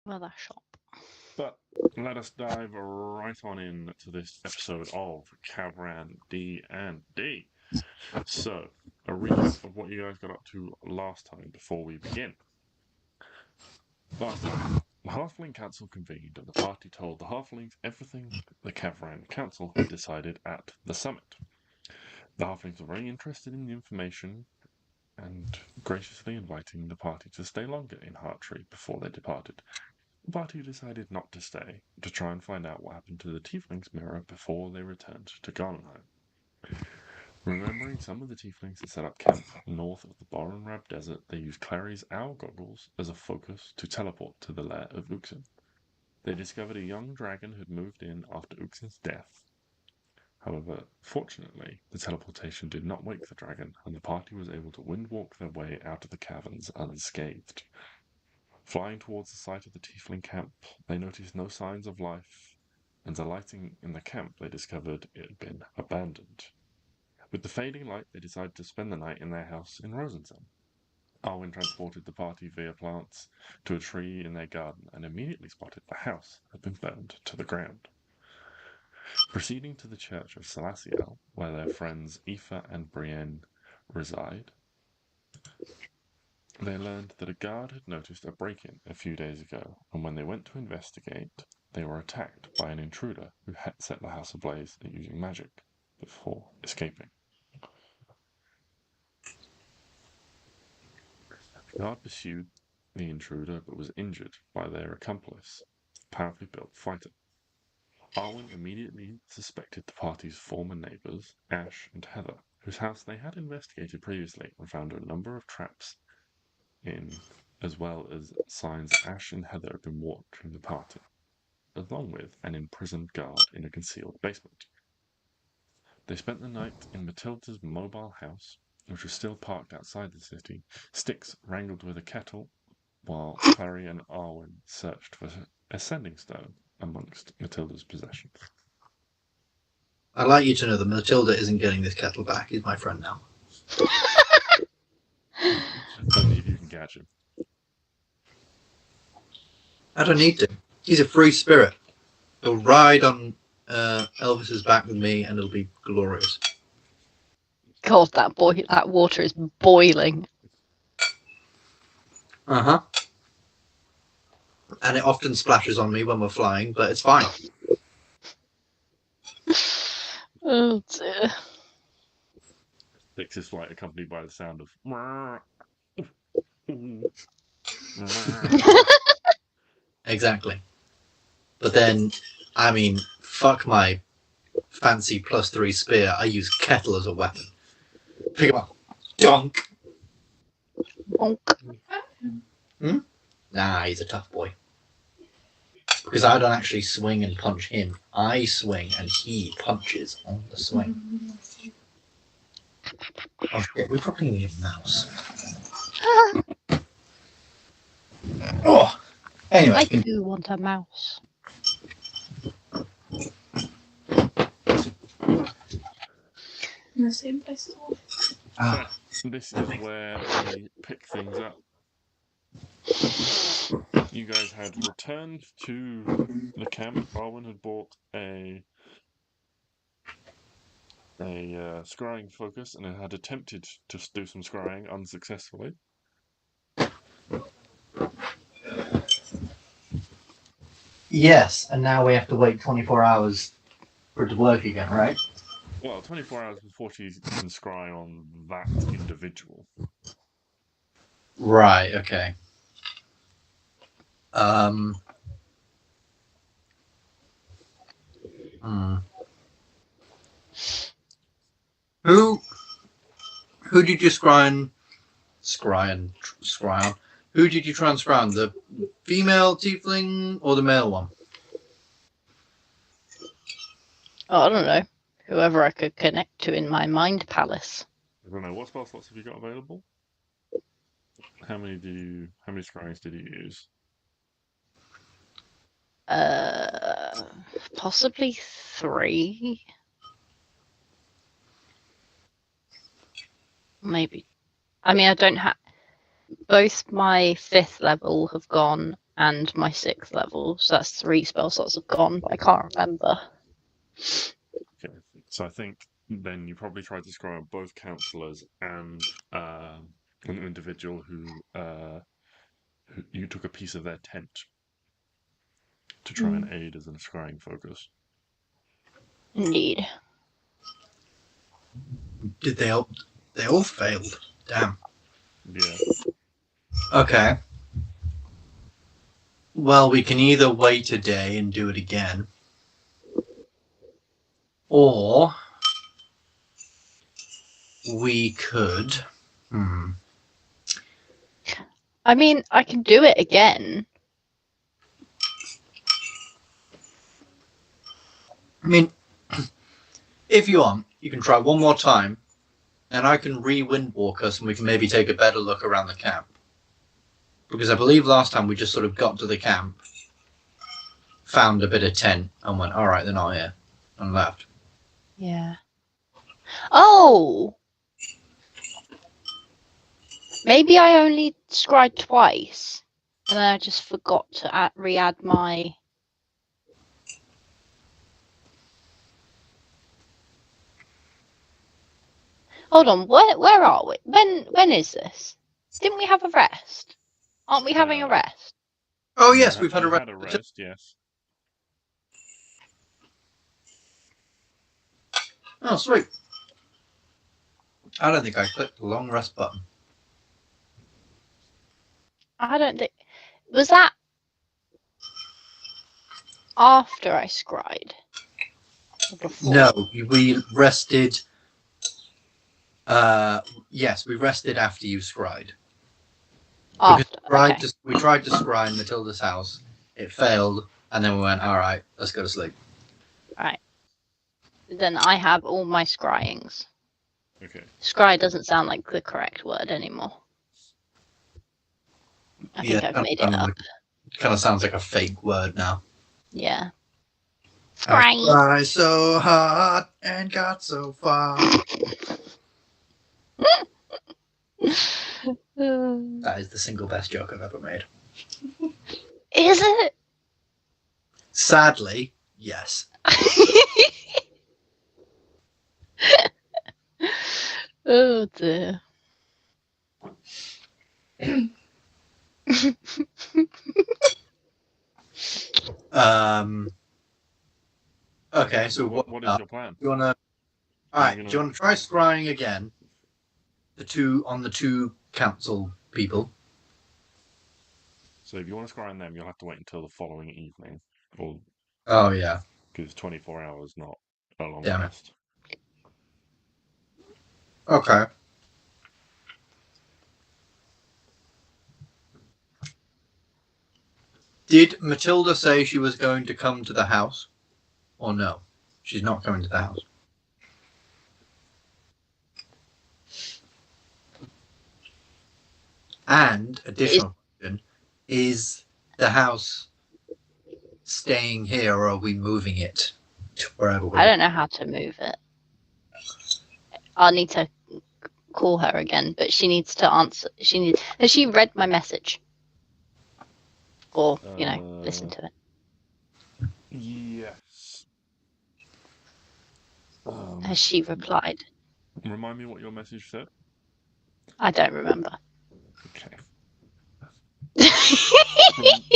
Mother shop. But let us dive right on in to this episode of Kavran D&D. So, a recap of what you guys got up to last time before we begin. Last time, the Halfling Council convened and the party told the Halflings everything the Kavran Council had decided at the summit. The Halflings were very interested in the information and graciously inviting the party to stay longer in Hearttree before they departed. The party decided not to stay, to try and find out what happened to the Tieflings' mirror before they returned to Garnheim. Remembering some of the Tieflings had set up camp north of the Borenrab Desert, they used Klari's owl goggles as a focus to teleport to the lair of Uxin. They discovered a young dragon had moved in after Uxin's death. However, fortunately, the teleportation did not wake the dragon, and the party was able to windwalk their way out of the caverns unscathed. Flying towards the site of the Tiefling camp, they noticed no signs of life, and alighting in the camp, they discovered it had been abandoned. With the fading light, they decided to spend the night in their house in Rosenzen. Arwen transported the party via plants to a tree in their garden and immediately spotted the house had been burned to the ground. Proceeding to the church of Selasiel, where their friends Aoife and Brienne reside, they learned that a guard had noticed a break-in a few days ago, and when they went to investigate, they were attacked by an intruder who had set the house ablaze using magic before escaping. The guard pursued the intruder but was injured by their accomplice, a powerfully built fighter. Arwen immediately suspected the party's former neighbours, Ash and Heather, whose house they had investigated previously and found a number of traps in, as well as signs Ash and Heather had been watching the party, along with an imprisoned guard in a concealed basement. They spent the night in Matilda's mobile house, which was still parked outside the city. Stix wrangled with a kettle, while Klari and Arwen searched for a sending stone amongst Matilda's possessions. I'd like you to know that Matilda isn't getting this kettle back. He's my friend now. Only if you can catch him. I don't need to. He's a free spirit. He'll ride on Elvis's back with me, and it'll be glorious. God, that water is boiling. Uh-huh. And it often splashes on me when we're flying, but it's fine. Oh dear. Stix is flight accompanied by the sound of Exactly. But then, I mean, fuck my fancy +3 spear. I use kettle as a weapon. Pick him up. Donk. Bonk. Nah, he's a tough boy. Because I don't actually swing and punch him. I swing and he punches on the swing. Oh shit, we probably need a mouse. Oh! Anyway. I do want a mouse. In the same place as well. Ah, This is where we pick things up. You guys had returned to the camp. Arwen had bought a scrying focus and had attempted to do some scrying unsuccessfully. yes, and now we have to wait 24 hours for it to work again, right? Well, 24 hours before she can scry on that individual. Right, okay. Who did you scry on? Who did you try and scry on? The female tiefling or the male one? Oh, I don't know. Whoever I could connect to in my mind palace. I don't know, what spell slots have you got available? How many scryings did you use? Possibly 3. Maybe. I mean, I don't have. Both my 5th level have gone, and my 6th level. So that's 3 spell slots have gone, but I can't remember. Okay. So I think then you probably tried to scry on both councillors and an individual who you took a piece of their tent to try and aid as a scrying focus. Indeed. Did they all? They all failed. Damn. Yeah. Okay. Well, we can either wait a day and do it again, or we could. I mean, I can do it again. I mean, if you want, you can try one more time, and I can re-windwalk us, and we can maybe take a better look around the camp. Because I believe last time we just sort of got to the camp, found a bit of tent, and went, all right, they're not here, and left. Yeah. Oh! Maybe I only scried twice, and then I just forgot to re-add my... Hold on, where are we? When is this? Didn't we have a rest? Aren't we having a rest? Oh yes, we've had a Had a rest, yes. Oh, sweet. I don't think I clicked the long rest button. I don't think... Was that after I scried? Or before? No, we rested. Yes, we rested after you scried. After, We tried to scry in Matilda's house. It failed, and then we went, all right, let's go to sleep. Right. Then I have all my scryings. Okay. Scry doesn't sound like the correct word anymore. I think I've made it up. Kind of sounds like a fake word now. Yeah. I Scrying. tried so hard and got so far. That is the single best joke I've ever made. Is it? Sadly, yes. Oh dear. Okay, so what is your plan? You wanna? All right. Do you want to try scrying again? The two council people. So if you want to scry on them, you'll have to wait until the following evening, or Oh yeah. because 24 hours, not a long Damn it. rest. Okay. Did Matilda say she was going to come to the house? Or no? She's not coming to the house. And additional question, is the house staying here or are we moving it to wherever we I don't know how to move it. I'll need to call her again, but she needs to answer. Has she read my message? Or, listen to it. Yes. Has she replied? Remind me what your message said. I don't remember. Okay.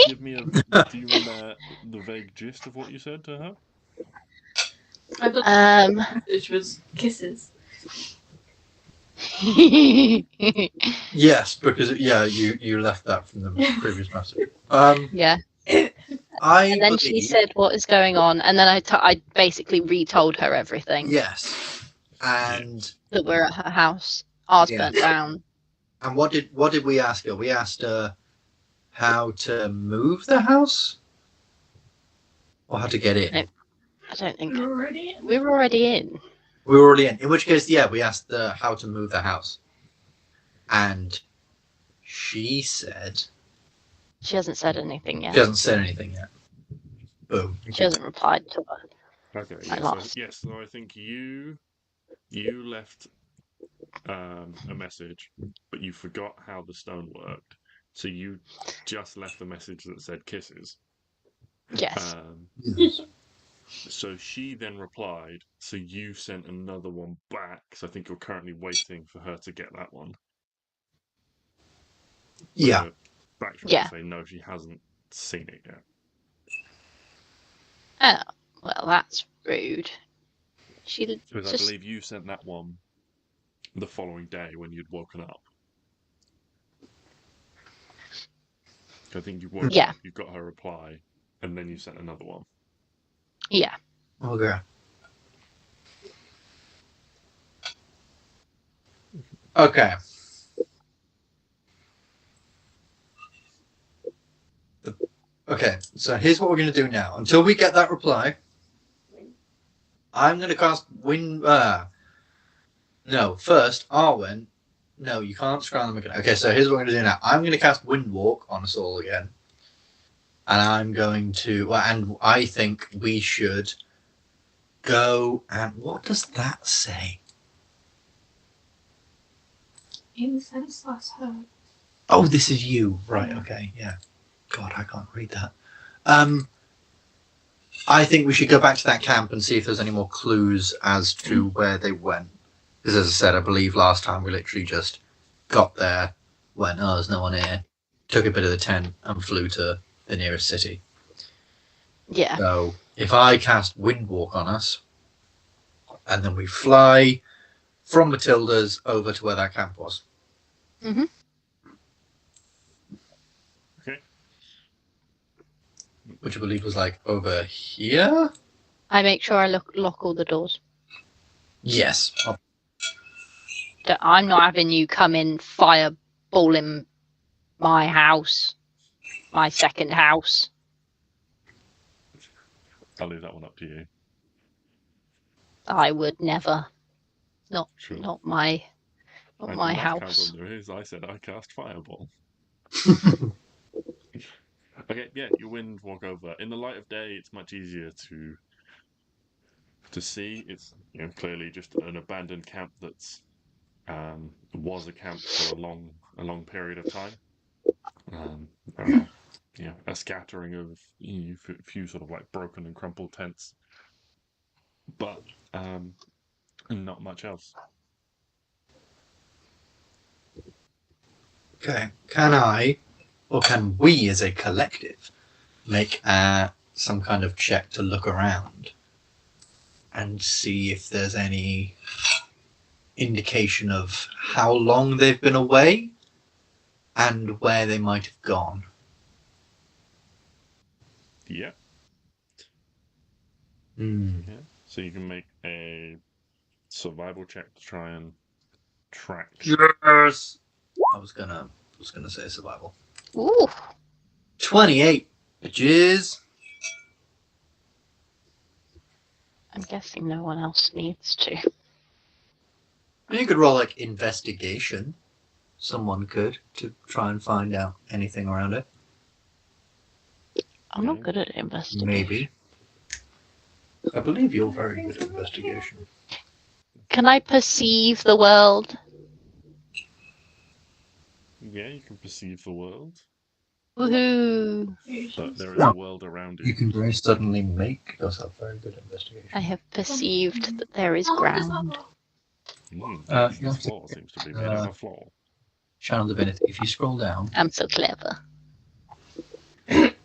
Give me do you remember the vague gist of what you said to her? I thought the message was kisses. Yes, because you left that from the previous message. Yeah. And then she said what is going on, and then I basically retold her everything. Yes. And that we're at her house. Ours burnt down. And what did we ask her? We asked her how to move the house? Or how to get in? No, I don't think We're already in. we were already in. We were already in. In which case, yeah, we asked her how to move the house. And she said... She hasn't said anything yet. She hasn't said anything yet. Boom. She hasn't replied to her. Okay, so I think you left a message, but you forgot how the stone worked, So you just left the message that said kisses. Yes. So she then replied, so you sent another one back, so I think you're currently waiting for her to get that one. Yeah. Backtrack Yeah. and say, no, she hasn't seen it yet. Oh, well, that's rude. She Because just... I believe you sent that one the following day when you'd woken up. I think you woke Yeah. up, you got her reply, and then you sent another one. Yeah. Okay. Okay. Okay, so here's what we're going to do now. Until we get that reply, I'm going to cast Wind... no, first, Arwen. No, you can't scroll them again. Okay, so here's what we're going to do now. I'm going to cast Windwalk on us all again. And I'm going to... Well, and I think we should go... And what does that say? Incense last heard. Oh, this is you. Right, okay, yeah. God, I can't read that. I think we should go back to that camp and see if there's any more clues as to where they went. Because as I said, I believe last time we literally just got there, went, oh, there's no one here, took a bit of the tent and flew to the nearest city. Yeah. So if I cast Windwalk on us, and then we fly from Matilda's over to where that camp was. Mm-hmm. Okay. Which I believe was like over here? I make sure I lock all the doors. Yes. That I'm not having you come in fireballing my house, my second house. I'll leave that one up to you. I would never. Not Sure. not my And my the last house. count there is, I said I cast Fireball. Okay, yeah, you wind walk over. In the light of day, it's much easier to see. It's clearly just an abandoned camp that's was a camp for a long period of time. There are a scattering of few sort of like broken and crumpled tents, but not much else. Okay. Can I, or can we as a collective, make some kind of check to look around and see if there's any indication of how long they've been away and where they might have gone? Yeah. Mm. Yeah. So you can make a survival check to try and track. Yes. I was gonna say survival. Ooh. 28, bitches. I'm guessing no one else needs to. You could roll like investigation. Someone could to try and find out anything around it. I'm not good at investigation. Maybe. I believe you're very good at investigation. Can I perceive the world? Yeah, you can perceive the world, Woohoo! but there is a world around you. You can very suddenly make yourself very good at investigation. I have perceived that there is ground. The floor seems to be made of a floor. Channel Divinity. If you scroll down, I'm so clever.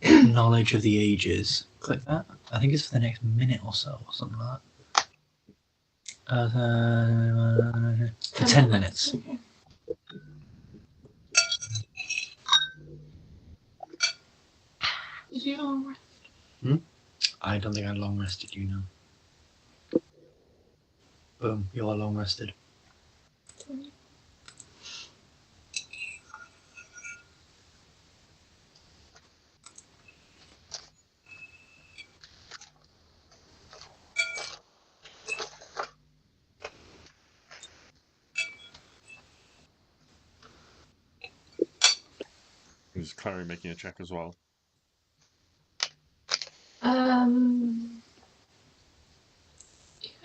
Knowledge of the Ages. Click that. I think it's for the next minute or so, or something like that. For 10 minutes. Did you long rest? I don't think I long rested, you know. Boom, you are long rested. Is Klari making a check as well? You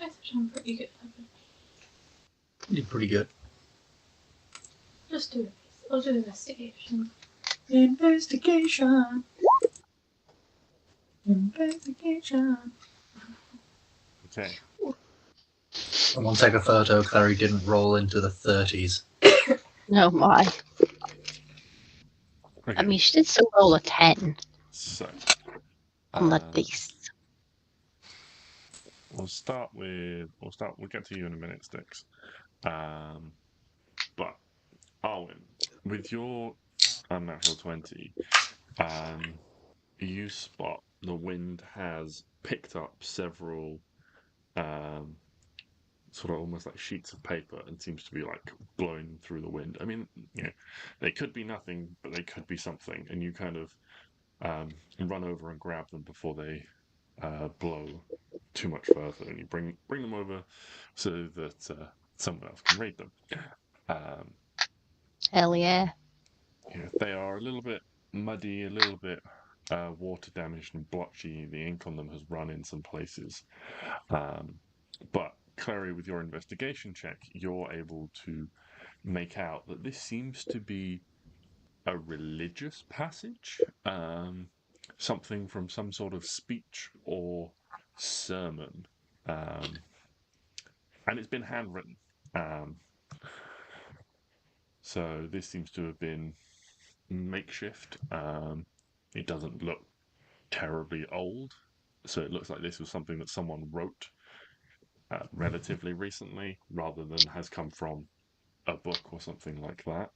guys have done pretty good. You did pretty good. Just do it. I'll do investigation. Investigation. Okay. Someone take a photo. Klari didn't roll into the 30s. No, my. Okay. I mean, she did still roll a 10 So on the dice. we'll get to you in a minute, Stix. But Arwen, with your unnatural 20, you spot the wind has picked up several sort of almost like sheets of paper and seems to be like blowing through the wind. I mean, they could be nothing, but they could be something, and you kind of run over and grab them before they blow too much further, and you bring them over so that someone else can read them. Hell yeah. They are a little bit muddy, a little bit water damaged and blotchy. The ink on them has run in some places. But Klari, with your investigation check, you're able to make out that this seems to be a religious passage, something from some sort of speech or sermon, and it's been handwritten. So this seems to have been makeshift. It doesn't look terribly old, so it looks like this was something that someone wrote relatively recently, rather than has come from a book or something like that.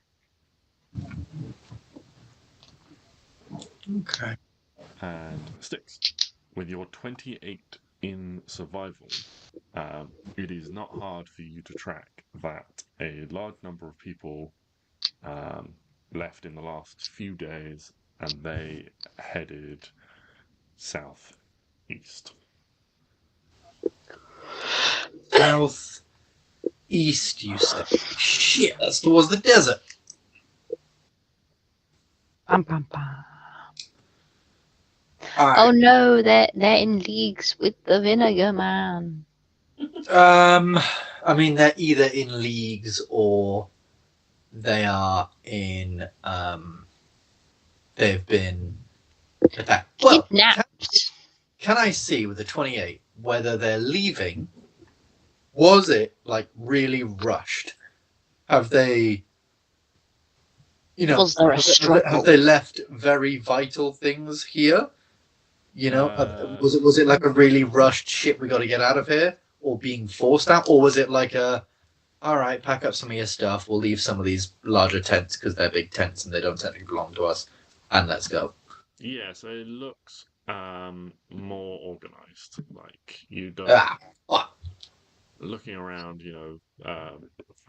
Okay. And Stix, with your 28 in survival, it is not hard for you to track that a large number of people left in the last few days, and they headed southeast. South east, you say? Shit, that's towards the desert. Bam, bam, bam. Alright. Oh no, they're in leagues with the Vinegar Man. I mean, they're either in leagues or they are in. They've been attacked. Well, Kidnapped. can I see with the 28 whether they're leaving? Was it like really rushed? Have they? Was there a struggle? Have they left very vital things here? Was it like a really rushed shit? We got to get out of here, or being forced out, or was it like a, all right, pack up some of your stuff. We'll leave some of these larger tents because they're big tents and they don't technically belong to us, and let's go. Yeah, so it looks more organized. Like you don't. Looking around,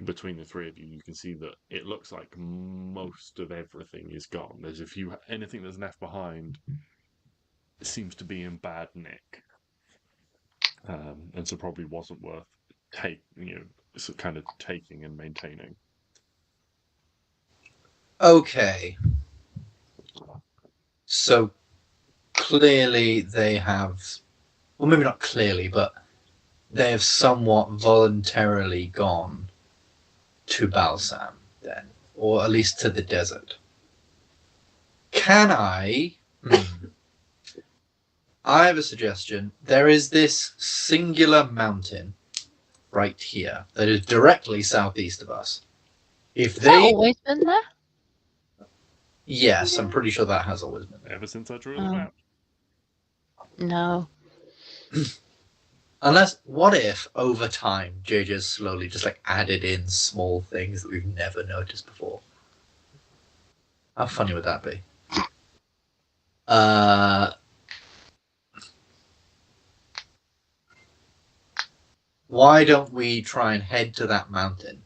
between the three of you, you can see that it looks like most of everything is gone. There's anything that's left behind seems to be in bad nick, and so probably wasn't worth kind of taking and maintaining. Okay. So clearly they have, well, maybe not clearly, but they have somewhat voluntarily gone to Balsam then, or at least to the desert. Can I? I have a suggestion. There is this singular mountain right here that is directly southeast of us. If Has that always been there? Yes, I'm pretty sure that has always been there. Ever since I drew the map. No. Unless, what if over time JJ's slowly just like added in small things that we've never noticed before? How funny would that be? Why don't we try and head to that mountain,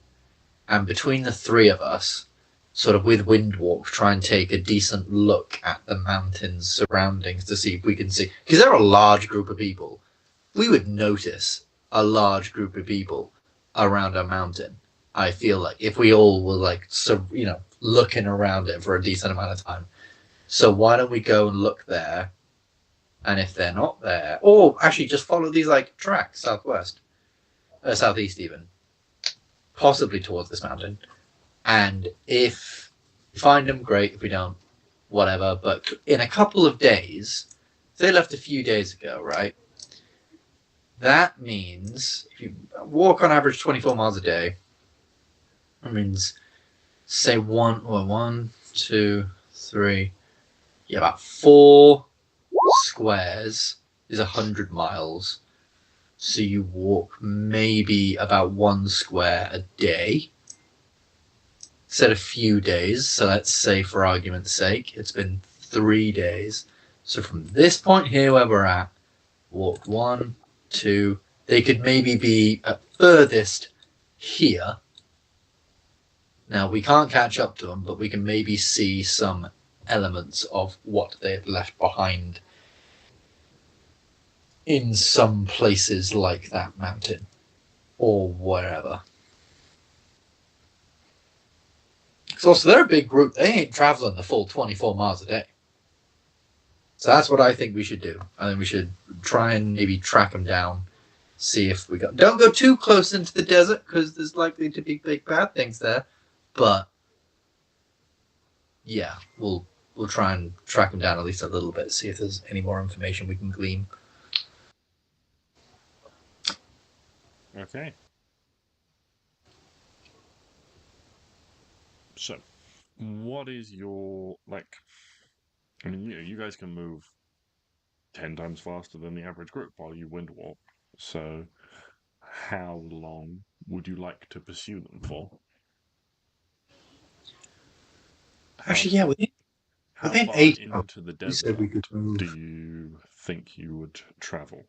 and between the three of us, sort of with Windwalk, try and take a decent look at the mountain's surroundings to see if we can see, because they're a large group of people. We would notice a large group of people around a mountain. I feel like if we all were like, looking around it for a decent amount of time. So why don't we go and look there? And if they're not there, or actually just follow these like tracks southeast even, possibly towards this mountain. And if we find them, great. If we don't, whatever, but in a couple of days, they left a few days ago, right? That means if you walk on average 24 miles a day, that means say one, two, three, yeah, about 4 squares is 100 miles. So you walk maybe about 1 square a day. Said a few days, so let's say for argument's sake, it's been 3 days. So from this point here where we're at, walk 1, 2, they could maybe be at furthest here. Now we can't catch up to them, but we can maybe see some elements of what they had left behind in some places like that mountain or wherever. So they're a big group. They ain't traveling the full 24 miles a day. So that's what I think we should do. I think we should try and maybe track them down, see if we got. Don't go too close into the desert because there's likely to be big bad things there. But yeah, we'll try and track them down at least a little bit, see if there's any more information we can glean. Okay. So, what is your, like, I mean, you guys can move 10 times faster than the average group while you wind walk. So, how long would you like to pursue them for? Actually, yeah, how within far 8 into the we said desert we could move. do you think you would travel?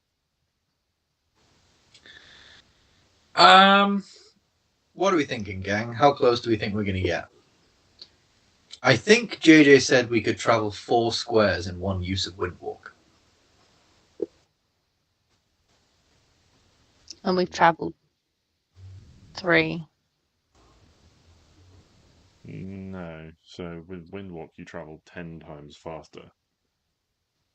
What are we thinking, gang? How close do we think we're going to get? I think JJ said we could travel 4 squares in one use of windwalk. And we've travelled 3. No. So with windwalk, you travel 10 times faster.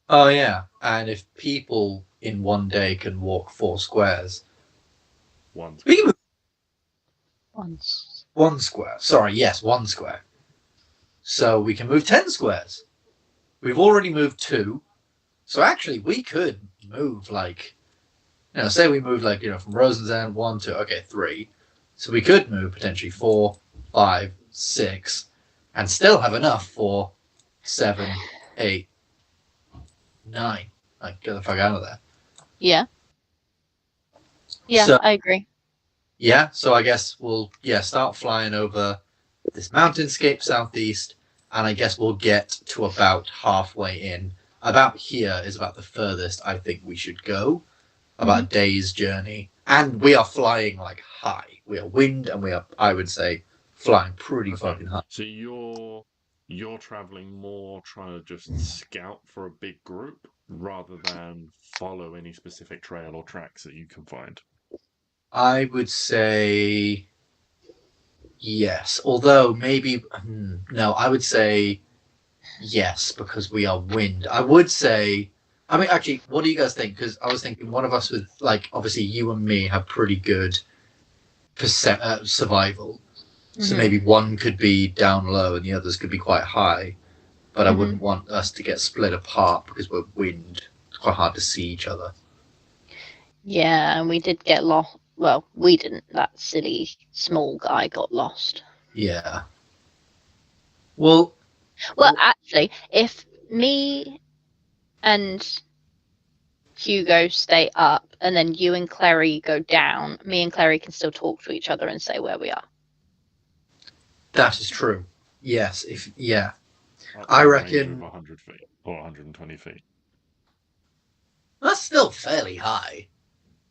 Oh, yeah. And if people in one day can walk 4 squares... Once. We can move Once. 1 square. Sorry, yes, 1 square. So we can move 10 squares. We've already moved 2. So actually, we could move like... say we move like, from Rosenzen, 1 to, 3. So we could move potentially 4, 5, 6, and still have enough for 7, 8, 9. Like, get the fuck out of there. Yeah. Yeah, So- I agree. Yeah, so I guess we'll start flying over this mountainscape southeast, and I guess we'll get to about halfway in. About here is about the furthest I think we should go. About a day's journey. And we are flying like high. We are wind and we are, I would say, flying pretty fucking high. So you're traveling more trying to just scout for a big group rather than follow any specific trail or tracks that you can find. I would say yes. Although maybe no, I would say yes because we are wind. I would say. I mean, actually, what do you guys think? Because I was thinking one of us with, like, obviously you and me have pretty good survival. So maybe one could be down low and the others could be quite high. But I wouldn't want us to get split apart because we're wind. It's quite hard to see each other. Yeah, and we did get lost. Well, we didn't. That silly small guy got lost. Yeah. Well, actually, if me and Hugo stay up and then you and Klari go down, me and Klari can still talk to each other and say where we are. that is true. Yes. Up I to a range reckon- of 100 feet or 120 feet. That's still fairly high.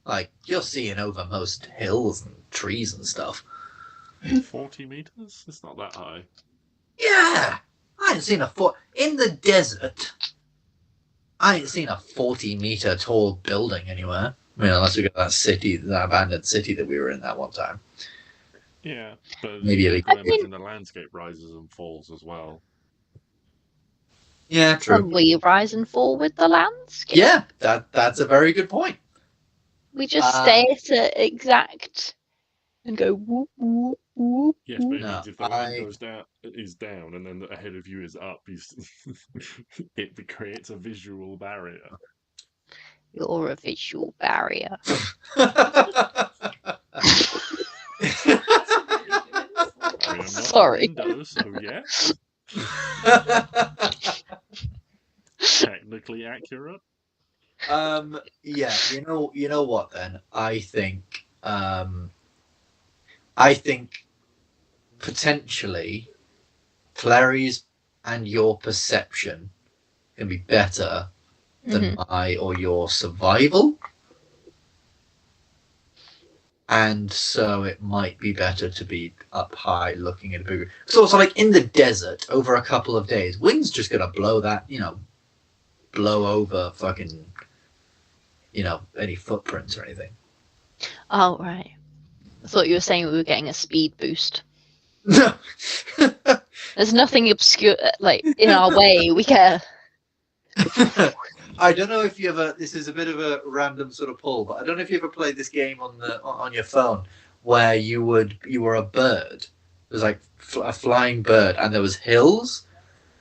Like, you're seeing over most hills and trees and stuff. 40 meters? It's not that high. Yeah! I ain't seen in the desert, I ain't seen a 40-meter tall building anywhere. I mean, unless we got that abandoned city that we were in that one time. Yeah, but Maybe you a can little- imagine the landscape rises and falls as well. Yeah, true. And we rise and fall with the landscape. Yeah, that's a very good point. We just stay at an exact and go whoop, whoop, Yes, but it No, means if the line is down and then ahead of you is up, it creates a visual barrier. You're a visual barrier. I mean, I'm not Sorry. on Windows, so yes. Technically accurate. Yeah, you know what then? I think potentially Clary's and your perception can be better than my or your survival. And so it might be better to be up high looking at a bigger. So also, like in the desert over a couple of days, wind's just gonna blow that, blow over fucking, any footprints or anything. Oh, right. I thought you were saying we were getting a speed boost. No. There's nothing obscure, like, in our way. We get I don't know if you ever. This is a bit of a random sort of pull, but I don't know if you ever played this game on your phone where you were a bird. It was like a flying bird, and there was hills,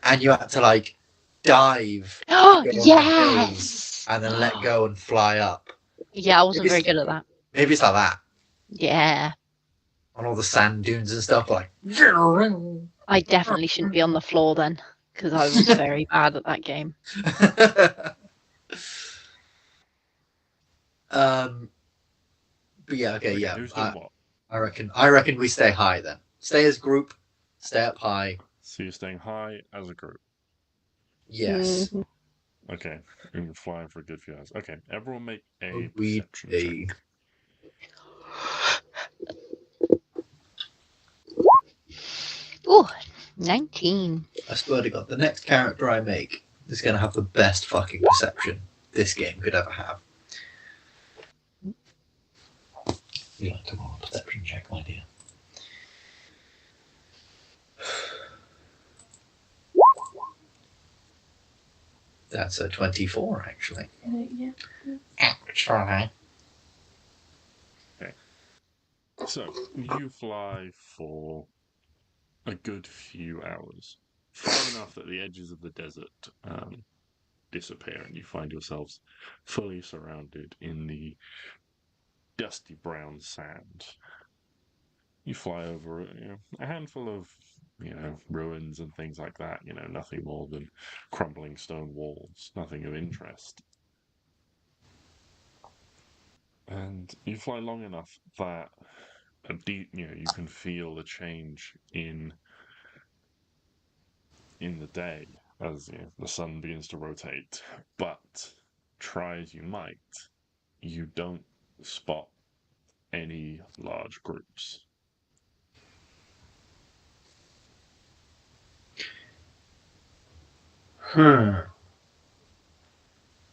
and you had to like dive Oh, go on the hills yes! and then let go and fly up. Yeah, I wasn't Maybe very good at that. Maybe it's like that Yeah. on all the sand dunes and stuff. Like I definitely shouldn't be on the floor then, because I was very bad at that game. But yeah, okay, Wait, yeah. who's doing what? I reckon we stay high then. Stay as group, stay up high. So you're staying high as a group. Yes. Mhm. Okay, you're flying for a good few hours. Okay, everyone make a We perception do. check. Ooh, 19. I swear to God, the next character I make is going to have the best fucking perception this game could ever have. You like to roll a perception check, my dear? That's a 24, actually. Yeah. Actually. So you fly for a good few hours, far enough that the edges of the desert disappear, and you find yourselves fully surrounded in the dusty brown sand. You fly over a handful of ruins and things like that. Nothing more than crumbling stone walls, nothing of interest. And you fly long enough that you can feel the change in the day as the sun begins to rotate. But try as you might, you don't spot any large groups.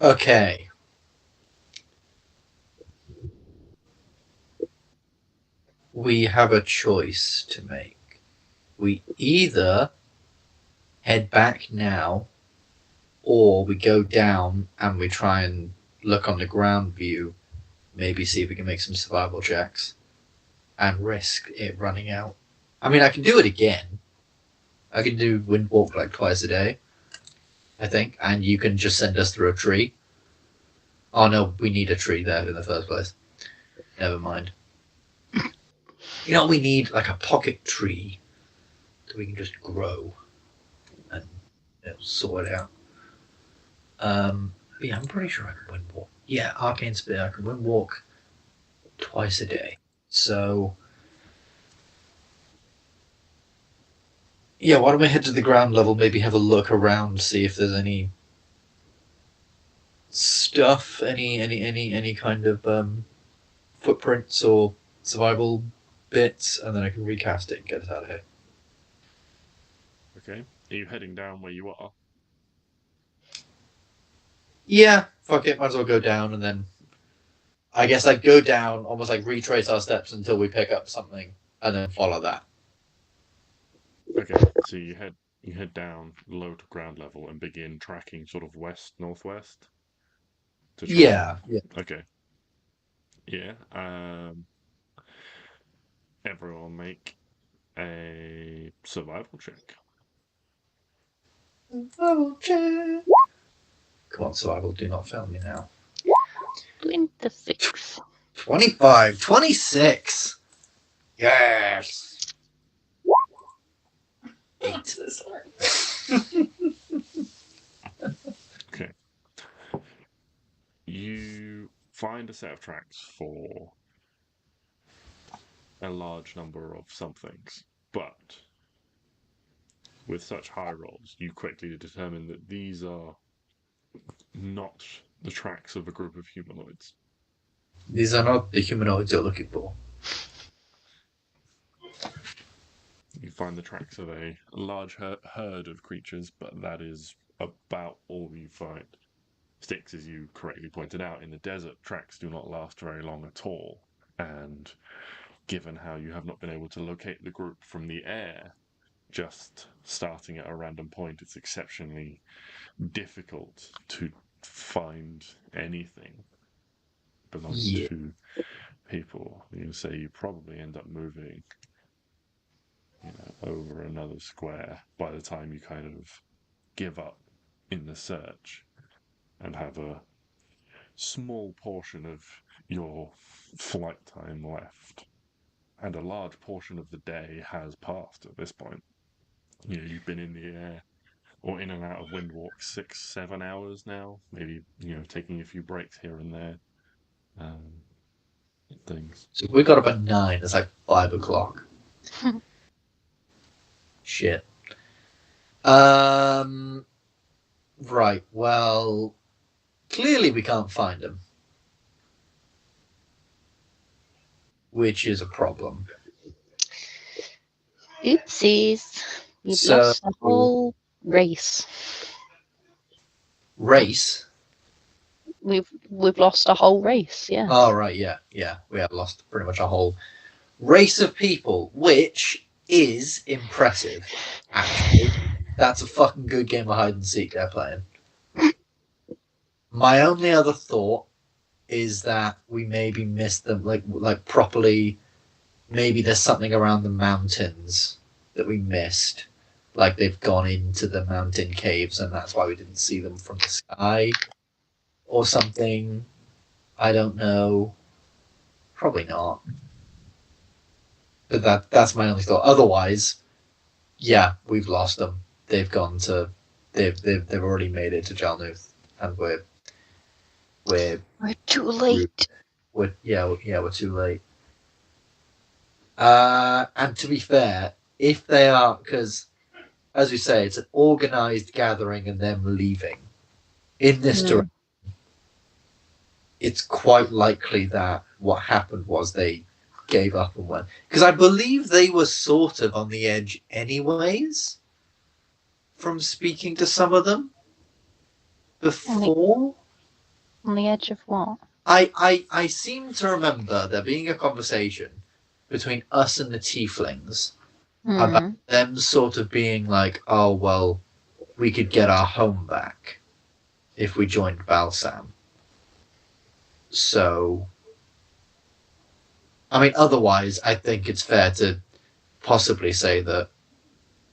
Okay. We have a choice to make. We either head back now, or we go down and we try and look on the ground view, maybe see if we can make some survival checks, and risk it running out. I mean, I can do it again. I can do Windwalk like twice a day, I think, and you can just send us through a tree. Oh no, we need a tree there in the first place. Never mind. We need like a pocket tree that we can just grow and sort it out. But yeah, I'm pretty sure I can Windwalk. Yeah, Arcane Spear, I can Windwalk twice a day. So yeah, why don't we head to the ground level, maybe have a look around, see if there's any stuff, any kind of footprints or survival bits, and then I can recast it and get us out of here. Okay, are you heading down where you are? Yeah, fuck it, might as well go down, and then I guess I'd go down, almost like retrace our steps until we pick up something, and then follow that. Okay, so you head down low to ground level and begin tracking sort of northwest. Yeah. Okay. Yeah. Everyone make a survival check. Survival check. Come on, survival, do not fail me now. 26. 25, 26. Yes. 8 this time. Okay. You find a set of tracks for a large number of somethings, but with such high rolls, you quickly determine that these are not the tracks of a group of humanoids. These are not the humanoids you're looking for. You find the tracks of a large herd of creatures, but that is about all you find. Stix, as you correctly pointed out, in the desert, tracks do not last very long at all, and given how you have not been able to locate the group from the air, just starting at a random point, it's exceptionally difficult to find anything belonging to people. You say you probably end up moving, over another square by the time you kind of give up in the search and have a small portion of your flight time left. And a large portion of the day has passed at this point. You've been in the air or in and out of Windwalk 6-7 hours now, maybe, taking a few breaks here and there. Things. So we got up at 9, it's like 5 o'clock. Shit. Right, well, clearly we can't find them. Which is a problem. Oopsies. We've lost a whole race. Race? We've lost a whole race, yeah. Oh, right, yeah. We have lost pretty much a whole race of people, which is impressive, actually. That's a fucking good game of hide and seek they're playing. My only other thought is that we maybe missed them, like properly. Maybe there's something around the mountains that we missed. Like they've gone into the mountain caves and that's why we didn't see them from the sky. Or something. I don't know. Probably not. But that's my only thought. Otherwise, yeah, we've lost them. They've gone to they've already made it to Jalnuth, and we're too late. We're too late. And to be fair, if they are, because as we say, it's an organized gathering and them leaving in this direction, it's quite likely that what happened was they gave up and went. Because I believe they were sort of on the edge anyways, from speaking to some of them before. On the edge of what? I seem to remember there being a conversation between us and the tieflings about them sort of being like, oh, well, we could get our home back if we joined Balsam. So, I mean, otherwise, I think it's fair to possibly say that,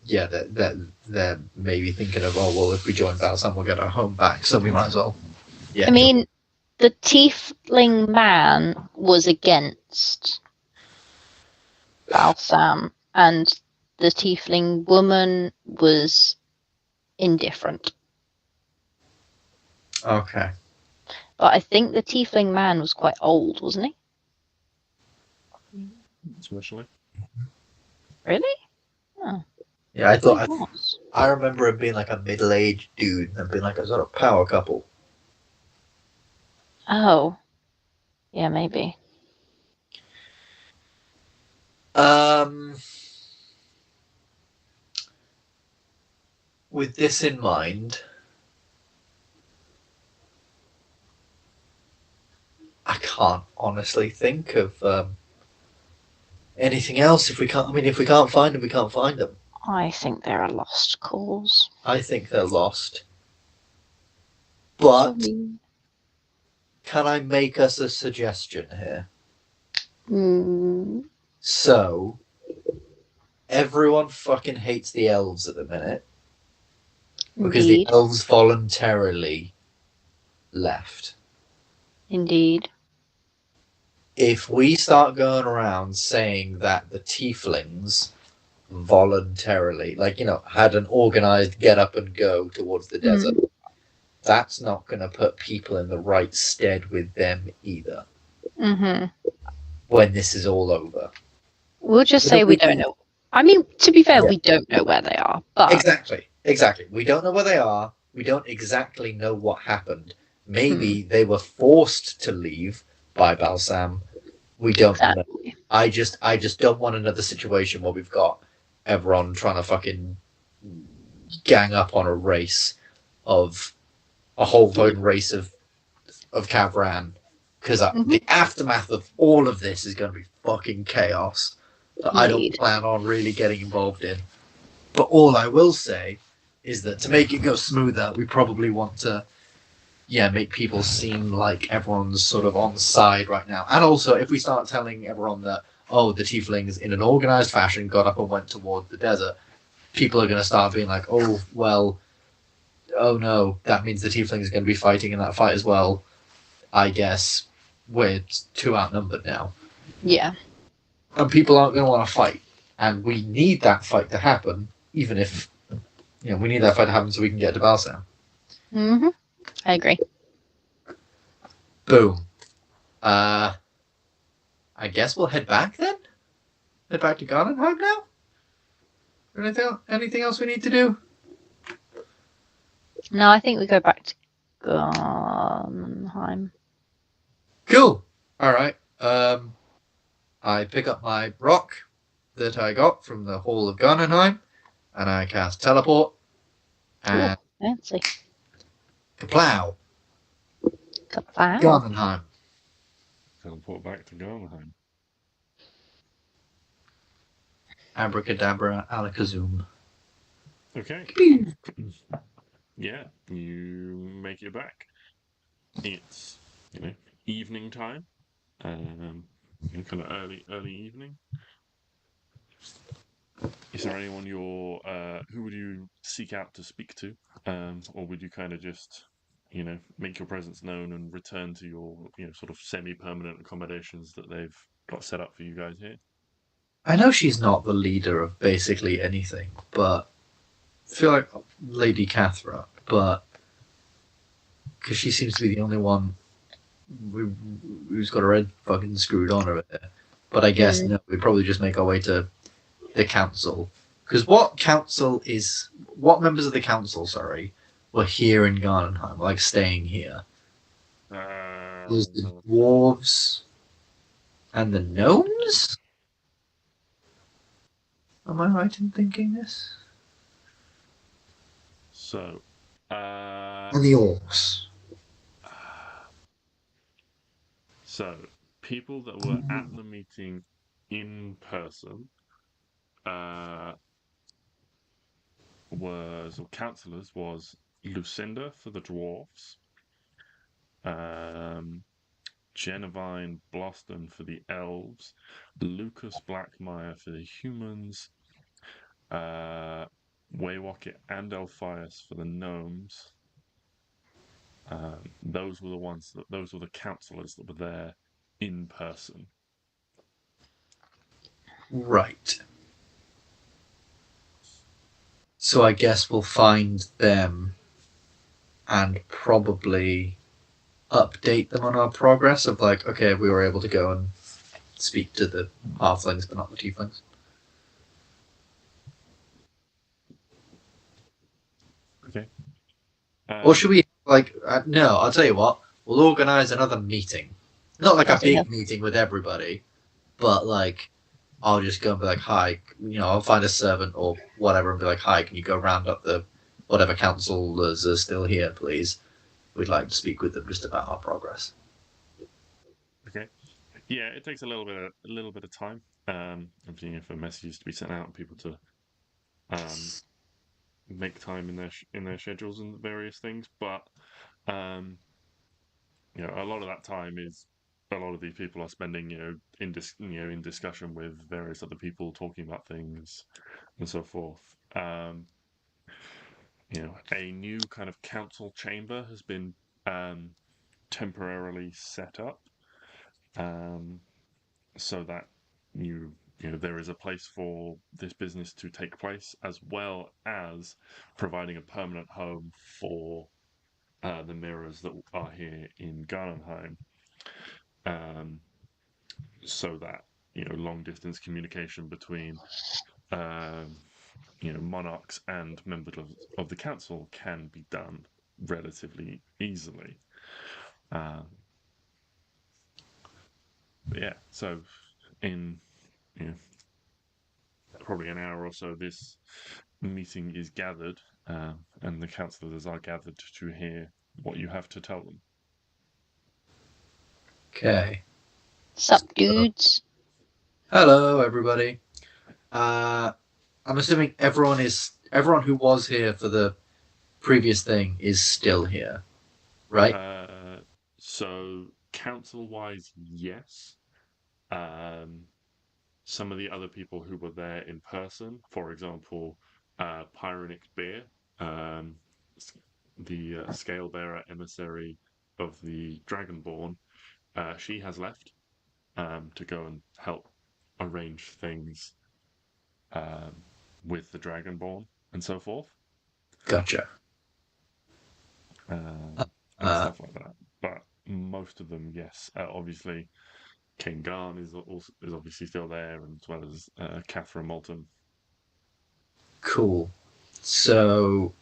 yeah, that they're maybe thinking of, oh, well, if we join Balsam, we'll get our home back, so we might as well. Yeah. I mean, the tiefling man was against Balsam, and the tiefling woman was indifferent. Okay. But I think the tiefling man was quite old, wasn't he? Especially. Really? Oh. Yeah, I remember him being like a middle-aged dude and being like a sort of power couple. Oh. Yeah, maybe. With this in mind, I can't honestly think of anything else. If we can't find them, we can't find them. I think they're a lost cause. I think they're lost. But can I make us a suggestion here? So, everyone fucking hates the elves at the minute because Indeed. the elves voluntarily left. Indeed. If we start going around saying that the tieflings voluntarily, had an organized get up and go towards the desert, that's not going to put people in the right stead with them either. Mm-hmm. When this is all over. We'll just say we don't know. I mean, to be fair, we don't know where they are. But Exactly. We don't know where they are. We don't exactly know what happened. Maybe they were forced to leave by Balsam. We don't know. I just don't want another situation where we've got everyone trying to fucking gang up on a race of a whole fucking race of Kavran. Because the aftermath of all of this is going to be fucking chaos that I don't plan on really getting involved in. But all I will say is that to make it go smoother, we probably want to, make people seem like everyone's sort of on side right now. And also, if we start telling everyone that, the tieflings in an organized fashion got up and went toward the desert, people are going to start being like, oh no, that means the tieflings are going to be fighting in that fight as well. I guess we're too outnumbered now. Yeah. And people aren't going to want to fight. And we need that fight to happen, even if, we need that fight to happen so we can get to Balsam. Mm-hmm. I agree. Boom. I guess we'll head back then? Head back to Gardenheim now? Anything else we need to do? No, I think we go back to Gardenheim. Cool. Alright. I pick up my rock that I got from the Hall of Gardenheim, and I cast Teleport. And fancy. Kaplow. Kaplow. Gardenheim. Teleport back to Gardenheim. Abracadabra, alakazum. Okay. Yeah, you make it back. It's evening time. Kind of early evening. Is there anyone who would you seek out to speak to, or would you kind of just make your presence known and return to your sort of semi-permanent accommodations that they've got set up for you guys here? I know she's not the leader of basically anything, but I feel like Lady Kavran, but because she seems to be the only one who's got her head fucking screwed on over there. But I guess no, we'd probably just make our way to the council. Because what members of the council, were here in Gardenheim, like staying here? There's the dwarves and the gnomes? Am I right in thinking this? So, and the orcs. So, people that were at the meeting in person councillors was Lucinda for the dwarves, Genevine Bloston for the elves, Lucas Blackmire for the humans, Waywocket and Elphias for the gnomes. Those were the councillors that were there in person. Right. So I guess we'll find them and probably update them on our progress of like, okay, we were able to go and speak to the halflings but not the tieflings. Okay. Or should we, no, I'll tell you what, we'll organise another meeting. Not like a big meeting with everybody, but I'll just go and be like, hi, I'll find a servant or whatever and be like, hi, can you go round up the whatever councillors are still here, please? We'd like to speak with them just about our progress. Okay. Yeah, it takes a little bit of time. For messages to be sent out and people to make time in their schedules and various things, but a lot of that time is a lot of these people are spending, in discussion with various other people, talking about things and so forth. A new kind of council chamber has been temporarily set up, so that there is a place for this business to take place, as well as providing a permanent home for the mirrors that are here in Garnheim, so that long distance communication between monarchs and members of the council can be done relatively easily. Yeah, so in probably an hour or so, this meeting is gathered, and the councillors are gathered to hear what you have to tell them. Okay. Sup, dudes? Hello, everybody. I'm assuming everyone who was here for the previous thing is still here, right? So council-wise, yes. Some of the other people who were there in person, for example, Pyrenic Beer, the scale bearer emissary of the Dragonborn, she has left to go and help arrange things with the Dragonborn and so forth. Gotcha. And stuff like that. But most of them, yes. Obviously, King Garn is obviously still there, as well as Kavran Moulton. Cool. So,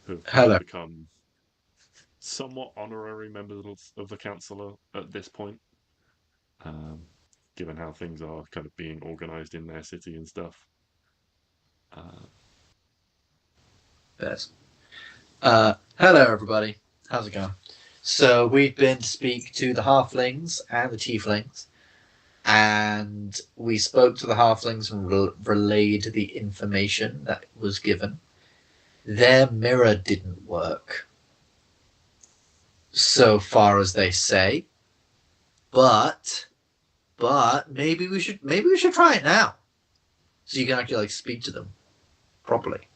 Who've hello. become somewhat honorary members of the council at this point, given how things are kind of being organised in their city and stuff. Yes. Hello, everybody. How's it going? So we've been to speak to the halflings and the tieflings, and we spoke to the halflings and relayed the information that was given. Their mirror didn't work, so far as they say. But maybe we should try it now, so you can actually speak to them properly.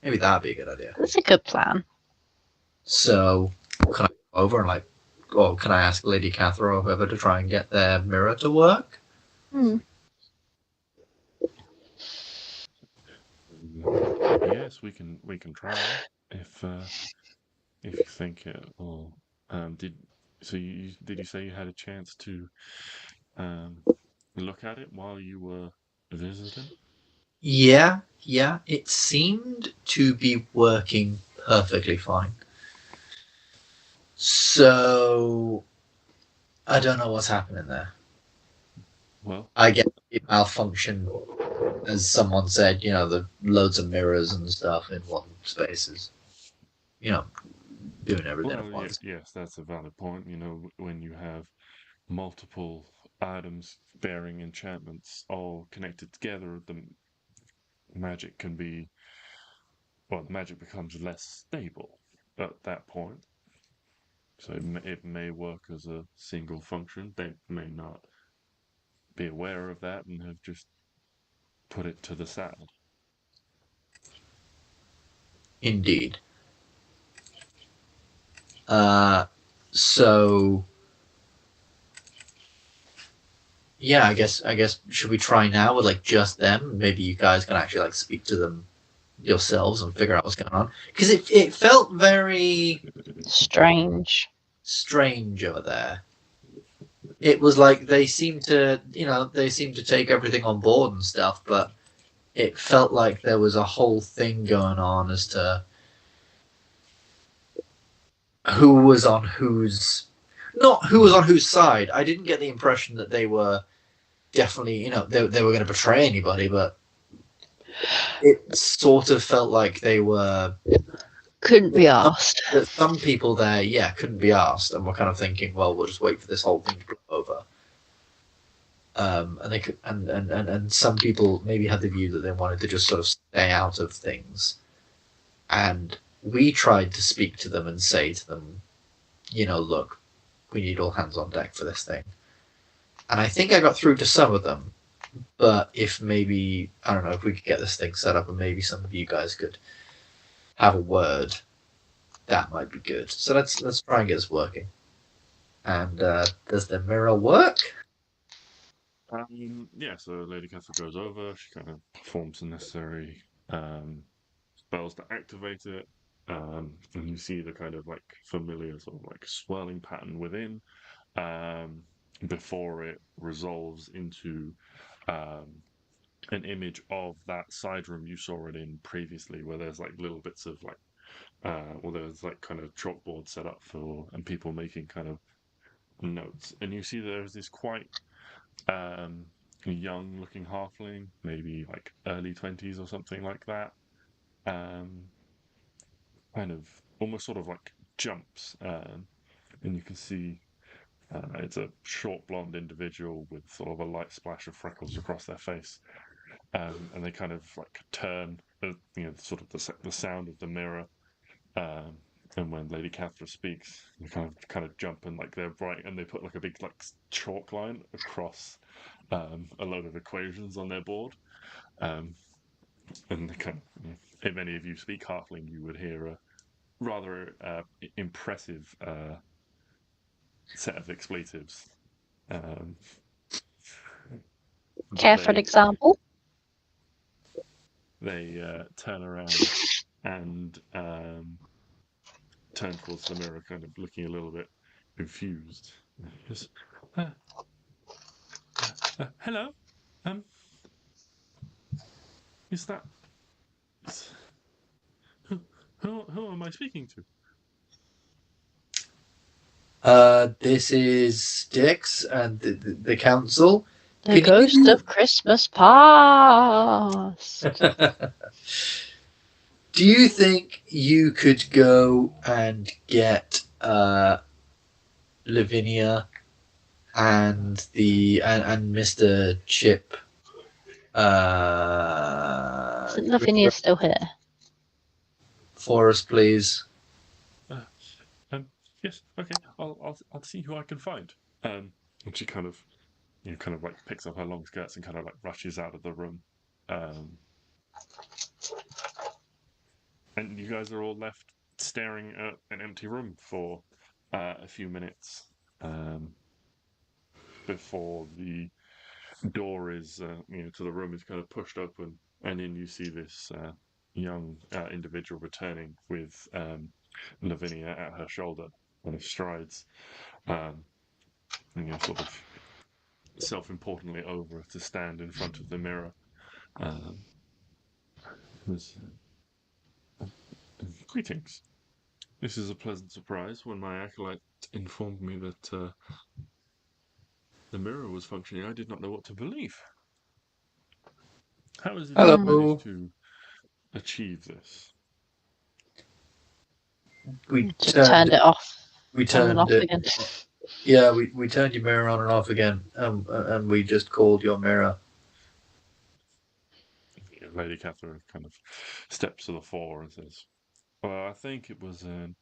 Maybe that'd be a good idea. That's a good plan. So can I go over and can I ask Lady Catherine or whoever to try and get their mirror to work? Yes, we can try if you think it will. Did you say you had a chance to look at it while you were visiting? Yeah, it seemed to be working perfectly fine. So I don't know what's happening there. Well, I get it malfunctioned, as someone said. The loads of mirrors and stuff in one spaces. Doing everything at once. Yes, that's a valid point. When you have multiple items bearing enchantments all connected together, the magic becomes less stable at that point. So it may work as a single function. They may not be aware of that and have just put it to the side. Indeed. So yeah, I guess should we try now with just them? Maybe you guys can actually speak to them yourselves and figure out what's going on, because it felt very strange over there. It was like they seemed to take everything on board and stuff, but it felt like there was a whole thing going on as to who was on whose side. I didn't get the impression that they were definitely, they were going to betray anybody, but it sort of felt like they were couldn't be asked. Some people there, couldn't be asked, and were kind of thinking, well, we'll just wait for this whole thing to blow over. And they could, and some people maybe had the view that they wanted to just sort of stay out of things. And we tried to speak to them and say to them, look, we need all hands on deck for this thing. And I think I got through to some of them, but if maybe, I don't know, if we could get this thing set up and maybe some of you guys could have a word, that might be good. So let's try and get this working. And does the mirror work? Yeah, so Lady Catherine goes over, she kind of performs the necessary spells to activate it, and you see the kind of like familiar sort of like swirling pattern within, before it resolves into an image of that side room you saw it in previously, where there's like little bits of like, well, there's like kind of chalkboard set up for and people making kind of notes, and you see there's this quite young-looking halfling, maybe like early 20s or something like that. Kind of almost sort of like jumps, and you can see it's a short blonde individual with sort of a light splash of freckles across their face, and they kind of like turn, sort of the sound of the mirror. And when Lady Catherine speaks, you kind of jump and like they're right, and they put like a big like chalk line across a load of equations on their board. And they kind of, if any of you speak Halfling, you would hear a rather impressive set of expletives. Care for an example? They turn around and turn towards the mirror, kind of looking a little bit confused. Just, hello? Is that... Who am I speaking to? This is Stix and the council. The ghost of Christmas past. Do you think you could go and get Lavinia and Mr. Chip? Isn't Lavinia still here? For us, please. Yes. Okay. I'll see who I can find. And she kind of like picks up her long skirts and kind of like rushes out of the room. And you guys are all left staring at an empty room for a few minutes before the door is, to the room is kind of pushed open, and then you see this young individual returning with Lavinia at her shoulder, kind of strides, sort of self-importantly over to stand in front of the mirror. Greetings. This is a pleasant surprise. When my acolyte informed me that the mirror was functioning, I did not know what to believe. How is it you managed to achieve this? We turned it off. We turned off it again. Yeah, we turned your mirror on and off again, and we just called your mirror. Lady Catherine kind of steps to the fore and says, "Well, I think it was an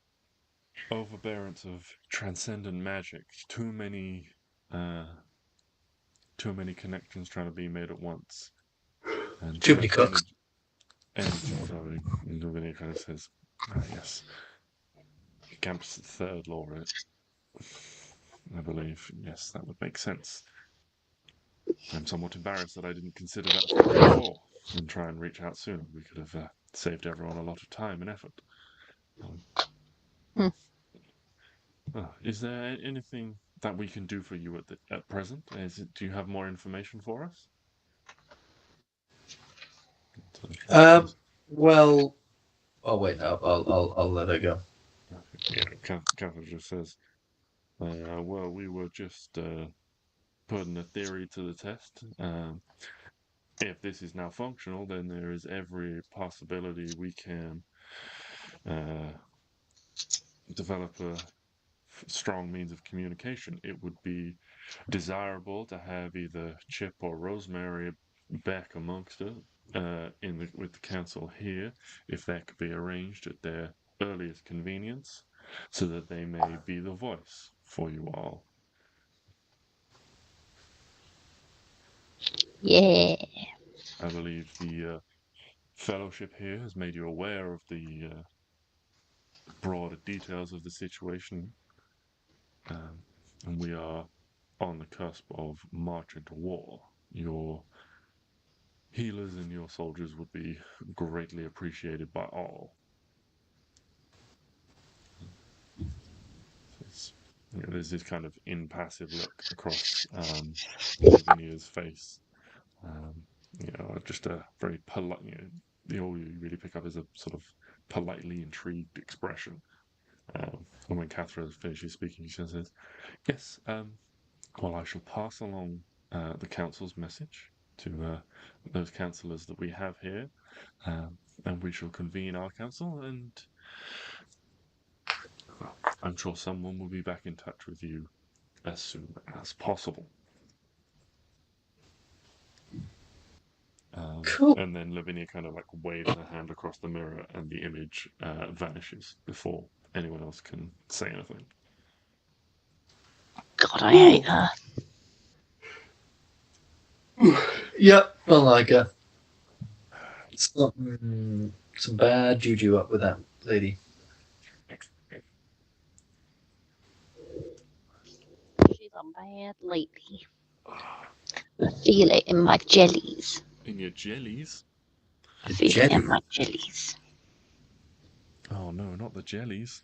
overbearance of transcendent magic. Too many connections trying to be made at once. And too many cooks." Energy flowing." And Lavinia kind of says, "Yes. Gamp's third laureate. I believe, yes, that would make sense. I'm somewhat embarrassed that I didn't consider that before and try and reach out sooner. We could have saved everyone a lot of time and effort." Is there anything that we can do for you at present? Do you have more information for us? Well, oh wait, no, I'll let her go. Yeah, Catherine just says, "Well, we were just putting a theory to the test. If this is now functional, then there is every possibility we can develop a strong means of communication. It would be desirable to have either Chip or Rosemary back amongst us with the council here, if that could be arranged at their earliest convenience, so that they may be the voice for you all. Yeah. I believe the Fellowship here has made you aware of the broader details of the situation, and we are on the cusp of march into war. Your healers and your soldiers would be greatly appreciated by all. There's this kind of impassive look across Lavinia's face. Just a very polite. All you really pick up is a sort of politely intrigued expression. And when Catherine finishes speaking, she says, "Yes, well, I shall pass along the council's message to those councillors that we have here, and we shall convene our council, and I'm sure someone will be back in touch with you as soon as possible." Cool. And then Lavinia kind of like waves her hand across the mirror, and the image vanishes before anyone else can say anything. God, I hate her. Yep, well, like some bad juju up with that lady. She's a bad lady. I feel it in my jellies. In your jellies? I feel it in my jellies. Oh no, not the jellies.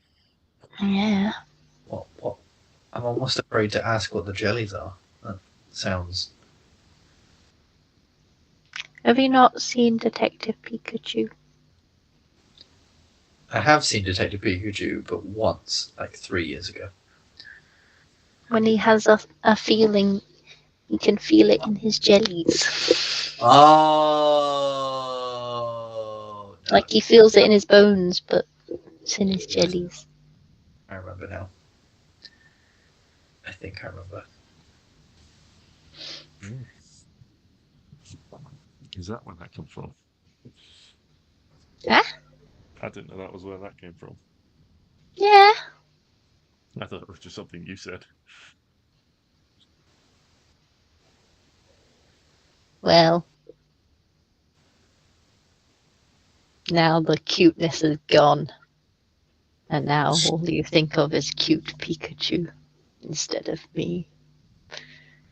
Yeah. What? I'm almost afraid to ask what the jellies are. That sounds... Have you not seen Detective Pikachu? I have seen Detective Pikachu, but once, like 3 years ago. When he has a feeling, you can feel it in his jellies. Oh! No. Like he feels it in his bones, but it's in his jellies. I remember now. I think I remember. Is that where that comes from? Huh? I didn't know that was where that came from. Yeah. I thought it was just something you said. Well, now the cuteness is gone. And now all you think of is cute Pikachu instead of me.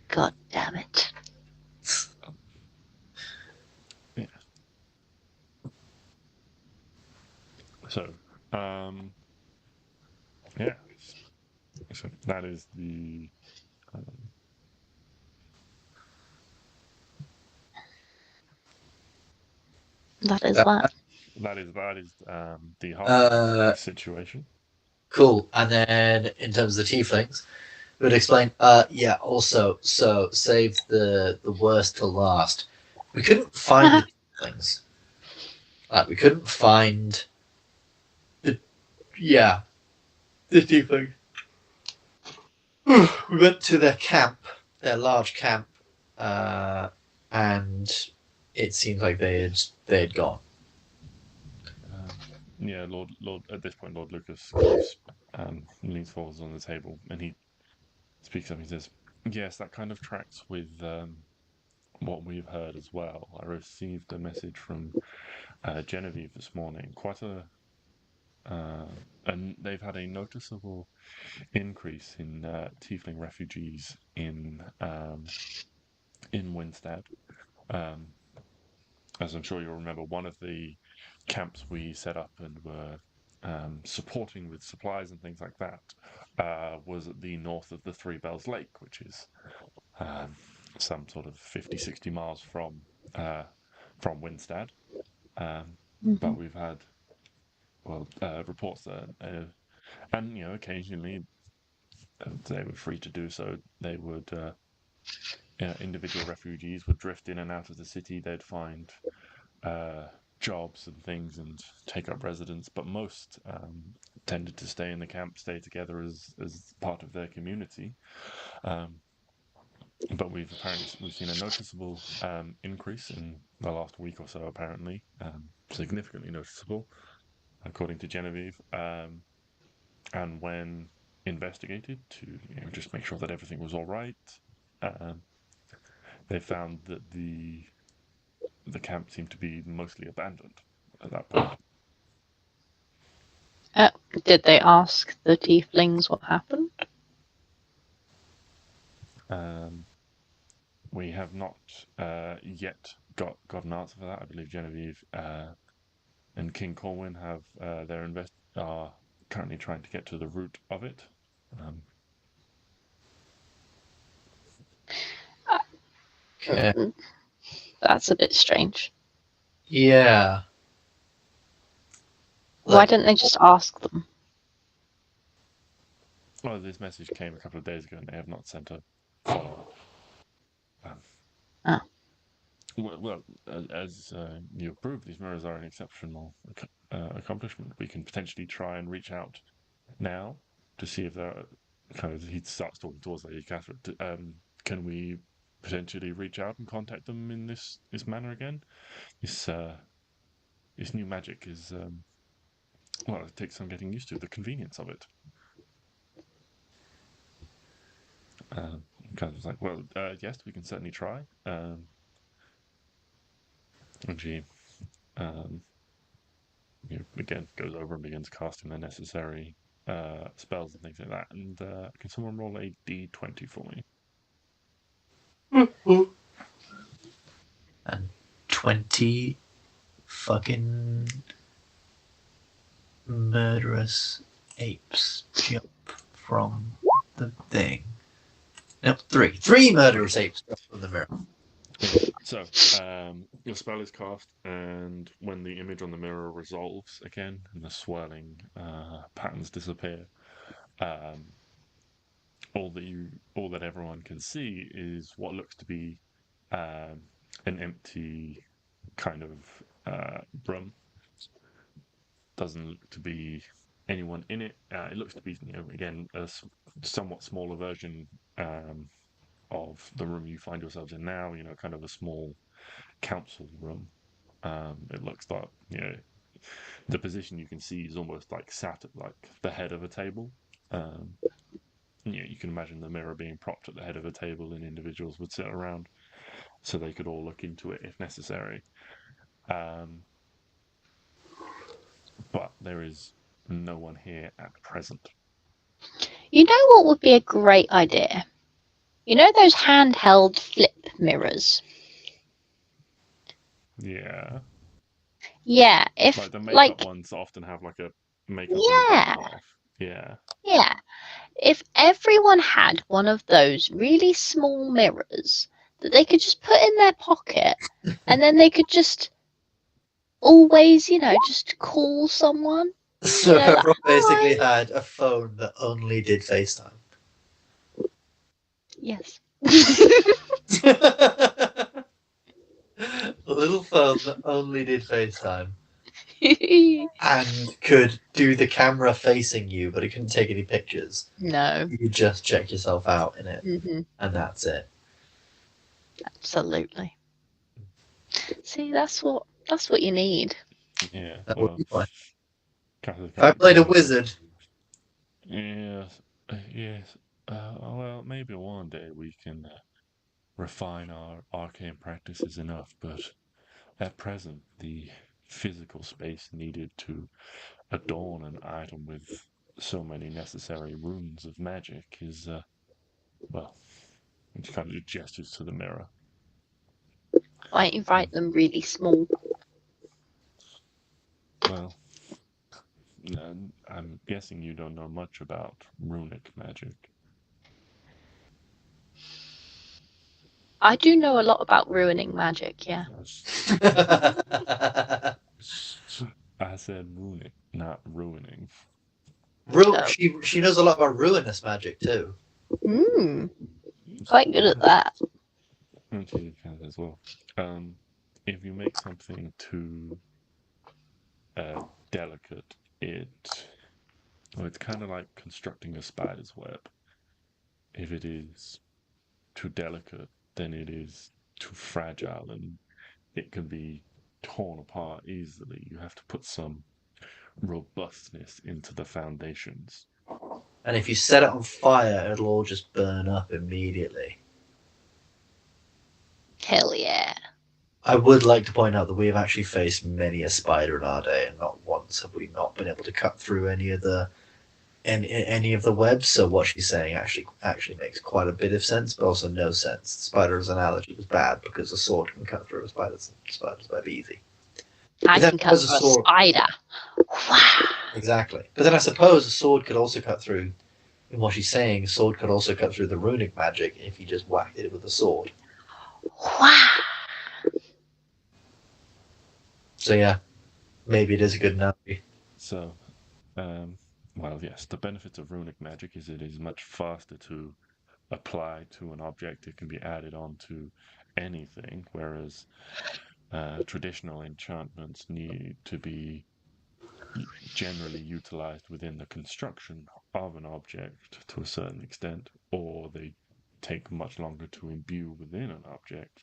God damn it. Yeah. So, yeah. So that is the. That is that. That is the half situation. Cool. And then in terms of the tieflings, it would explain. Yeah. Also, so save the worst to last. We couldn't find the tieflings. We couldn't find the tiefling. We went to their camp, their large camp, and it seems like they had gone. Yeah, Lord. At this point, Lord Lucas goes, leans forwards on the table, and he speaks up. He says, "Yes, that kind of tracks with what we've heard as well. I received a message from Genevieve this morning. And they've had a noticeable increase in tiefling refugees in Winstead. As I'm sure you'll remember, one of the camps we set up and were supporting with supplies and things like that was at the north of the Three Bells Lake, which is some sort of 50, 60 miles from Winstead. But we've had reports that, and occasionally they were free to do so. They would individual refugees would drift in and out of the city. They'd find jobs and things and take up residence, but most tended to stay in the camp, stay together as part of their community. But we've seen a noticeable increase in the last week or so, apparently, significantly noticeable, according to Genevieve. And when investigated to just make sure that everything was all right. They found that the camp seemed to be mostly abandoned at that point. Did they ask the tieflings what happened? We have not yet got an answer for that. I believe Genevieve and King Corwin have are currently trying to get to the root of it. Okay. That's a bit strange. Yeah. Why didn't they just ask them? Well, this message came a couple of days ago, and they have not sent a follow-up. Well, as you proved, these mirrors are an exceptional accomplishment. We can potentially try and reach out now to see if they're he starts talking towards Lady Catherine. Can we potentially reach out and contact them in this manner again? This new magic is it takes some getting used to. The convenience of it. Kind of like, yes, we can certainly try. And she, again, goes over and begins casting the necessary spells and things like that. And can someone roll a d20 for me? And 20 fucking murderous apes jump from the thing. Nope, 3. 3 murderous apes jump from the mirror. So, your spell is cast, and when the image on the mirror resolves again and the swirling patterns disappear, all that everyone can see is what looks to be an empty kind of room. Doesn't look to be anyone in it. It looks to be, again, a somewhat smaller version of the room you find yourselves in now. Kind of a small council room. It looks like the position you can see is almost like sat at like the head of a table. You can imagine the mirror being propped at the head of a table, and individuals would sit around so they could all look into it if necessary. But there is no one here at present. You know what would be a great idea? You know those handheld flip mirrors? Yeah. Yeah, if Like the makeup ones often have like a makeup in the bottom half. Yeah. Yeah. If everyone had one of those really small mirrors that they could just put in their pocket and then they could just always, just call someone. So everyone basically had a phone that only did FaceTime. Yes. A little phone that only did FaceTime. And could do the camera facing you, but it couldn't take any pictures. No. You could just check yourself out in it, and that's it. Absolutely. See, that's what you need. Yeah. That would be fine. If I played a wizard. Yes. Yes. Well, maybe one day we can refine our arcane practices enough, but at present, the physical space needed to adorn an item with so many necessary runes of magic is, it kind of gestures to the mirror. Why don't you write them really small? Well, I'm guessing you don't know much about runic magic. I do know a lot about ruining magic, yeah. I said runic, not ruining. She knows a lot about ruinous magic too. Quite good at that. And she can as well. If you make something too delicate, it's kind of like constructing a spider's web. If it is too delicate, then it is too fragile and it can be torn apart easily. You have to put some robustness into the foundations. And if you set it on fire, it'll all just burn up immediately. Hell yeah. I would like to point out that we have actually faced many a spider in our day, and not once have we not been able to cut through any of the webs. So what she's saying actually makes quite a bit of sense, but also no sense. Spider's analogy was bad because a sword can cut through a spider's web easy. I can cut through a spider. Wow. Exactly. But then I suppose a sword could also cut through, in what she's saying, a sword could also cut through the runic magic if you just whacked it with a sword. Wow. So yeah, maybe it is a good analogy. So, well, yes, the benefit of runic magic is it is much faster to apply to an object. It can be added on to anything, whereas traditional enchantments need to be generally utilized within the construction of an object to a certain extent, or they take much longer to imbue within an object.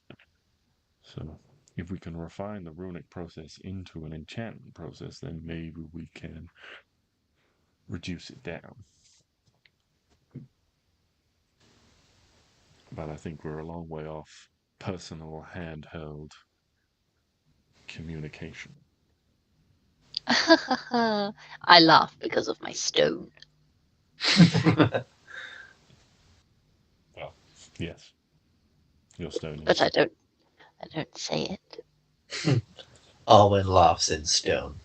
So if we can refine the runic process into an enchantment process, then maybe we can reduce it down. But I think we're a long way off personal handheld communication. I laugh because of my stone. Well, yes. Your stone is. But I don't say it. Arwen laughs in stone.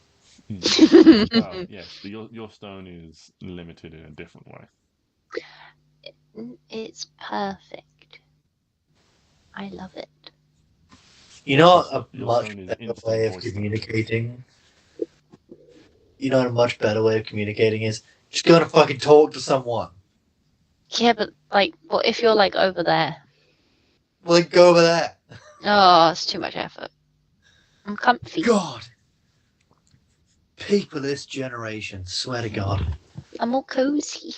Well, yes, but your stone is limited in a different way. It's perfect. I love it. You know a Your much stone is better instant way of voice communicating? You know what a much better way of communicating is? Just go and fucking talk to someone. Yeah, but like, what if you're like over there? Well, then go over there. Oh, it's too much effort. I'm comfy. God. People this generation, swear to God. I'm all cozy.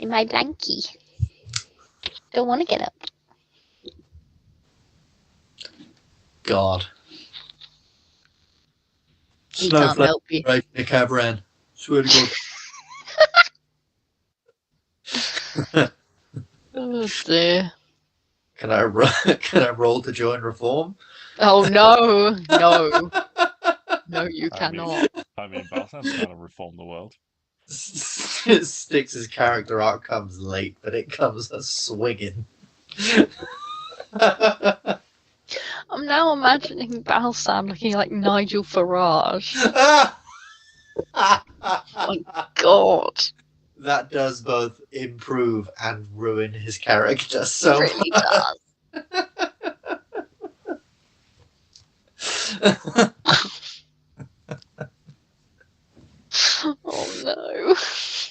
In my blankie. Don't want to get up. God. He can't help you. Right, the Kavran. Swear to God. Oh dear. Can I roll to join reform? Oh no, no. No, you cannot. I mean, Balsam's trying to reform the world. Stix's character arc comes late, but it comes a swinging. I'm now imagining Balsam looking like Nigel Farage. Oh my god. That does both improve and ruin his character so It really does. Oh no.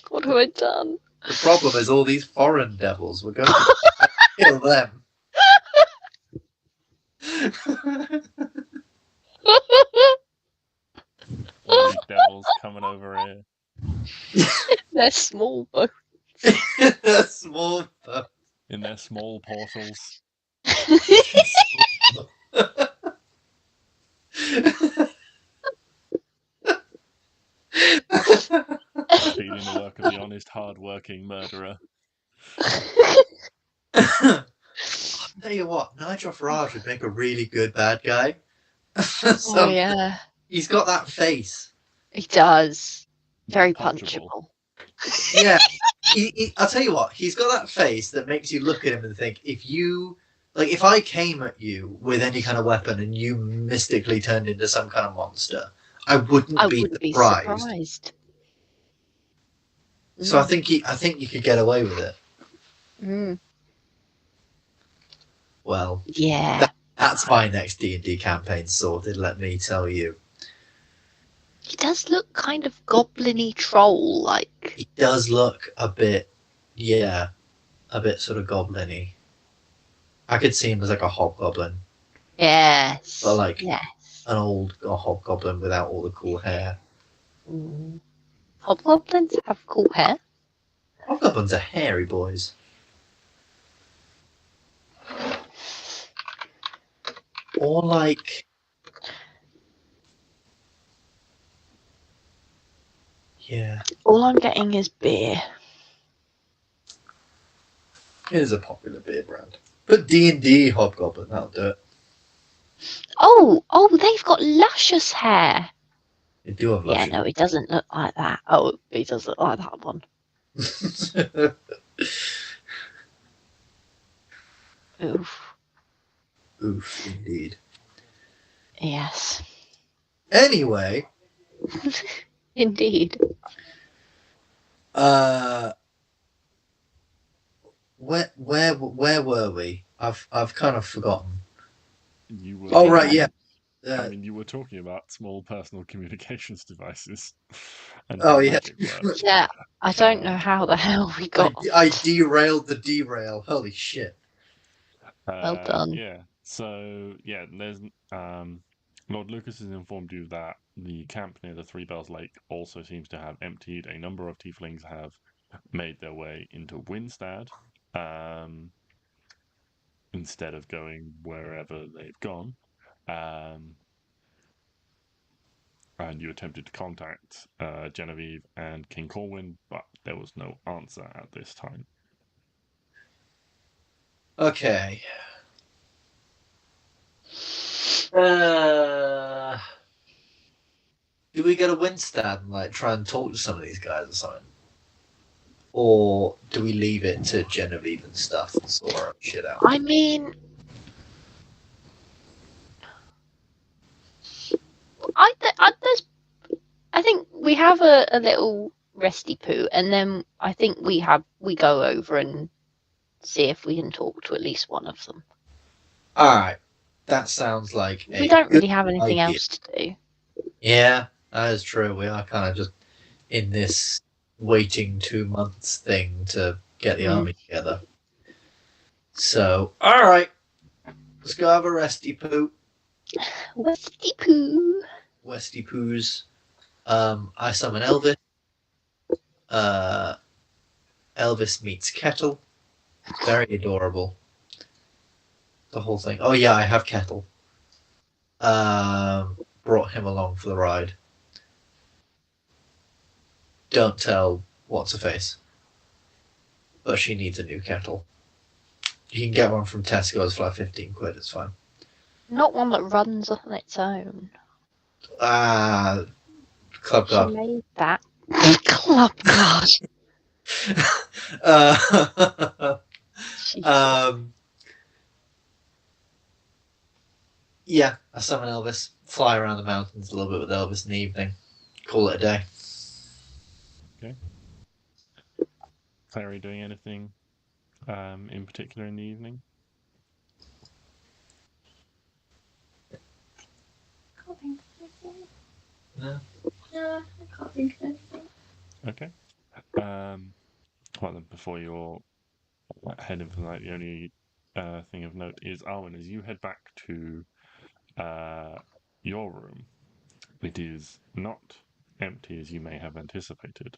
What have I done? The problem is all these foreign devils. We're going to kill them. All these devils coming over here. They're small boats. Small boat. In their small portals. Speeding the work of the honest, hard-working murderer. I'll tell you what, Nigel Farage would make a really good bad guy. Oh yeah. He's got that face. He does. Very Punchable. punchable. Yeah. I'll tell you what, he's got that face that makes you look at him and think, if I came at you with any kind of weapon and you mystically turned into some kind of monster, I wouldn't be surprised. So I think you could get away with it. Mm. Well, Yeah. That's my next D&D campaign sorted, let me tell you. He does look kind of goblin-y troll-like. He does look a bit sort of goblin-y. I could see him as like a hobgoblin. Yes. But like yes. an old hobgoblin without all the cool hair. Mm. Hobgoblins have cool hair. Hobgoblins are hairy boys. Or like... Yeah. All I'm getting is beer. It is a popular beer brand. But D&D Hobgoblin, that'll do it. Oh, they've got luscious hair. They do have Yeah, luscious. no, it doesn't look like that. Oh, it does look like that one. Oof. Oof, indeed. Yes. Anyway, Indeed. where were we? I've kind of forgotten. You were. Oh right, yeah. I mean, you were talking about small personal communications devices and Oh, how yeah. magic works. Yeah, I don't know how the hell we got. I derailed the derail. Holy shit. Well done. Yeah. So yeah, there's Lord Lucas has informed you that the camp near the Three Bells Lake also seems to have emptied. A number of tieflings have made their way into Winstad, instead of going wherever they've gone. And you attempted to contact Genevieve and King Corwin, but there was no answer at this time. Okay. Do we go to Winstad and like try and talk to some of these guys or something? Or do we leave it to Genevieve and stuff and sort our shit out? I mean, I think we have a little resty poo, and then I think we go over and see if we can talk to at least one of them. Alright. That sounds like We don't really have anything else to do. Yeah, that is true. We are kind of just in this waiting 2 months thing to get the army together. So, alright. Let's go have a resty poo. Westy poo. Westy poos. I summon Elvis. Elvis meets Kettle. Very adorable. The whole thing. Oh yeah, I have Kettle. Brought him along for the ride. Don't tell what's-her-face. But she needs a new kettle. You can get one from Tesco's for like 15 quid, it's fine. Not one that runs on its own. Club She Guard. made that. Club Guard. Yeah, I summon Elvis. Fly around the mountains a little bit with Elvis in the evening. Call it a day. Okay. Klari doing anything in particular in the evening? Can't think of anything. No. No, I can't think of anything. Okay. Well then, before you're heading for the night, the only thing of note is, Arwen, as you head back to your room, it is not empty as you may have anticipated.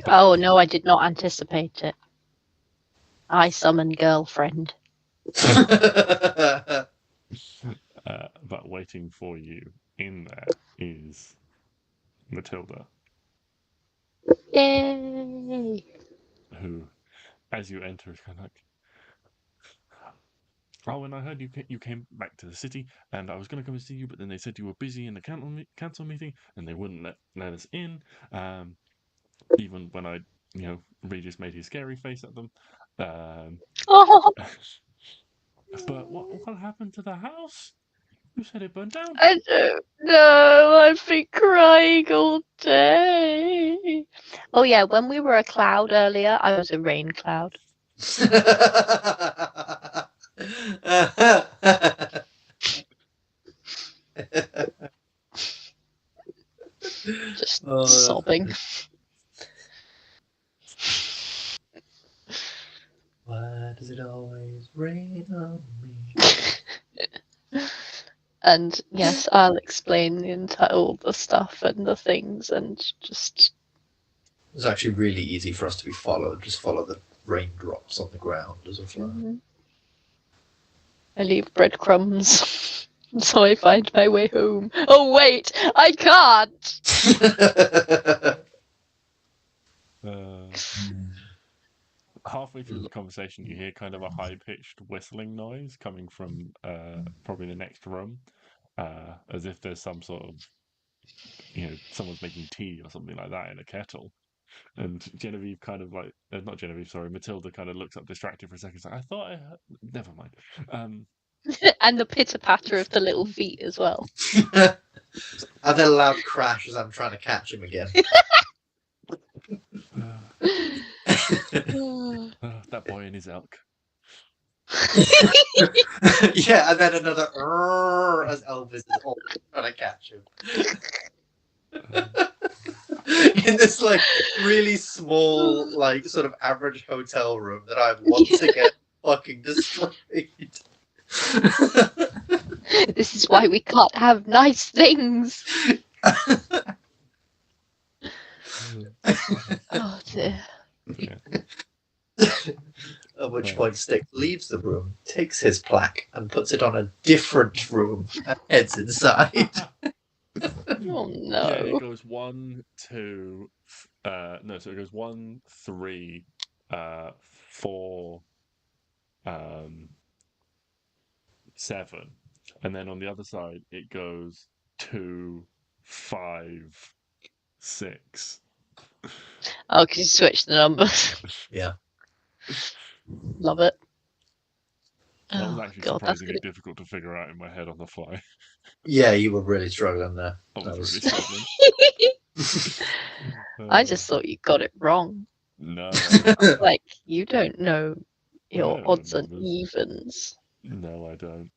Oh no, I did not anticipate it. I summoned girlfriend. But waiting for you in there is Matilda. Yay! Who, as you enter, is kind of like, oh, and I heard you came back to the city, and I was going to come and see you, but then they said you were busy in the council meeting, and they wouldn't let us in. Even when I, Regis made his scary face at them. Oh, But what happened to the house? You said it burned down. I don't know. I've been crying all day. Oh yeah, when we were a cloud earlier, I was a rain cloud. Just sobbing. Why does it always rain on me? And yes, I'll explain all the stuff and the things, and just. It's actually really easy for us to be followed. Just follow the raindrops on the ground as a fly. I leave breadcrumbs. So I find my way home. Oh wait, I can't. Halfway through the conversation, you hear kind of a high-pitched whistling noise coming from probably the next room, as if there's some sort of, someone's making tea or something like that in a kettle. And Genevieve kind of like, not Genevieve, sorry, Matilda kind of looks up distracted for a second. It's like, I thought I heard... Never mind. And the pitter-patter of the little feet as well. And then a loud crash as I'm trying to catch him again. That boy and his elk. Yeah, and then another as Elvis is all trying to catch him. In this like really small, like sort of average hotel room that I've once again fucking destroyed. This is why we can't have nice things. Oh dear. Yeah. At which point Stix leaves the room, takes his plaque, and puts it on a different room and heads inside. Oh no. Yeah, it goes 1, 2, no, so it goes 1, 3, 4, 7. And then on the other side, it goes 2, 5, 6. Oh, because you switched the numbers. Yeah. Love it. That was Oh, actually God, that's surprisingly good. difficult to figure out in my head on the fly. Yeah, you were really struggling there. I That was was- really struggling. I just thought you got it wrong. No, Like, you don't know your I don't know odds and numbers. evens. no, I don't.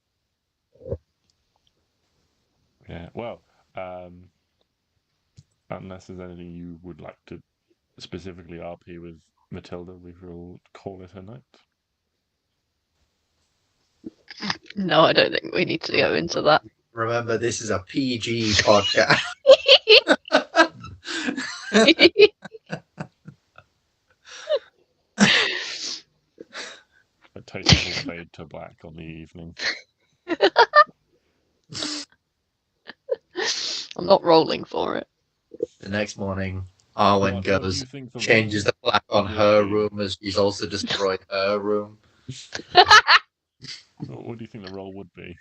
Yeah, well, unless there's anything you would like to specifically RP with Matilda, we will call it a night. No, I don't think we need to go into that. Remember, this is a PG podcast. A total fade to black on the evening. I'm not rolling for it. The next morning, Arwen What do goes, you think the changes the plaque on would her be? room as she's also destroyed her room. What do you think the role would be?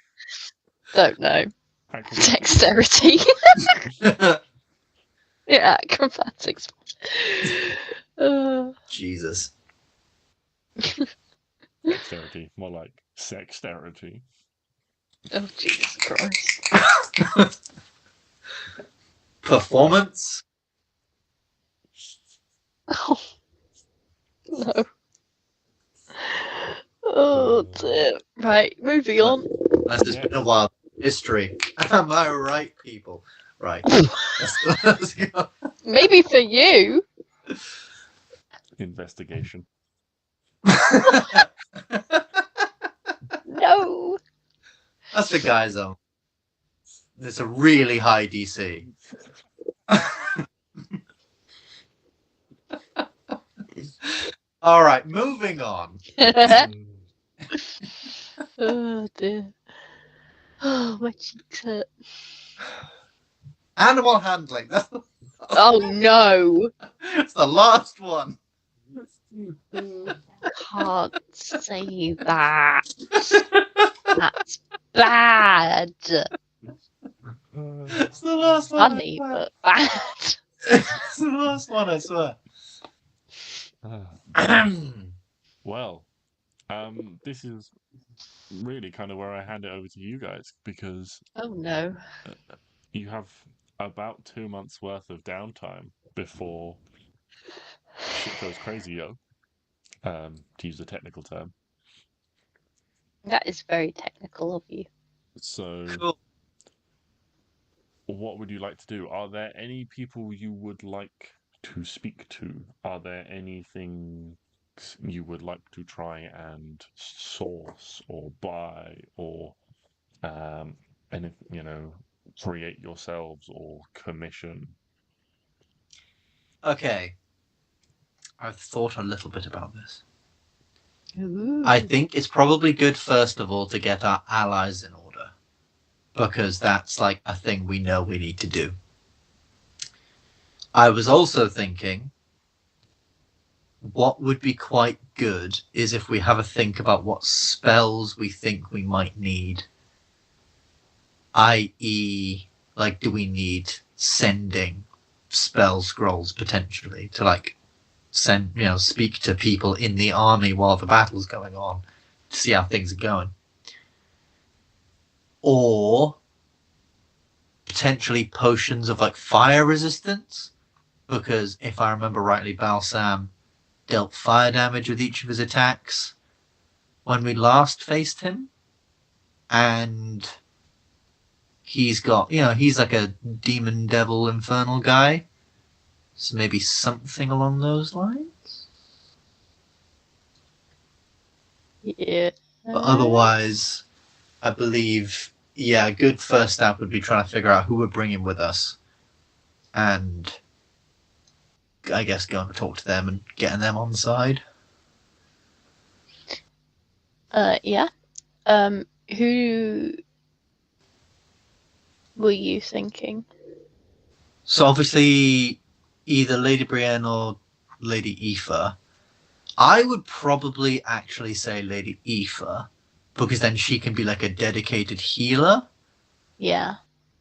Don't know. Acrobatics? Dexterity. Yeah, acrobatics. Jesus. Dexterity, more like sexterity. Oh, Jesus Christ. Performance? Oh, no. Oh, dear. Right, moving on. It's been a while. History. Am I right, people? Right. Let's go. Maybe for you. Investigation. No. That's the guy zone. It's a really high DC. All right, moving on. Oh, dear. Oh, my cheeks hurt. Animal handling. That's Oh, no. the last one. Can't say that. That's bad. It's the last one. Funny, but bad. It's the last one, I swear. Well, this is really kind of where I hand it over to you guys, because Oh, no. you have about 2 months worth of downtime before shit goes crazy, yo. To use a technical term. That is very technical of you. So, Cool. what would you like to do? Are there any people you would like to speak to? Are there anything you would like to try and source or buy or create yourselves or commission? Okay. I've thought a little bit about this. Ooh. I think it's probably good, first of all, to get our allies in order. because that's like a thing we know we need to do. I was also thinking what would be quite good is if we have a think about what spells we think we might need. I.e., like, do we need sending spell scrolls potentially to like send, speak to people in the army while the battle's going on to see how things are going? Or potentially potions of like fire resistance, because if I remember rightly, Balsam dealt fire damage with each of his attacks when we last faced him, and he's got, he's like a demon devil infernal guy, so maybe something along those lines. Yeah. But otherwise, I believe, a good first step would be trying to figure out who we're bringing with us, and I guess going to talk to them and getting them on side. Yeah. Who were you thinking? So obviously, either Lady Brienne or Lady Aoife. I would probably actually say Lady Aoife, because then she can be like a dedicated healer. Yeah.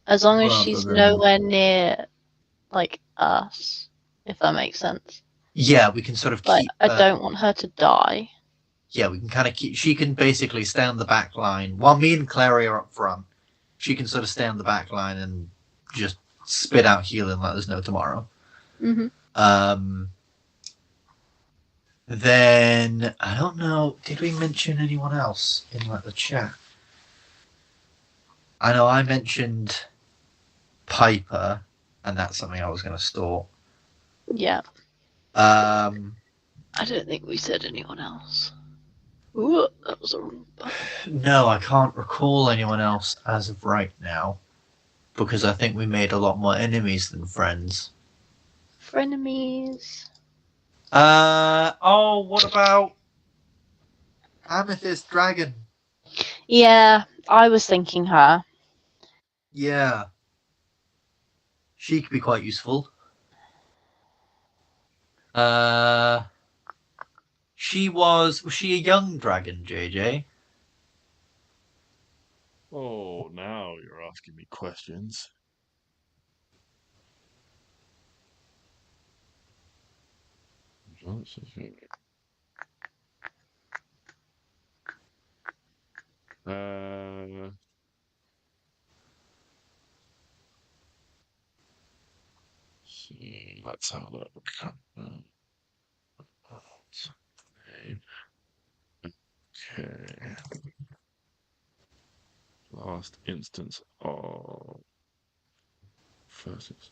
As long as Rather she's than- nowhere near, like, us, if that makes sense. Yeah, we can sort of Like, keep. I don't want her to die. Yeah, we can kind of keep. She can basically stay on the back line while me and Klari are up front. She can sort of stay on the back line and just spit out healing like there's no tomorrow. Mm-hmm. Then I don't know. Did we mention anyone else in like the chat? I know I mentioned Piper, and that's something I was going to store. Yeah. I don't think we said anyone else. Ooh, that was a wrong button. No, I can't recall anyone else as of right now, because I think we made a lot more enemies than friends. Frenemies. What about Amethyst Dragon? Yeah, I was thinking her. Yeah. She could be quite useful. Was she a young dragon, JJ? Oh, now you're asking me questions. Let's have a look. Okay. Last instance of first instance.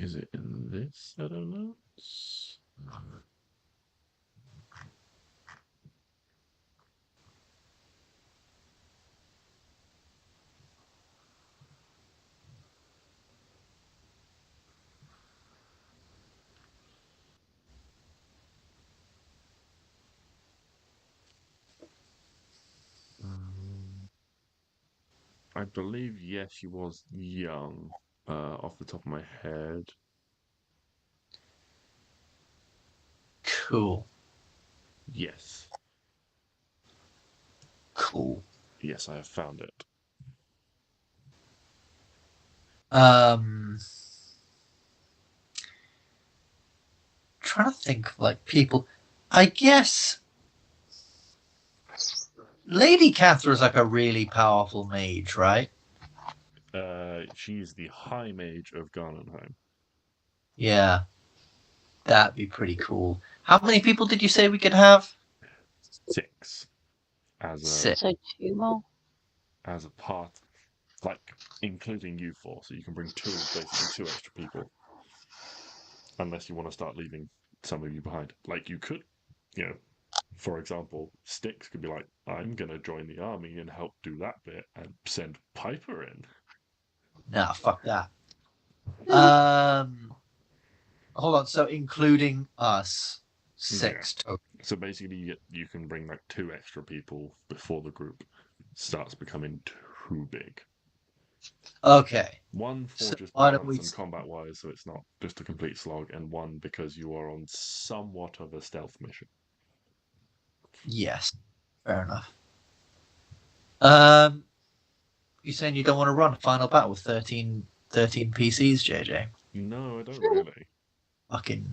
Is it in this set of notes? I believe, yes, she was young, off the top of my head. Cool. Yes. Cool. Yes, I have found it. Trying to think of like people. I guess Lady Catherine is like a really powerful mage, right? She's the High Mage of Garnenheim. Yeah. That'd be pretty cool. How many people did you say we could have? 6. Six. So 2 more. As a part, like, including you 4, so you can bring 2 extra people. unless you want to start leaving some of you behind. Like, you could, for example, Stix could be like, I'm going to join the army and help do that bit and send Piper in. Nah, fuck that. Hold on. So including us, 6 total. So basically, you can bring like 2 extra people before the group starts becoming too big. Okay. One for just why don't balance we and combat-wise, so it's not just a complete slog, and one because you are on somewhat of a stealth mission. Yes. Fair enough. You saying you don't want to run a final battle with 13 PCs, JJ? No, I don't really. Fucking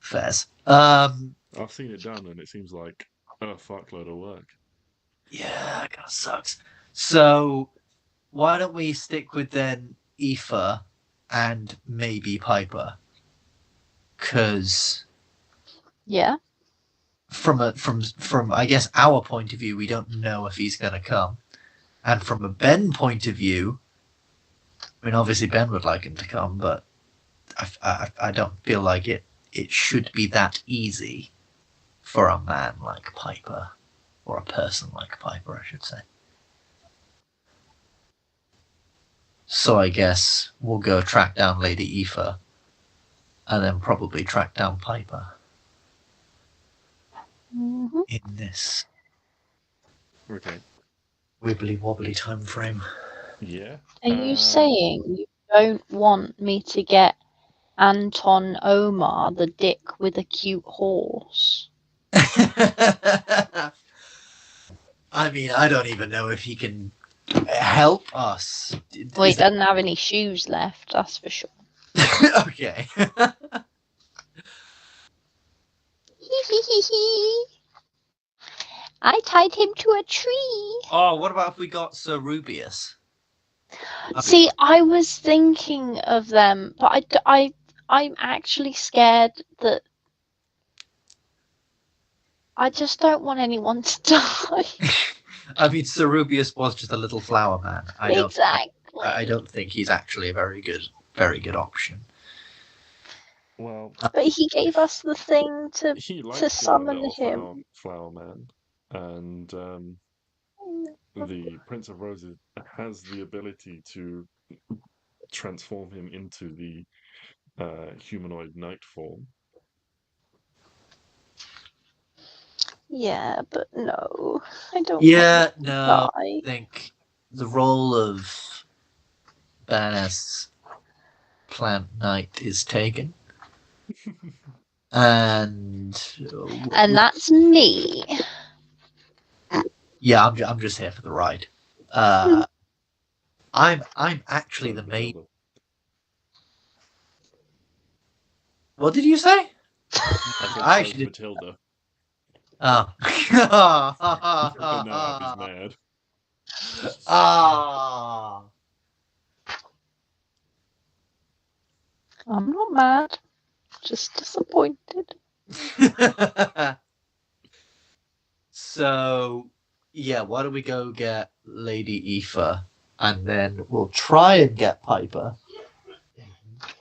fairs. I've seen it done, and it seems like a fuckload of work. Yeah, it kind of sucks. So, why don't we stick with then Aoife and maybe Piper? Because Yeah. from I guess our point of view, we don't know if he's going to come, and from a Ben point of view, I mean, obviously Ben would like him to come, but I don't feel like it should be that easy for a man like Piper, or a person like Piper, I should say. So I guess we'll go track down Lady Aoife, and then probably track down Piper in this Okay. wibbly wobbly time frame. Yeah. Are you saying you don't want me to get Anton Omar, the dick with a cute horse? I mean, I don't even know if he can help us. Well, he doesn't have any shoes left, that's for sure. Okay. I tied him to a tree. Oh, what about if we got Sir Rubius? See, I was thinking of them, but I'm actually scared that I just don't want anyone to die. I mean, Sir Rubius was just a little flower man. Exactly. I don't think he's actually a very good option. Well, but he gave us the thing to summon him. Flower man, and the Prince of Roses has the ability to transform him into the humanoid knight form. Yeah, but no, I don't. Yeah, no. Die. I think the role of badass plant knight is taken, and that's me. Yeah, I'm just here for the ride. I'm actually the main. What did you say? I actually did. Matilda. Oh. And now Abby's mad. Ah. I'm not mad, just disappointed. So, yeah, why don't we go get Lady Aoife, and then we'll try and get Piper,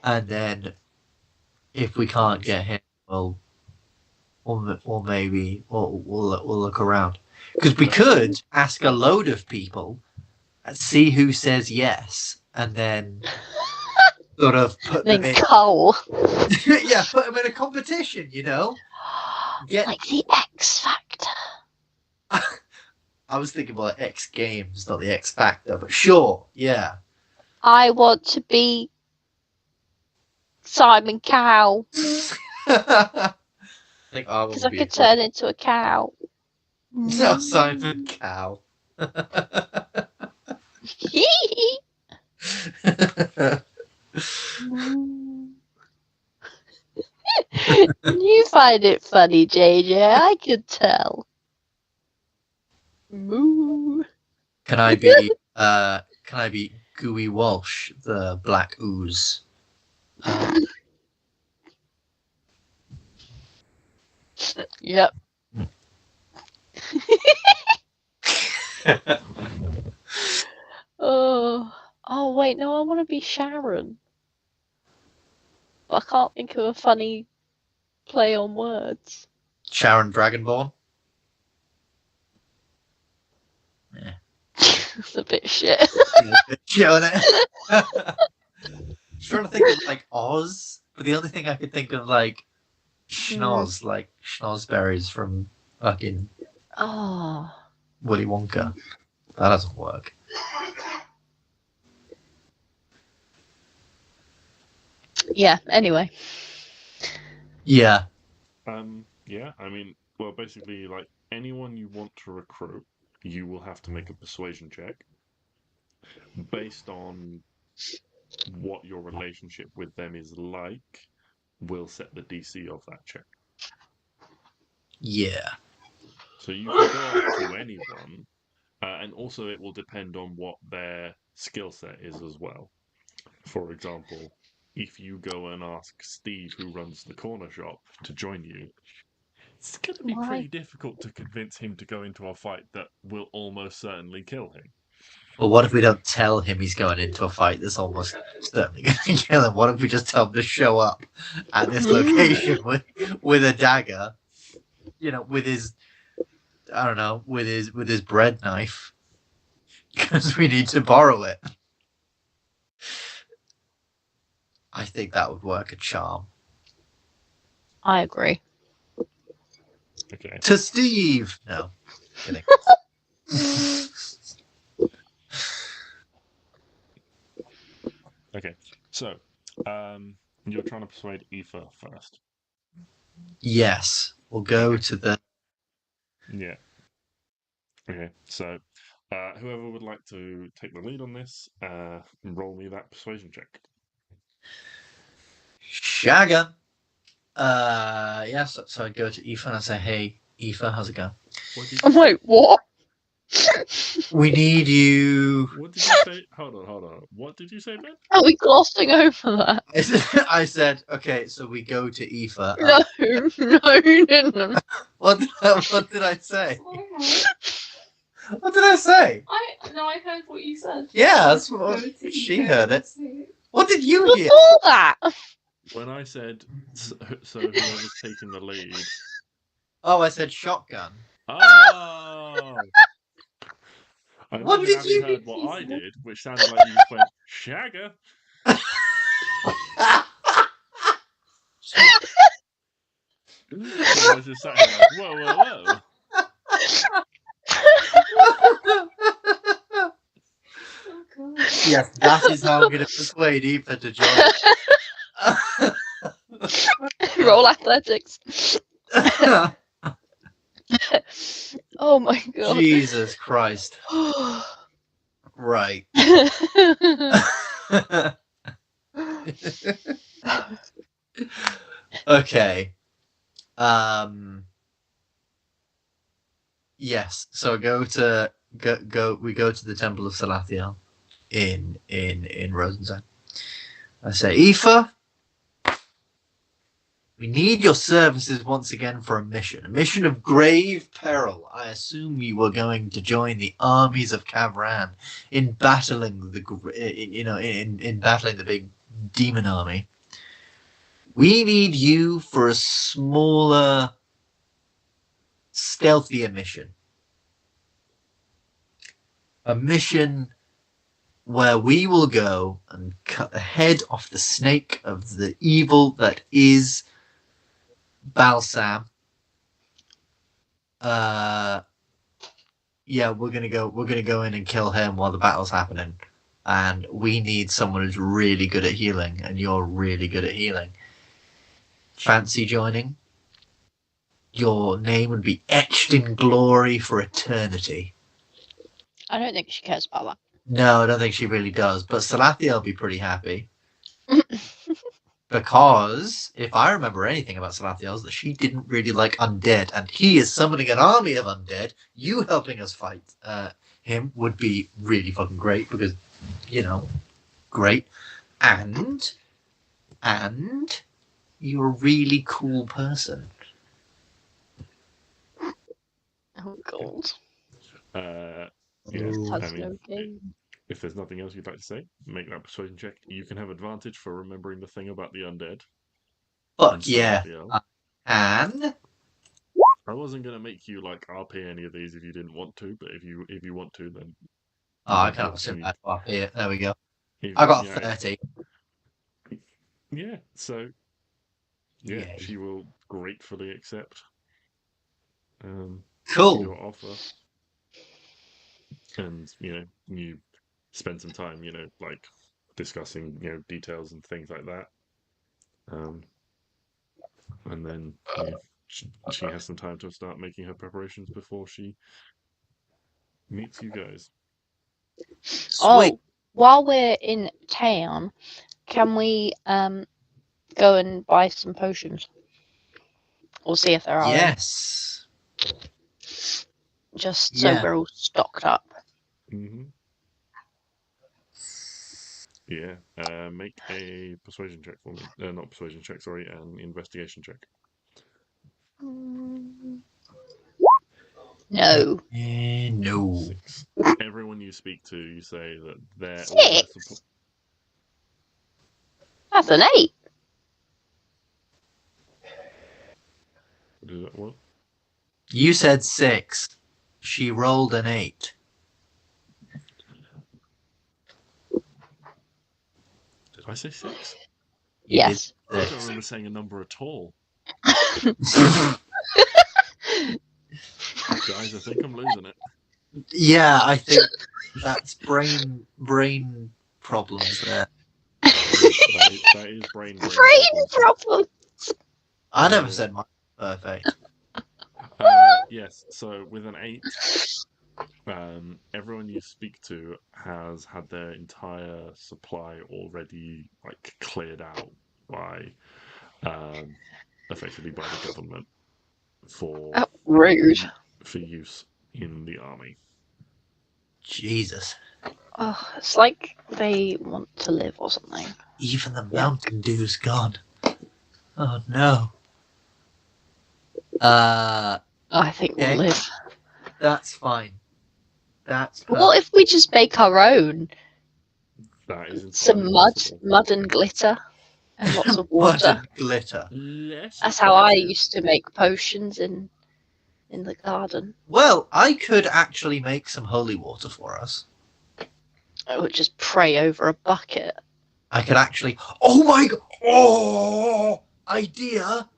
and then if we can't get him, we'll maybe look around, because we could ask a load of people and see who says yes, and then sort of put them in. Cull. Yeah, put them in a competition, like the X Factor. I was thinking about X Games, not the X Factor, but sure, yeah. I want to be Simon Cowell. Because I could turn into a cow. No, Simon Cowell. You find it funny, JJ. I could tell. Moo. Can I be Gooey Walsh, the black ooze? Yep. Oh wait, no, I want to be Sharon. I can't think of a funny play on words. Sharon Dragonborn. It's a bit shit. Showing it. Trying to think of like Oz, but the only thing I could think of like schnoz, like schnozberries from fucking Oh. Willy Wonka. That doesn't work. Yeah, anyway. Yeah. Yeah, I mean, well, basically, like, anyone you want to recruit, you will have to make a persuasion check based on what your relationship with them is like, will set the DC of that check. Yeah. So you can go up to anyone, and also it will depend on what their skill set is as well. For example, if you go and ask Steve, who runs the corner shop, to join you, it's going to be pretty difficult to convince him to go into a fight that will almost certainly kill him. Well, what if we don't tell him he's going into a fight that's almost certainly going to kill him? What if we just tell him to show up at this location with a dagger, with his, I don't know, with his bread knife, because we need to borrow it. I think that would work a charm. I agree. Okay. To Steve! No. Kidding. Okay. So, you're trying to persuade Aoife first. Yes. We'll go to the... Yeah. Okay. So, whoever would like to take the lead on this, roll me that persuasion check. Shagger. Yes, so I'd go to Aoife and I'd say, hey, Aoife, how's it going? Wait, what? We need you... What did you say? Hold on. What did you say, Ben? Are we glossing over that? I said, okay, so we go to Aoife. No, you didn't. What did I say? What did I say? I heard what you said. Yeah, that's what she heard it. What did you hear? Before that. When I said, so whoever's taking the lead. Oh, I said shotgun. Oh! I What imagine did you- having heard what I did, which sounded like you just went, Shagger! I was just sat here like, whoa. Oh, God. Yes, that is how I'm going to persuade Aoife to join. Roll athletics. Oh my god. Jesus Christ. Right. Okay. Yes. So we go to the Temple of Salathiel in Rosenzen. I say, Aoife, we need your services once again for a mission of grave peril. I assume you were going to join the armies of Kavran in battling in battling the big demon army. We need you for a smaller, stealthier mission. A mission where we will go and cut the head off the snake of the evil that is Balsam. We're gonna go in and kill him while the battle's happening. And we need someone who's really good at healing, and you're really good at healing. Fancy joining? Your name would be etched in glory for eternity. I don't think she cares about No, I don't think she really does. But Salathiel will be pretty happy. Because, if I remember anything about Salathiel, is that she didn't really like undead. And he is summoning an army of undead. You helping us fight him would be really fucking great. Because, great. And you're a really cool person. Oh god. Yeah, That's no game. if there's nothing else you'd like to say, make that persuasion check. You can have advantage for remembering the thing about the undead. Fuck and yeah. Serafiel. And I wasn't gonna make you like RP any of these if you didn't want to, but if you want to, then I have the can't sit opportunity. that far here. There we go. If, I got you know, 30. yeah, so yeah, Yay. she will gratefully accept Cool. your offer, and you spend some time, like discussing details and things like that, and then she has some time to start making her preparations before she meets you guys. Sweet. Oh, while we're in town, can we go and buy some potions? Or see if there are any. Yes. Just so Yeah. we're all stocked up. Mm-hmm. Yeah. Make a persuasion check for me. Not persuasion check, sorry, an investigation check. No. No. 6. Everyone you speak to, you say that they're all their 6? support. That's an 8. What? You said 6. She rolled an 8. Did I say 6? You Yes. I don't remember saying a number at all. did. Guys, I think I'm losing it. Yeah, I think that's brain problems there. That is brain Brain problems. problem. I never said mine was perfect. Yes, so with an 8, everyone you speak to has had their entire supply already cleared out by effectively by the government for Rude. use in the army. Jesus. Oh, it's like they want to live or something. Even the Mountain Dew's gone. Oh no. I think we'll Okay. live. That's fine. That's But what if we just make our own? That is Some entirely mud, possible. mud and glitter, and lots of mud water. and glitter. Less That's how I expensive. used to make potions in the garden. Well, I could actually make some holy water for us. I would just pray over a bucket. I could actually. Oh my god! Oh, idea!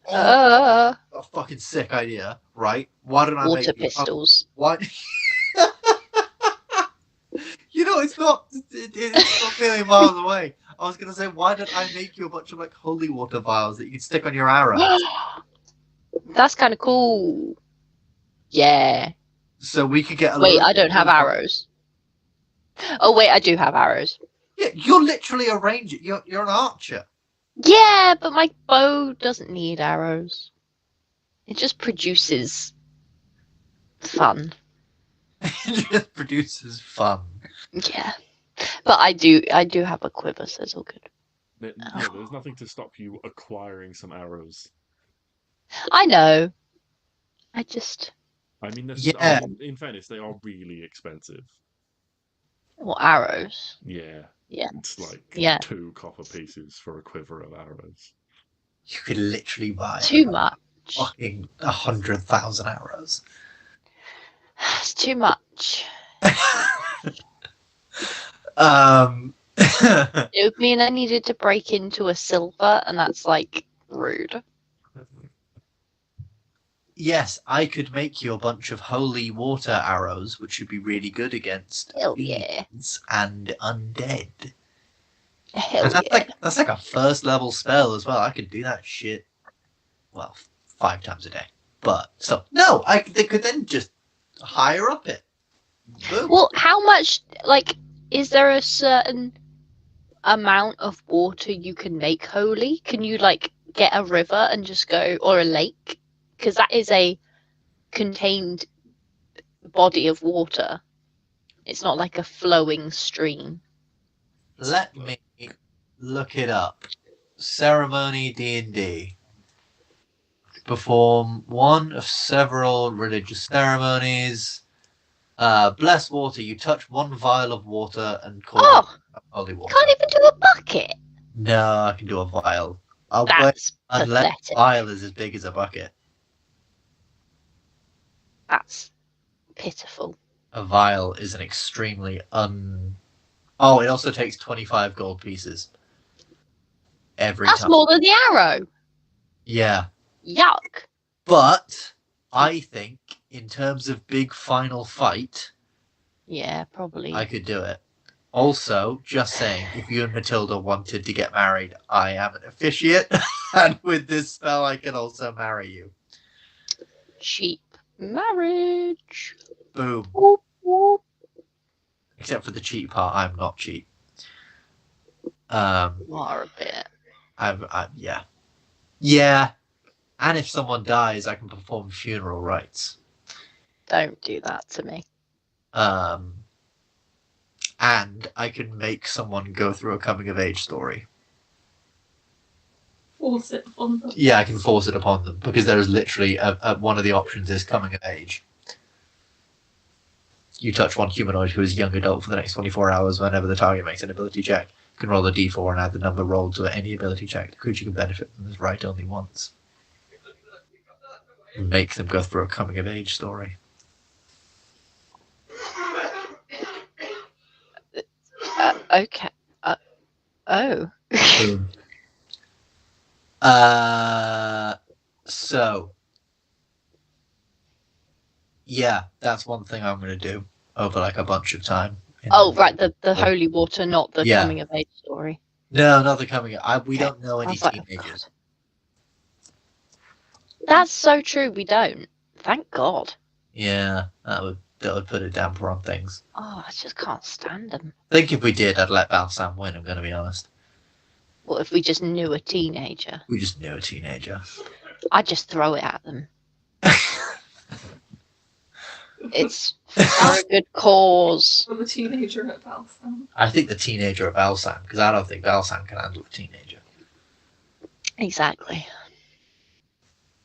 Oh, a fucking sick idea, right? Why don't I Water make pistols. Why? You know, it's not. It's not a million miles away. I was gonna say, why don't I make you a bunch of holy water vials that you can stick on your arrows? That's kind of cool. Yeah. So we could get a. Wait, load I don't of have those- arrows. Oh wait, I do have arrows. Yeah, you're literally a ranger. You're an archer. Yeah, but my bow doesn't need arrows. It just produces fun. It just produces fun. Yeah. But I do have a quiver, so it's all good. There's nothing to stop you acquiring some arrows. I know. I mean, Yeah. in fairness, they are really expensive. well, arrows. Yeah. Yeah. It's like Yeah. 2 copper pieces for a quiver of arrows. You could literally buy Too much. fucking 100,000 arrows. It's too much. It would mean I needed to break into a silver, and that's rude. Yes, I could make you a bunch of holy water arrows, which would be really good against Hell yeah. fiends and undead. Hell And yeah. that's like a first level spell as well. I could do that shit, well, 5 times a day. But so no, they could then just higher up it. Boom. Well, how much? Is there a certain amount of water you can make holy? Can you get a river and just go, or a lake? Because that is a contained body of water. It's not like a flowing stream. Let me look it up. Ceremony D&D. Perform one of several religious ceremonies. Bless water. You touch one vial of water and call it holy water. Can't even do a bucket. No, I can do a vial. That's unless pathetic. vial is as big as a bucket. That's pitiful. A vial is an extremely Oh, it also takes 25 gold pieces. Every That's time. more than the arrow. Yeah. Yuck. But I think in terms of big final fight, Yeah, probably. I could do it. Also, just saying, if you and Matilda wanted to get married, I am an officiate, and with this spell I can also marry you. Cheap marriage. Boom. Whoop, whoop. Except for the cheap part, I'm not cheap. You are a bit. Yeah. Yeah. And if someone dies, I can perform funeral rites. Don't do that to me. And I can make someone go through a coming of age story. Force it on them. Yeah, I can force it upon them because there is literally one of the options is coming of age. You touch one humanoid who is young adult for the next 24 hours whenever the target makes an ability check. You can roll a d4 and add the number rolled to any ability check. The creature can benefit from this right only once. Make them go through a coming of age story. Okay. Oh. Boom. So yeah, that's one thing I'm going to do over like a bunch of time. Oh, right, the holy water, not the Yeah. coming of age story. No, not the coming. We Okay. don't know I any was like, oh, teenagers. That's so true. We don't. Thank God. Yeah, that would put a damper on things. Oh, I just can't stand them. I think if we did, I'd let Balsam win. I'm going to be honest. What if we just knew a teenager? We just knew a teenager. I'd just throw it at them. It's for a good cause. For the teenager at Balsam. I think the teenager of Balsam, because I don't think Balsam can handle a teenager. Exactly.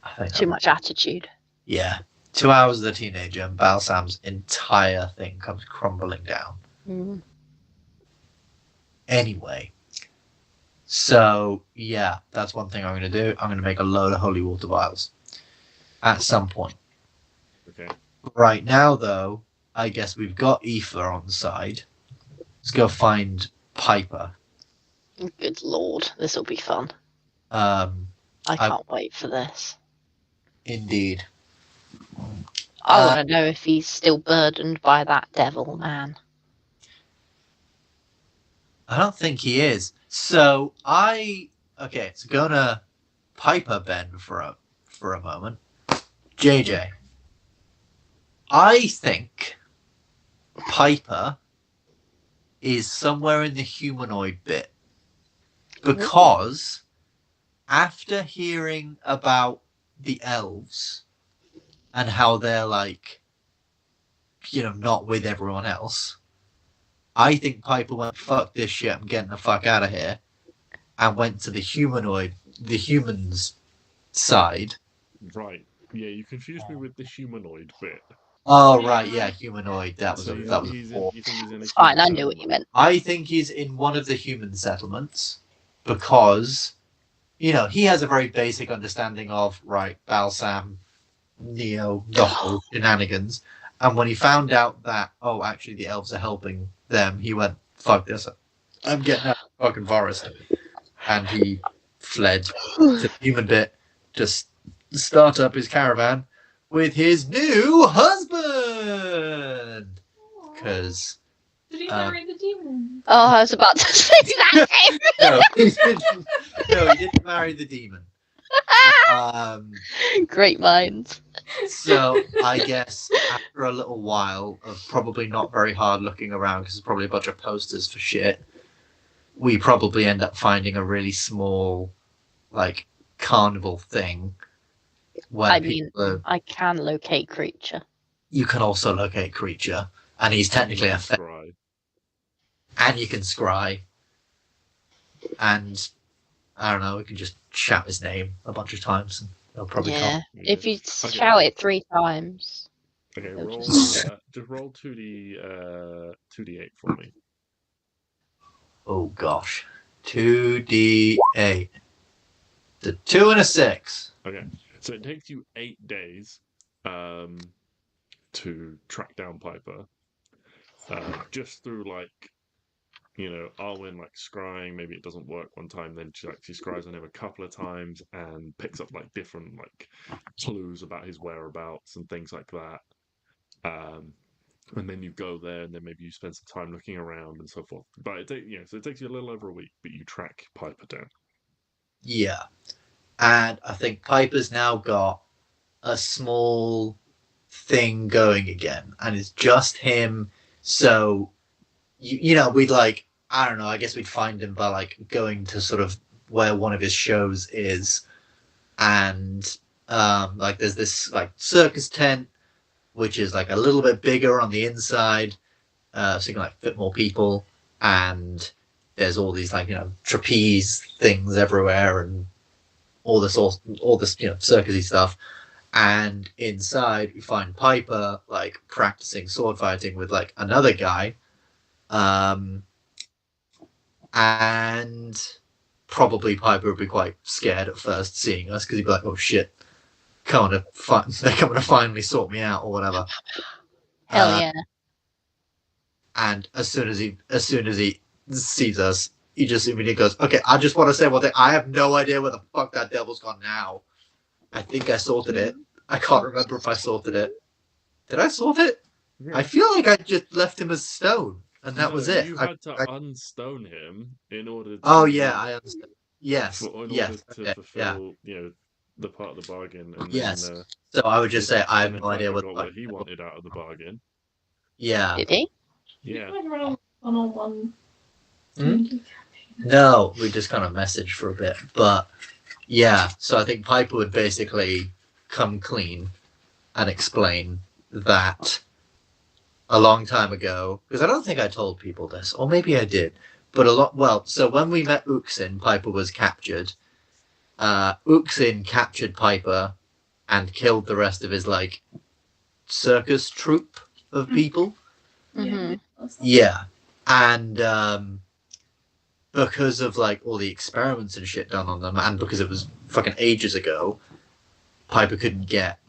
I think Too much attitude. Yeah. 2 hours of the teenager and Balsam's entire thing comes crumbling down. Mm. Anyway. So, yeah, that's one thing I'm going to do. I'm going to make a load of holy water vials. At some point. Okay. Right now, though, I guess we've got Aoife on the side. Let's go find Piper. Good lord, this will be fun. I I can't wait for this. Indeed. I want to know if he's still burdened by that devil man. I don't think he is. So it's gonna Piper Ben for a moment. JJ, I think Piper is somewhere in the humanoid bit because after hearing about the elves and how they're like, not with everyone else, I think Piper went, fuck this shit, I'm getting the fuck out of here, and went to the humans side. Right. Yeah, you confused me with the humanoid bit. Oh, right, yeah, humanoid. That was So a you think he's in a It's fine, I human knew what you settlement? meant. I think he's in one of the human settlements because, he has a very basic understanding of, right, Balsam, Neo, the whole shenanigans. And when he found out that, actually the elves are helping them, he went, fuck this, I'm getting out of the fucking forest. And he fled to the human bit to start up his caravan with his new husband. Because... Did he marry the demon? Oh, I was about to say that. No, he didn't marry the demon. Great minds. So I guess after a little while of probably not very hard looking around, because there's probably a bunch of posters for shit, we probably end up finding a really small, carnival thing. Where I can locate creature. You can also locate creature, and he's technically a Right. and you can scry, and I don't know, we can just shout his name a bunch of times, and he'll probably come. If you shout it 3 times. Okay, They'll roll. just- Just roll 2d8 for me. Oh gosh, 2d8. The 2 and a 6. Okay, so it takes you 8 days to track down Piper. Just through Arwen scrying. Maybe it doesn't work one time, then she scries on him a couple of times and picks up different clues about his whereabouts and things like that. And then you go there, and then maybe you spend some time looking around and so forth. But so it takes you a little over a week, but you track Piper down. Yeah. And I think Piper's now got a small thing going again, and it's just him. So, we'd I don't know, I guess we'd find him by going to sort of where one of his shows is. And there's this circus tent, which is a little bit bigger on the inside, so you can fit more people. And there's all these trapeze things everywhere, and all this circusy stuff. And inside we find Piper practicing sword fighting with another guy, and probably Piper would be quite scared at first seeing us, because he'd be like, "Oh shit, they're coming to finally sort me out," or whatever. Hell yeah! And as soon as he sees us, he just immediately goes, "Okay, I just want to say one thing. I have no idea where the fuck that devil's gone now. I think I sorted it. I can't remember if I sorted it. Did I sort it? Yeah. I feel like I just left him as stone, and that was it. You had to unstone him in order to... Oh, yeah, I understand. Yes. In order to fulfill, the part of the bargain. And yes. Then, so I would just say I have no idea what he wanted out of the bargain. Yeah. Did he? Yeah. One-on-one. No, we just kind of messaged for a bit. But, yeah, so I think Piper would basically come clean and explain that a long time ago, because I don't think I told people this, or maybe I did, but so when we met Uxin, Piper was captured. Uxin captured Piper and killed the rest of his circus troupe of people. Mm-hmm. Yeah. And because of all the experiments and shit done on them, and because it was fucking ages ago, Piper couldn't get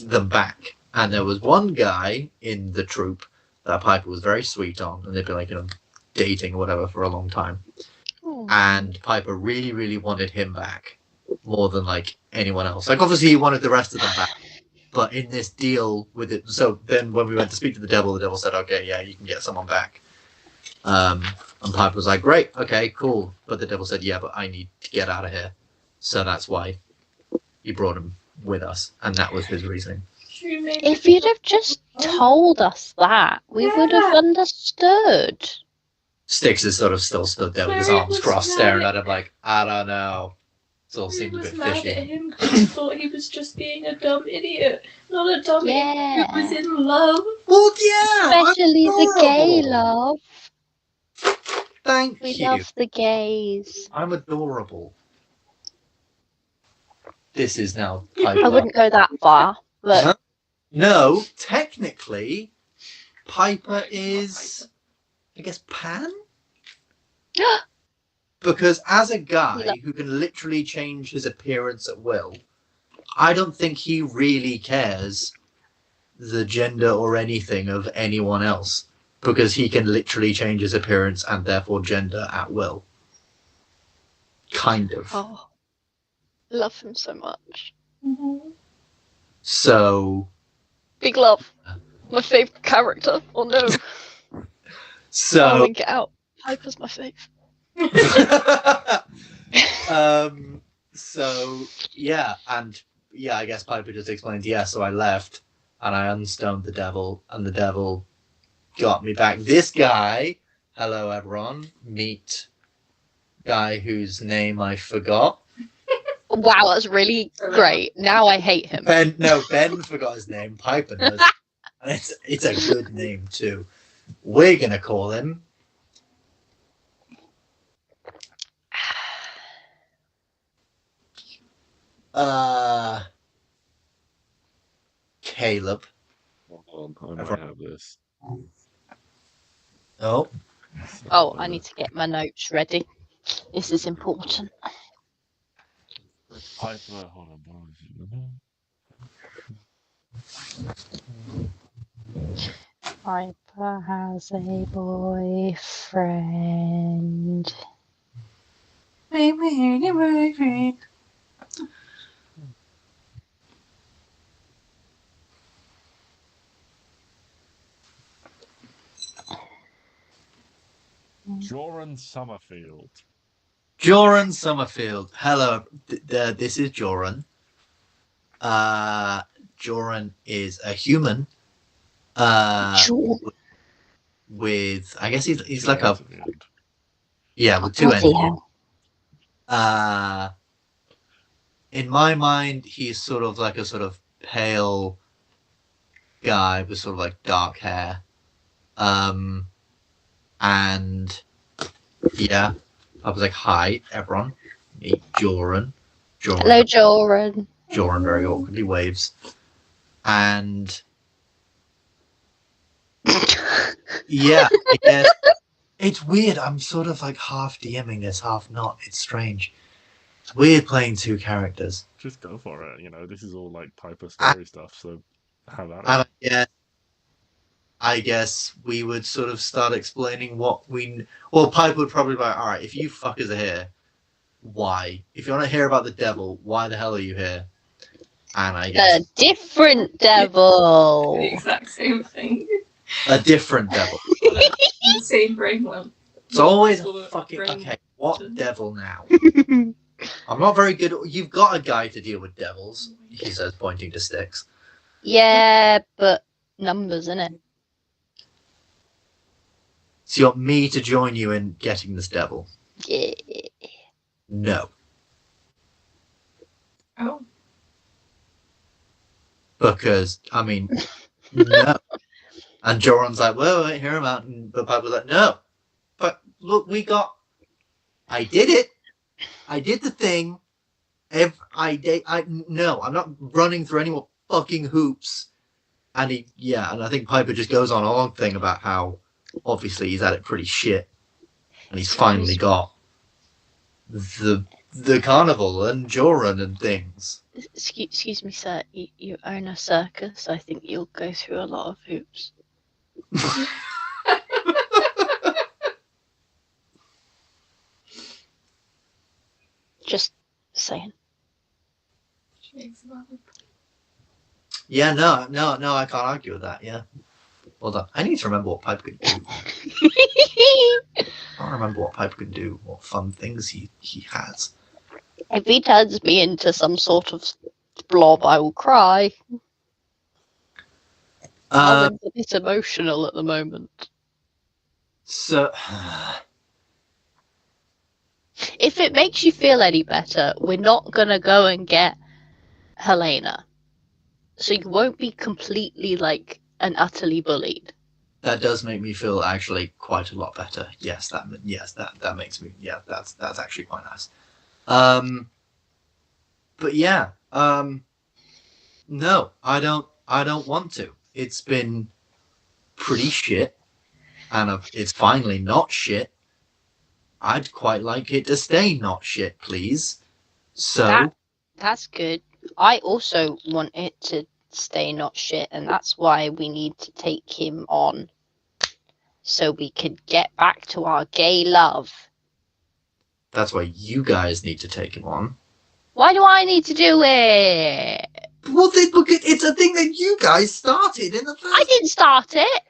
them back. And there was one guy in the troupe that Piper was very sweet on, and they'd been dating or whatever for a long time. Ooh. And Piper really, really wanted him back more than anyone else. Obviously he wanted the rest of them back, but in this deal with it, so then when we went to speak to the devil said, "Okay, yeah, you can get someone back." And Piper was like, "Great, okay, cool." But the devil said, "Yeah, but I need to get out of here." So that's why he brought him with us, and that was his reasoning. If you'd have just told us that, we would have understood. Stix is sort of still stood there with his arms crossed, staring at him I don't know. It all seemed a bit fishy. At him because he thought he was just being a dumb idiot, not a dumb idiot who was in love. Well, yeah, especially the gay love. Thank we you. We love the gays. I'm adorable. This is now Piper. I wouldn't go that far, but no, technically, Piper is, I guess, Pan? Because as a guy who can literally change his appearance at will, I don't think he really cares the gender or anything of anyone else, because he can literally change his appearance and therefore gender at will. Kind of. Oh, love him so much. Mm-hmm. So... Big love. My favourite character. Oh no. So... Get out. Piper's my fave. So yeah, and yeah, I guess Piper just explains, so I left and I unstoned the devil, and the devil got me back. This guy, hello everyone, meet guy whose name I forgot. Wow, that's really great. Now I hate him. Ben forgot his name. Piper knows. And it's a good name too. We're gonna call him Caleb. Hold on, I might have this. Oh, I need to get my notes ready. This is important. Piper, hold on. Piper has a boyfriend. Joran Summerfield. Joran Summerfield. Hello, this is Joran. Joran is a human. With I guess he's like a with two Bloody ends. hell. In my mind, he's sort of like a sort of pale guy with sort of like dark hair. And yeah, I was like, hi, everyone. Meet Joran. Hello, Joran. Joran very awkwardly waves. And yeah, I guess it's weird. I'm sort of like half DMing this, half not. It's strange. It's weird playing two characters. Just go for it. You know, this is all like Piper story stuff, so have at it. And I guess we would sort of start explaining what we... Well, Piper would probably be like, alright, if you fuckers are here, why? If you want to hear about the devil, why the hell are you here? And I guess... A different devil! The exact same thing. A different devil. The same brain lump. It's always Sort a of fucking... brain Okay, what to- devil now? I'm not very good... You've got a guy to deal with devils, he says, pointing to Stix. Yeah, but numbers, innit? So you want me to join you in getting this devil? Yeah. No. Oh. Because, I mean, no. And Joran's like, wait, hear him out. And but Piper's like, no. But look, I did it. I did the thing. No, I'm not running through any more fucking hoops. And and I think Piper just goes on a long thing about how obviously he's had it pretty shit. And he's finally got the carnival and Joran and things. Excuse me, sir. You own a circus. I think you'll go through a lot of hoops. Just saying. Yeah, no, I can't argue with that, yeah. Hold on. I need to remember what Piper could do. I don't remember what Piper can do, what fun things he has. If he turns me into some sort of blob, I will cry. I'm a bit emotional at the moment. So, If it makes you feel any better, we're not gonna go and get Helena. So you won't be completely and utterly bullied. that does make me feel actually quite a lot better. Yes, that makes me, that's actually quite nice. But yeah, no, I don't want to. It's been pretty shit, and it's finally not shit. I'd quite like it to stay not shit, please. So That's good. I also want it to stay not shit, and that's why we need to take him on, so we can get back to our gay love. that's why you guys need to take him on. Why do I need to do it? Well, it's a thing that you guys started in the first. I didn't start it.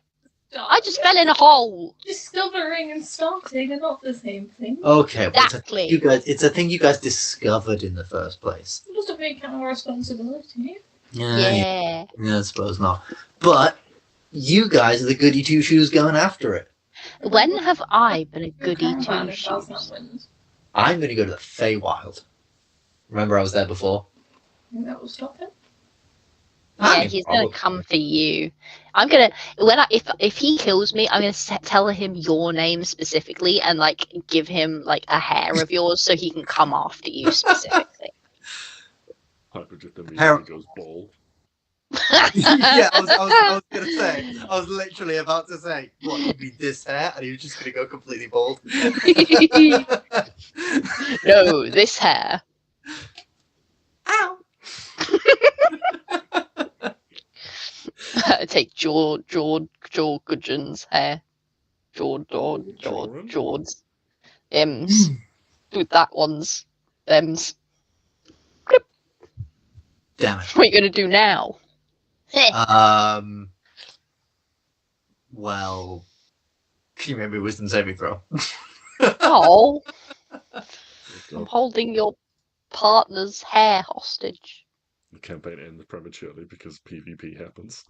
I just fell in a hole. Discovering and starting are not the same thing. Okay, well, Exactly. it's a thing you guys discovered in the first place. It doesn't make kind of responsibility. Yeah, I suppose not. But you guys are the goody two shoes going after it. When have I been a goody Caravan two if Baltham shoes? wins. I'm going to go to the Feywild. Remember, I was there before. I think that will stop him. Yeah, he's gonna come for you. I'm gonna if he kills me, I'm gonna tell him your name specifically and give him a hair of yours so he can come after you specifically. Piper just immediately goes bald. Yeah, I was going to say. I was literally about to say, what, you mean this hair? And he was just going to go completely bald. No, this hair. Take Georgian's hair. George's. With that one's them's. Damn it. What are you gonna do now? Well, can you make me a wisdom saving throw? Oh, I'm God, holding your partner's hair hostage. the campaign ends prematurely because PvP happens.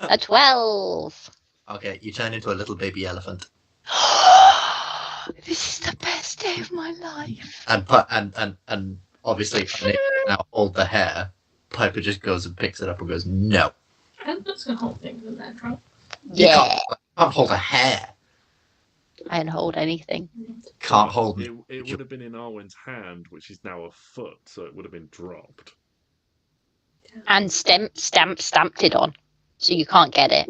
A 12. Okay, you turn into a little baby elephant. This is the best day of my life. And obviously, unable to now hold the hair, Piper just goes and picks it up and goes, no. Elephants can hold things in their trunk. Yeah. You can't hold a hair. I can hold anything. Can't hold It would have been in Arwen's hand, which is now a foot, so it would have been dropped. And stamped it on. So you can't get it.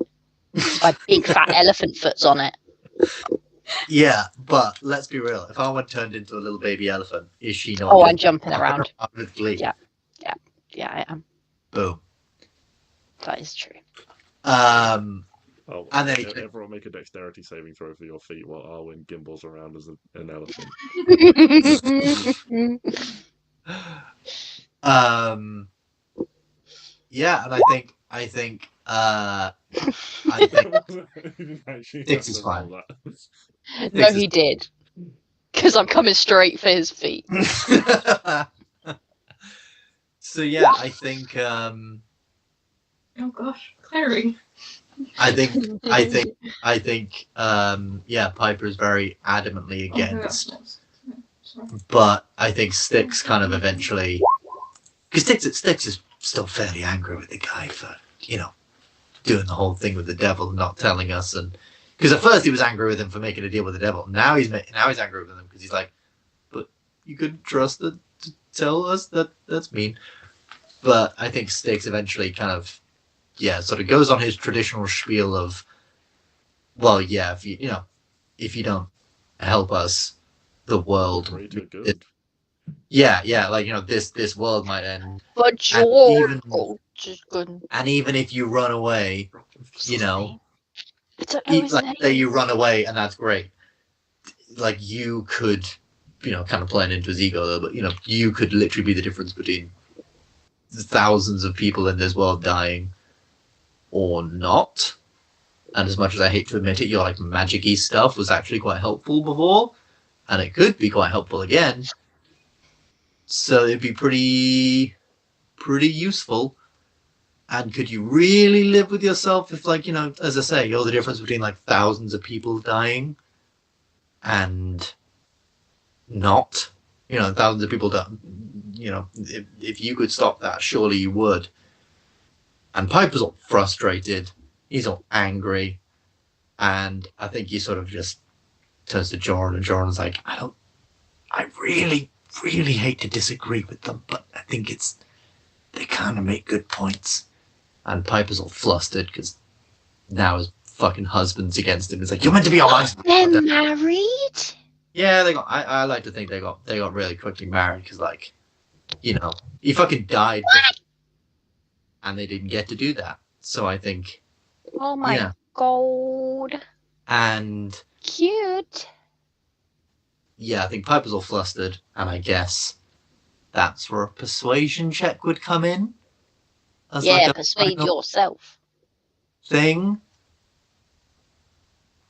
My big fat elephant foot's on it. Yeah, but let's be real. If Arwen turned into a little baby elephant, is she not? Oh, I'm jumping around. With glee? Yeah. Yeah, I am. Boom. That is true. Oh, and then everyone make a dexterity saving throw for your feet while Arwen gimbals around as an elephant. Yeah, and I think Stix is fine. No, he did. Because I'm coming straight for his feet. So yeah, I think Oh gosh, Klari. Yeah, Piper's very adamantly against. But I think Stix kind of eventually, because Stix is still fairly angry with the guy for, doing the whole thing with the devil and not telling us, and because at first he was angry with him for making a deal with the devil. Now he's angry with him because he's like, but you couldn't trust it to tell us that's mean. But I think Stix eventually kind of, sort of goes on his traditional spiel of, well, yeah, if you don't help us, the world. This world might end. But George, and even if you run away, like say you run away and that's great. Like you could, kind of playing into his ego though, but you could literally be the difference between thousands of people in this world dying or not. And as much as I hate to admit it, your like magic-y stuff was actually quite helpful before, and it could be quite helpful again. So it'd be pretty useful. And could you really live with yourself if, like, as I say, you're the difference between like thousands of people dying and not, thousands of people don't, if you could stop that, surely you would. And Piper's all frustrated. He's all angry. And I think he sort of just turns to Joran, and Joran's like, I really, really hate to disagree with them, but I think they kind of make good points. And Piper's all flustered because now his fucking husband's against him. He's like, you're meant to be on my side. They're married? Yeah, they got. I like to think they got really quickly married because, like, he fucking died, and they didn't get to do that. So I think. Oh my god. And cute. Yeah, I think Piper's all flustered, and I guess that's where a persuasion check would come in. Persuade yourself. Thing.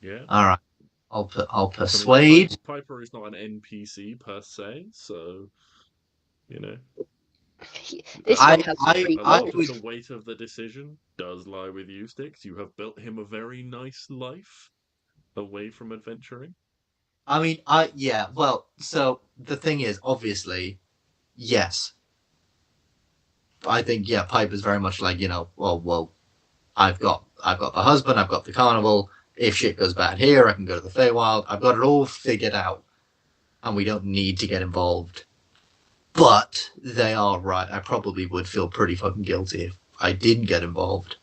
Yeah. All right. I'll persuade. I mean, Piper is not an NPC per se, so This one has the weight of the decision does lie with you, Stix. You have built him a very nice life away from adventuring. I mean, well, so the thing is, obviously, yes. I think, Piper's very much like, well, I've got the husband, I've got the carnival. If shit goes bad here, I can go to the Feywild. I've got it all figured out, and we don't need to get involved. But they are right. I probably would feel pretty fucking guilty if I didn't get involved.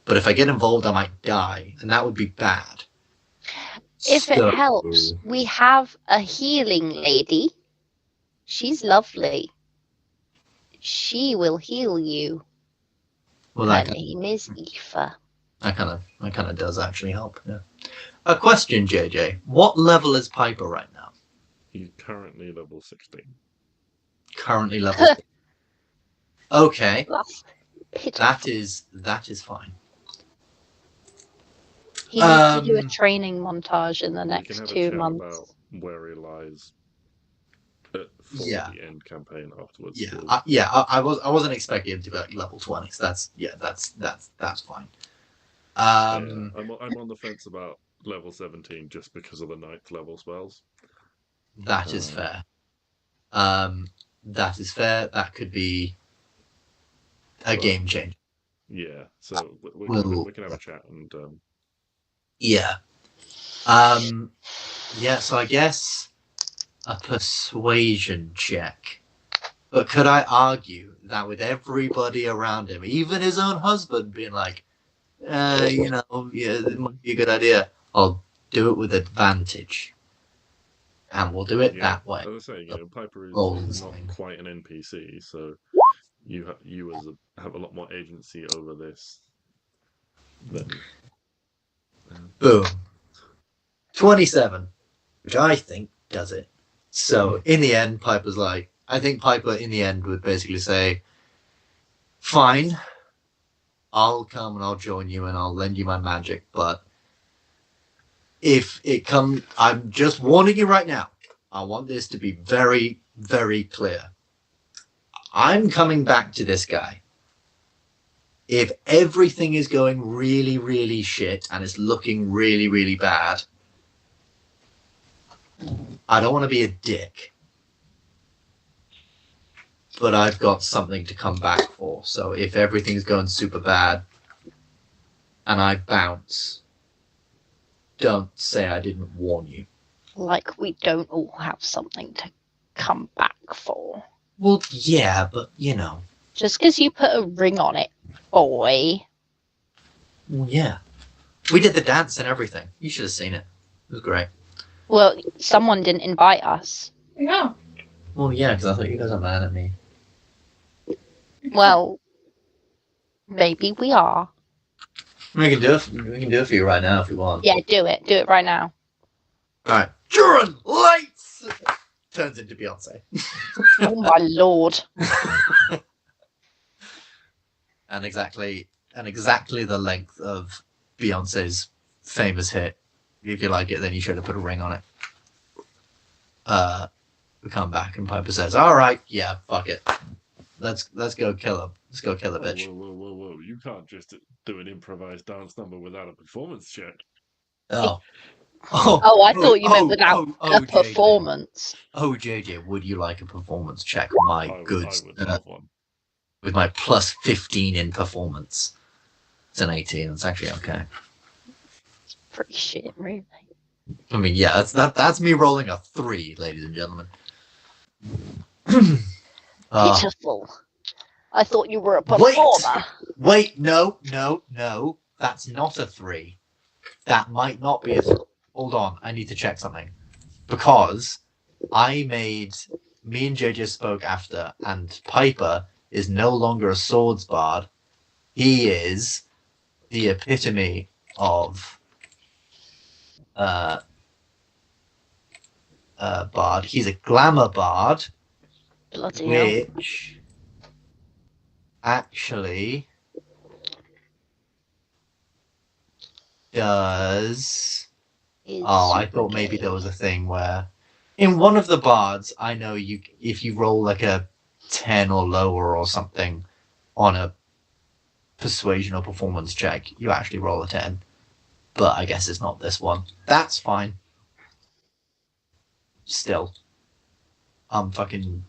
But if I get involved, I might die, and that would be bad. If it helps, we have a healing lady. She's lovely. She will heal you. Well, Her that name is Aoife. kind of does actually help. Yeah. A question, JJ. What level is Piper right now? He's currently level 16. Currently level. Okay, That's pitiful. that is fine. He needs to do a training montage in the We can next have a 2 chat months. about where he lies for the end campaign afterwards. I wasn't expecting him to be like level 20. So that's fine. I'm on the fence about level 17 just because of the 9th level spells. That is fair. That is fair. That could be a game changer. Yeah, so we can have a chat and yeah. Yeah, so I guess a persuasion check. But could I argue that with everybody around him, even his own husband being like, yeah, it might be a good idea, I'll do it with advantage. And we'll do it that way. As I say, Piper is not quite an NPC, so you have a lot more agency over this than... Boom. 27, which I think does it. So in the end, Piper's like, I think Piper in the end would basically say, fine, I'll come and I'll join you and I'll lend you my magic, but if it comes, I'm just warning you right now, I want this to be very, very clear. I'm coming back to this guy. If everything is going really, really shit and it's looking really, really bad, I don't want to be a dick. But I've got something to come back for. So if everything's going super bad and I bounce, don't say I didn't warn you. Like we don't all have something to come back for. Well, yeah, but Just because you put a ring on it, boy. Well, yeah. We did the dance and everything. You should have seen it. It was great. Well, someone didn't invite us. Yeah. Well, yeah, because I thought you guys are mad at me. Well, maybe we are. We can do it. We can do it for you right now if you want. Yeah, do it. Do it right now. All right. Duran, lights! Turns into Beyonce. Oh my lord. and exactly the length of Beyonce's famous hit. If you like it, then you should have put a ring on it. We come back and Piper says, "All right, yeah, fuck it. Let's go kill him. Let's go kill a bitch." Whoa! You can't just do an improvised dance number without a performance check. Oh, I thought you meant without a performance. Oh, JJ, would you like a performance check? I would love one. With my plus 15 in performance. It's an 18. It's actually okay. It's pretty shit, really. I mean, yeah, that's me rolling a 3, ladies and gentlemen. Pitiful. I thought you were a performer. Wait, no. That's not a 3. That might not be a 3. Hold on, I need to check something. Because me and JJ spoke after, and Piper is no longer a swords bard. He is the epitome of bard. He's a glamour bard, which actually does. I thought maybe there was a thing where in one of the bards, I know if you roll like a 10 or lower or something on a persuasion or performance check, you actually roll a 10. But I guess it's not this one. That's fine. Still. Fucking...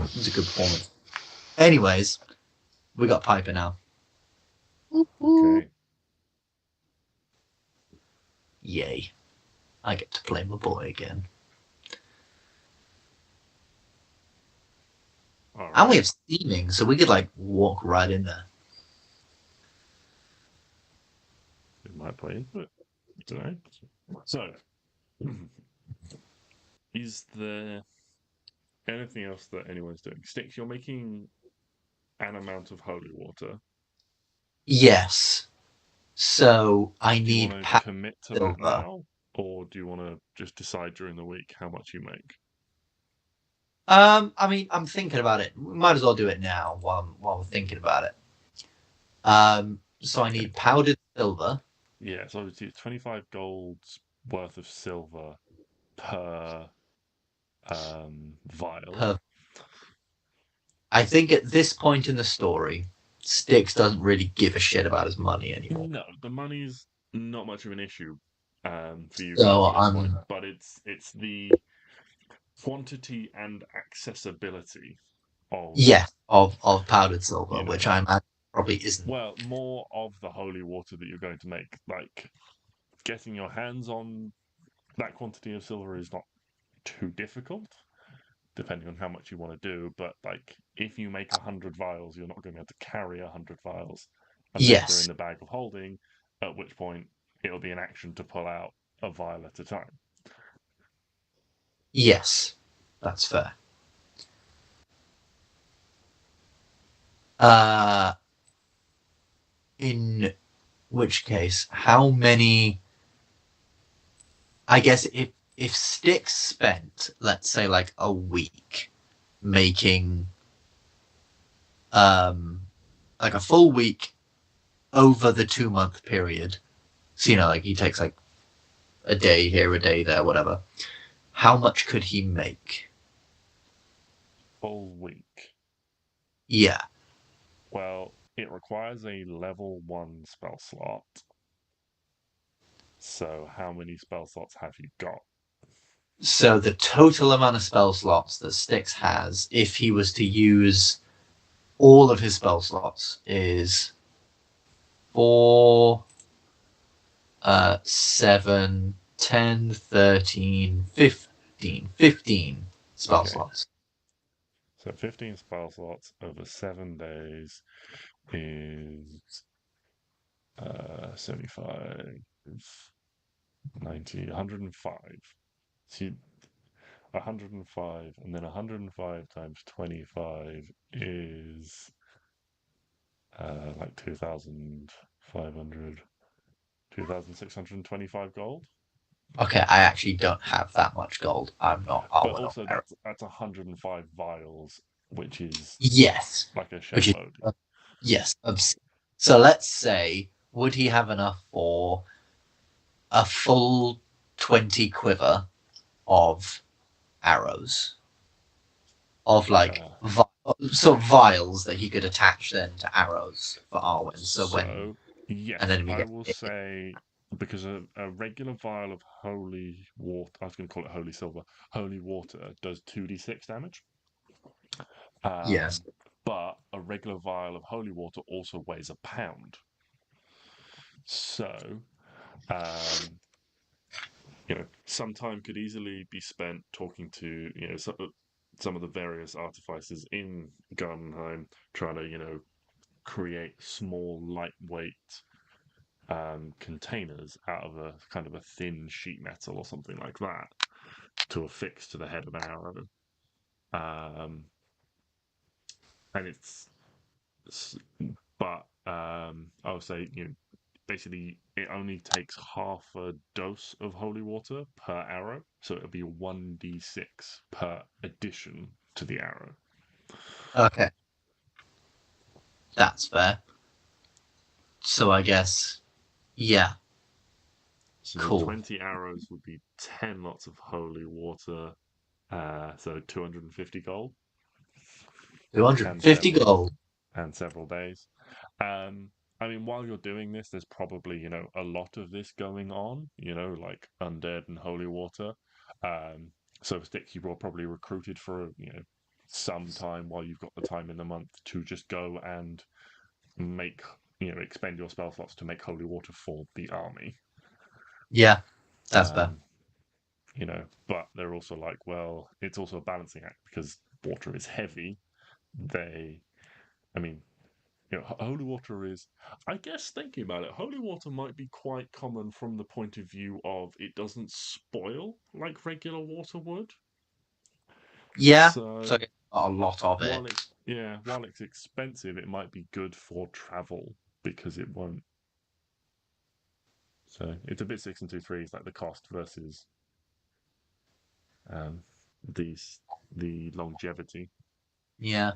It's a good performance. Anyways, we got Piper now. Okay. Yay. I get to play my boy again. Right. And we have steaming, so we could walk right in there. It might play into it. I don't know. So, is there anything else that anyone's doing? Stix, you're making an amount of holy water. Yes. So I Do you need want to commit to that silver. now, or do you want to just decide during the week how much you make? I mean, I'm thinking about it. We might as well do it now while we're thinking about it. So I need powdered silver. Yeah, so obviously it's 25 gold's worth of silver per vial. I think at this point in the story, Stix doesn't really give a shit about his money anymore. No, the money's not much of an issue for you So guys at this point, but it's the quantity and accessibility of of powdered silver, you know, which I imagine probably isn't. well, more of the holy water that you're going to make. Like getting your hands on that quantity of silver is not too difficult, depending on how much you want to do. But like, if you make 100 vials, you're not going to be able to carry 100 vials unless they're in Yes, the bag of holding. At which point, it'll be an action to pull out a vial at a time. yes, that's fair. In which case, how many? I guess if Stix spent, let's say, like a week making, like a full week over the 2-month period. So like he takes like a day here, a day there, whatever. How much could he make? Full week. Yeah. Well, it requires a level 1 spell slot. So, how many spell slots have you got? So the total amount of spell slots that Stix has, if he was to use all of his spell slots, is 4, 7, 10, 13, 15. 15 spell slots. So 15 spell slots over 7 days is 75, 90, 105. See, 105, and then 105 times 25 is like 2,500, 2,625 gold. Okay, I actually don't have that much gold. I'm not. But also, that's 105 vials, which is yes, like a which is shitload. yes. So let's say, would he have enough for a full 20 quiver of arrows? Of like sort of vials that he could attach then to arrows for Arwen. So when yes, and then we I get will say, because a regular vial of holy water, I was going to call it holy silver, holy water does 2d6 damage. yes. But a regular vial of holy water also weighs a pound. So, some time could easily be spent talking to, some of the various artificers in Gardenheim, trying to, create small, lightweight containers out of a kind of a thin sheet metal or something like that to affix to the head of an arrow. And but I would say, basically it only takes half a dose of holy water per arrow, so it'll be 1d6 per addition to the arrow. Okay, that's fair. So I guess, yeah. So Cool. 20 arrows would be 10 lots of holy water, so 250 gold. 250 gold. And several days. I mean, while you're doing this, there's probably, a lot of this going on, like undead and holy water. So Stix, you were probably recruited for, some time while you've got the time in the month to just go and make, expend your spell slots to make holy water for the army. Yeah, that's fair. But they're also like, well, it's also a balancing act because water is heavy. Holy water is, I guess, thinking about it, holy water might be quite common from the point of view of it doesn't spoil like regular water would. Yeah, so a lot of it. While it's expensive, it might be good for travel because it won't. So it's a bit 6 and 2 3s, like the cost versus the longevity. Yeah.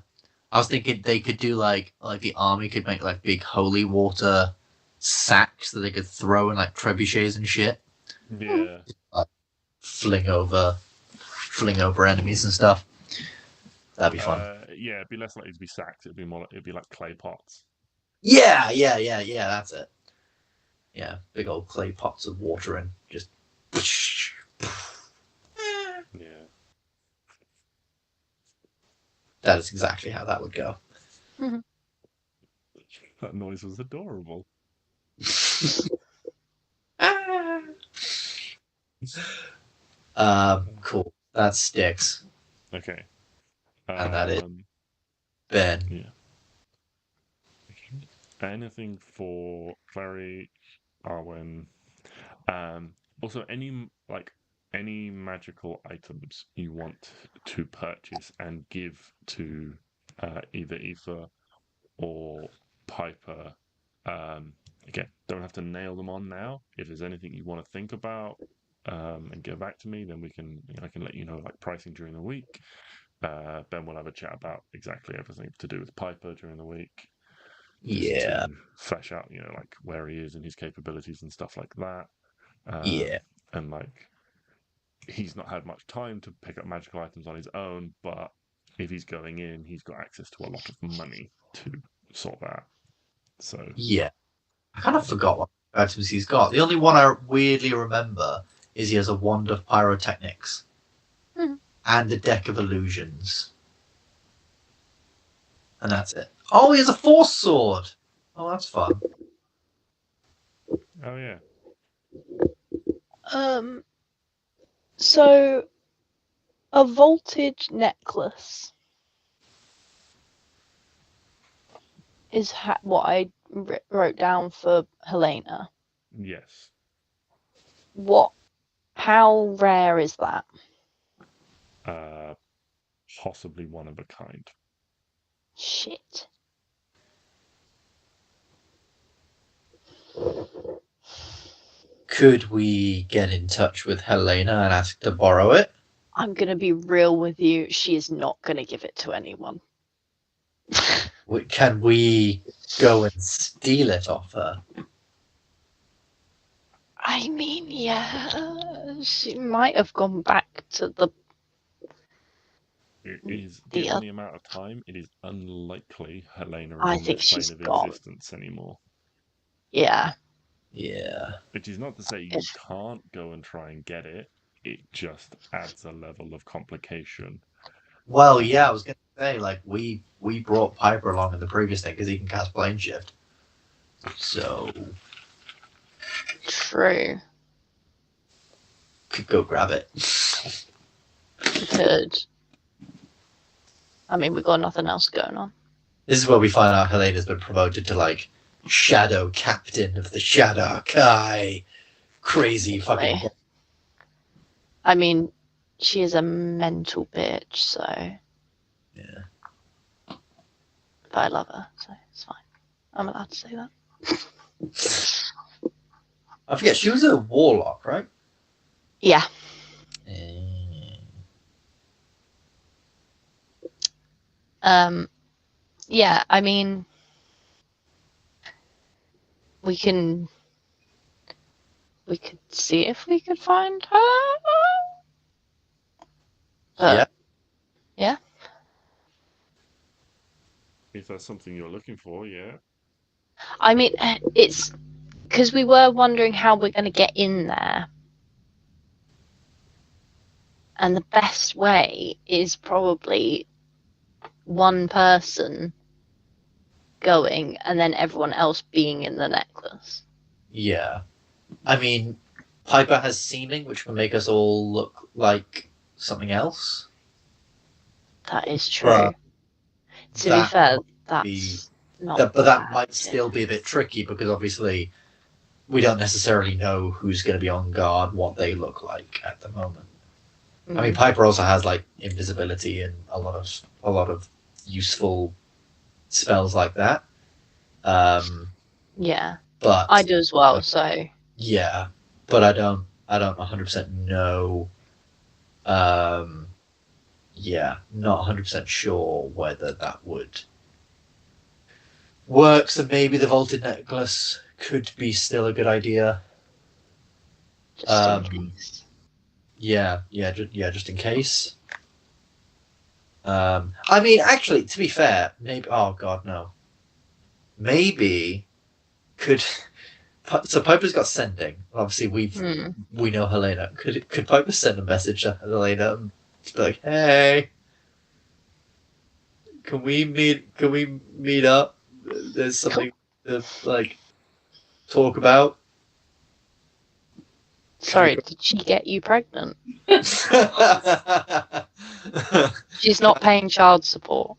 I was thinking they could do like the army could make like big holy water sacks that they could throw in like trebuchets and shit. Yeah. Fling over enemies and stuff. That'd be fun. Yeah, it'd be less likely to be sacks. It'd be like clay pots. Yeah, that's it. Yeah, big old clay pots of water and just. Yeah. That is exactly how that would go. That noise was adorable. Cool. That's Stix. Okay. And that is Ben. Yeah. Anything for Klari, Arwen. Also, any magical items you want to purchase and give to either Aoife or Piper. Again, don't have to nail them on now. If there's anything you want to think about and get back to me, then I can let you know like pricing during the week. Ben will have a chat about exactly everything to do with Piper during the week. Yeah. To flesh out, like where he is and his capabilities and stuff like that. Yeah. And like he's not had much time to pick up magical items on his own, but if he's going in, he's got access to a lot of money to sort that. So yeah, I kind of forgot what items he's got. The only one I weirdly remember is he has a wand of pyrotechnics and a deck of illusions, and that's it. Oh, he has a force sword. Oh, that's fun. Oh yeah. So a voltage necklace is what I wrote down for Helena. Yes. How rare is that? Possibly one of a kind. Shit. Could we get in touch with Helena and ask to borrow it? I'm going to be real with you. She is not going to give it to anyone. Can we go and steal it off her? I mean, yeah, she might have gone back to the... It is, given the amount of time, it is unlikely Helena is I on think this plane she's of gone. existence anymore. Yeah. Yeah. Which is not to say you can't go and try and get it. It just adds a level of complication. Well, yeah, I was going to say, like, we brought Piper along in the previous thing because he can cast plane shift. So... True. Could go grab it. Could. I mean, we've got nothing else going on. This is where we find out Helena's been promoted to, like, Shadow Captain of the Shadow Kai. Crazy fucking... I mean, she is a mental bitch, so... Yeah. But I love her, so it's fine. I'm allowed to say that. I forget, she was a warlock, right? Yeah. Yeah, I mean, we could see if we could find her. Yeah. Yeah. If that's something you're looking for, yeah. I mean, it's because we were wondering how we're going to get in there. And the best way is probably one person going and then everyone else being in the necklace. Yeah. I mean, Piper has seeming, which can make us all look like something else. That is true. To be fair, that's not but that might still be a bit tricky because obviously we don't necessarily know who's going to be on guard, what they look like at the moment. I mean, Piper also has like invisibility and a lot of useful spells like that. Yeah, but I do as well. So yeah, but I don't 100% know. Yeah, not 100% sure whether that would work. So maybe the vaulted necklace could be still a good idea. just in case. Yeah, just in case. I mean, actually, to be fair, maybe. Oh God, no. Maybe could. So Piper's got sending. Obviously, we know Helena. Could Piper send a message to Helena and just be like, "Hey, can we meet up? There's something to like talk about." Sorry, did she get you pregnant? She's not paying child support.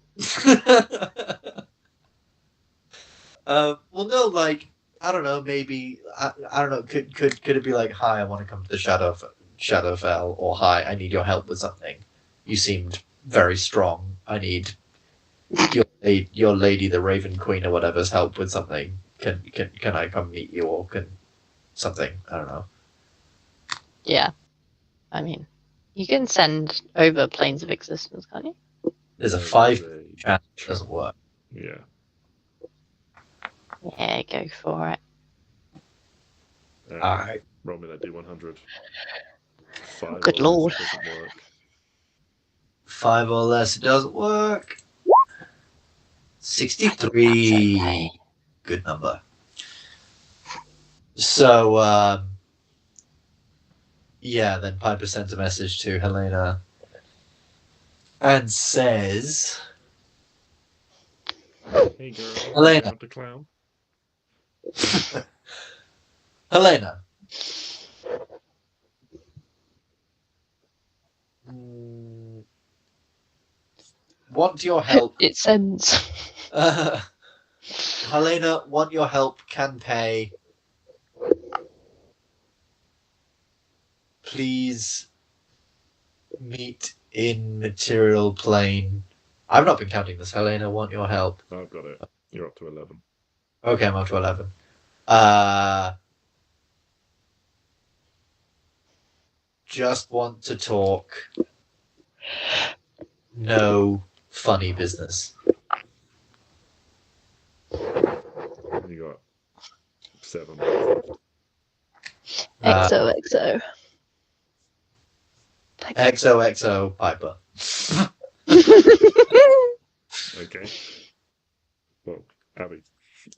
Well, no, like I don't know. Maybe I don't know. Could it be like, "Hi, I want to come to the Shadowfell," or "Hi, I need your help with something. You seemed very strong. I need your lady, the Raven Queen or whatever's help with something. Can I come meet you or can something? I don't know." Yeah, I mean, you can send over planes of existence, can't you? There's a 5% chance it doesn't work. Yeah. Yeah, go for it. All right. Roll me that D100. 5 Good or lord. less doesn't work. 5 or less, it doesn't work. 63. Okay. Good number. So, yeah, then Piper sends a message to Helena and says, Hey girl, Helena. the clown. Helena. Want your help. It sends. Helena, want your help, can pay. Please meet in material plane. I've not been counting this. Helena, want your help. I've got it. You're up to 11. Okay, I'm up to 11. Just want to talk. No funny business. You got 7 left. XOXO. XOXO Piper. Okay. Well, Abby,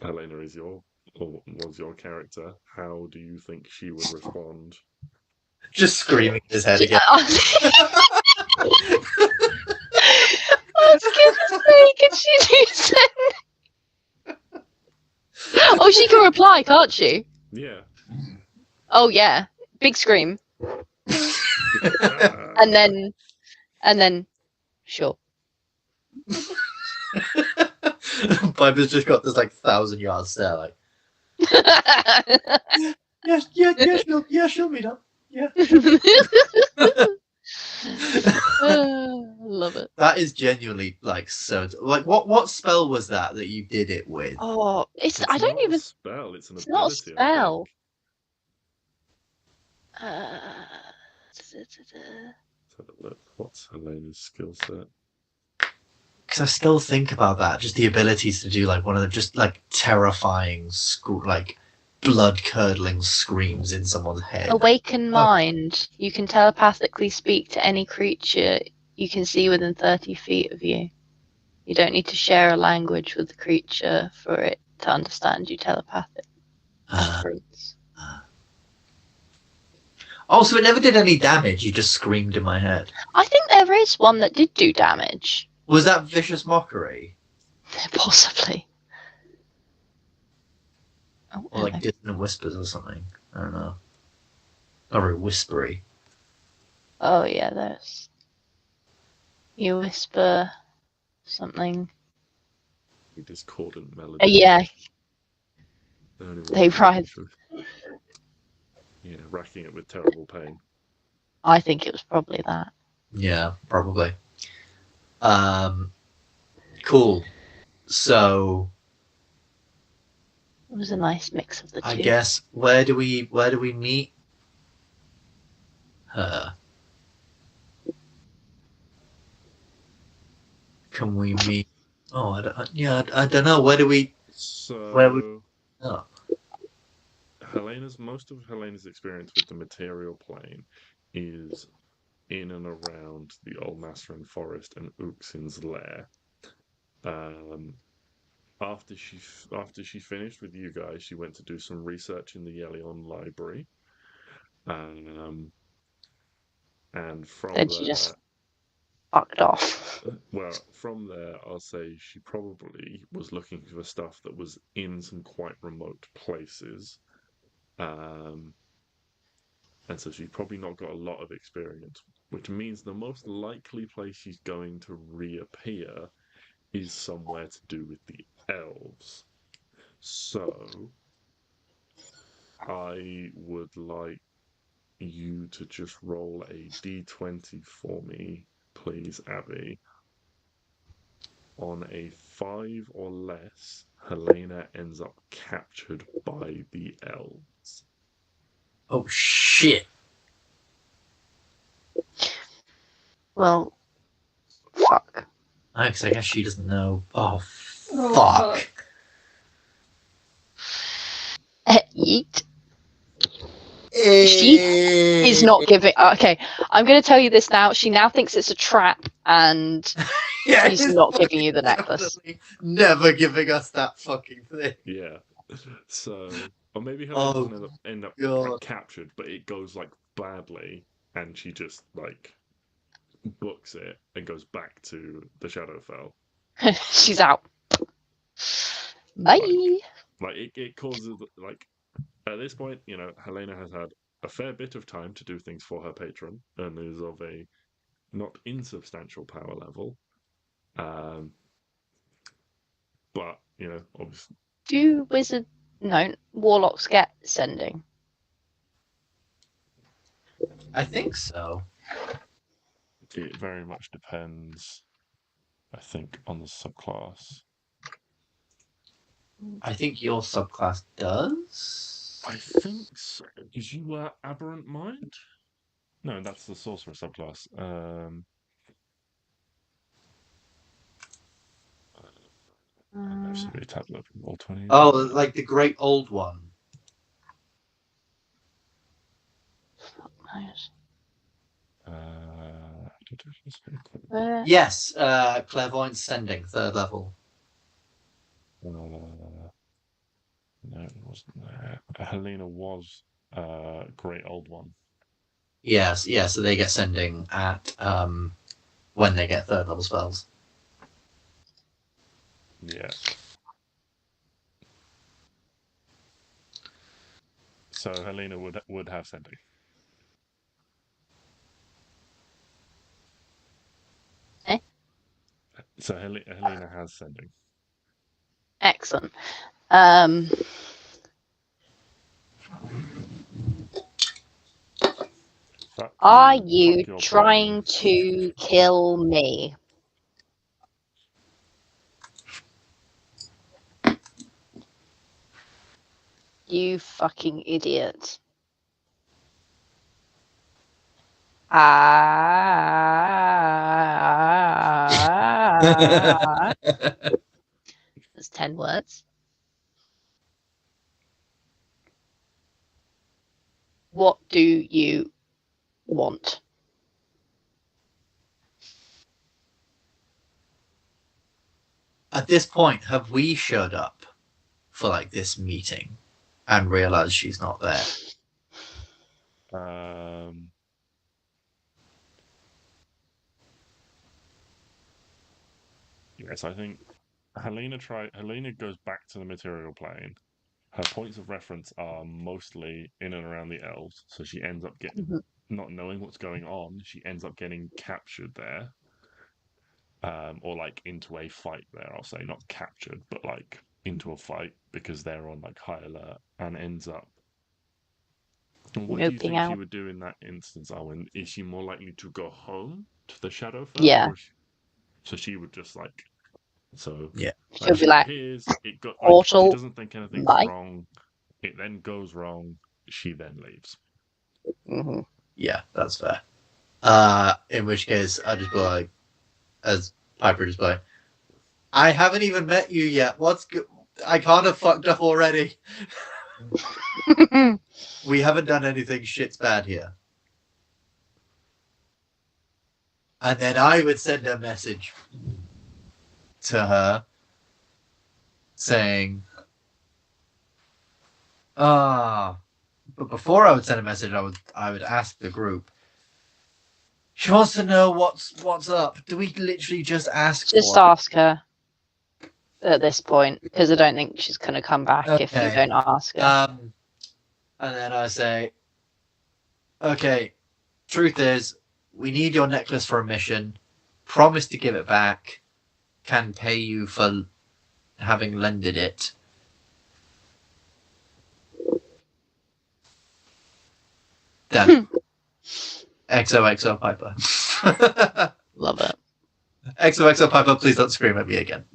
Helena is was your character. How do you think she would respond? Just screaming in his head again. I was gonna say, can she do send? Oh, she can reply, can't she? Yeah. Oh yeah, big scream, and then, sure. Piper's just got this like 1,000-yard stare, like. She'll meet up. Yeah. Love it. That is genuinely like so. Like, what spell was that you did it with? Oh, It's I don't not even. a spell. It's an It's ability. not a spell. Let's have a look. What's Helena's skill set? Because I still think about that, just the abilities to do like one of the just like terrifying, like blood-curdling screams in someone's head. Awaken mind. You can telepathically speak to any creature you can see within 30 feet of you. You don't need to share a language with the creature for it to understand you telepathic. Oh, so it never did any damage. You just screamed in my head. I think there is one that did do damage. Was that Vicious Mockery? Possibly. Oh, Or like Dissonant Whispers or something? I don't know. Not very whispery. Oh yeah, there's. You whisper something. Discordant melody. Yeah. They writhe. Yeah, racking it with terrible pain. I think it was probably that. Yeah, probably. Cool. So, It was a nice mix of the two. I guess where do we meet her? Can we meet? Oh, I don't know. Where do we? So, Where we? Oh. Most of Helena's experience with the material plane is in and around the Old Masterin Forest and Uxin's lair. After she finished with you guys, she went to do some research in the Yelion library. And from Then there, she just fucked off. well, from there, I'll say she probably was looking for stuff that was in some quite remote places. And so she's probably not got a lot of experience, which means the most likely place she's going to reappear is somewhere to do with the elves. So I would like you to just roll a d20 for me, please, Abby. On a 5 or less, Helena ends up captured by the elves. Oh shit. Well, fuck. I guess she doesn't know. Oh, Oh, fuck. Yeet. She is not giving. Okay, I'm going to tell you this now. She now thinks it's a trap, and Yeah, she's not giving you the necklace. definitely never giving us that fucking thing. Yeah. So, or maybe Helena doesn't end up like, captured, but it goes like badly, and she just like books it and goes back to the Shadowfell. She's out. Bye. Like it causes like at this point, you know, Helena has had a fair bit of time to do things for her patron and is of a not insubstantial power level. But you know, obviously, Do warlocks get sending? I think so. it very much depends. I think on the subclass. I think your subclass does. I think so. Because you were aberrant mind. No, that's the sorcerer subclass. Absolutely tablet all 20. Oh, like the great old one. Nice. Yes, clairvoyance sending, 3rd level. No, it wasn't there. Helena was great old one. Yes, yeah, so they get sending at when they get 3rd level spells. Yeah. So Helena would have sending. Eh? So Helena has sending. Excellent. Are you trying to kill me? You fucking idiot. There's 10 words. What do you want? At this point, have we showed up for like this meeting and realized she's not there? Yes, I think Helena goes back to the material plane. Her points of reference are mostly in and around the elves, so she ends up getting not knowing what's going on. She ends up getting captured there, or like into a fight there. I'll say not captured, but like into a fight because they're on like high alert, and ends up. And what do you think she would do in that instance, Arwen? Is she more likely to go home to the Shadowfell? Yeah. So she would just like So Yeah. She'll she be like, appears, it got portal, she doesn't think anything's bye. wrong. It then goes wrong. She then leaves. Mm-hmm. Yeah, that's fair. In which case, I just be like, as Piper just like, I haven't even met you yet. What's good? I can't have fucked up already. We haven't done anything shit's bad here. And then I would send a message to her saying, but before I would send a message, I would ask the group. She wants to know what's up. Do we literally just ask? Just ask her at this point, because I don't think she's going to come back if you Okay. don't ask her. And then I say, okay, truth is, we need your necklace for a mission. Promise to give it back. Can pay you for having lended it. Then XOXO Piper. Love it. XOXO Piper, please don't scream at me again.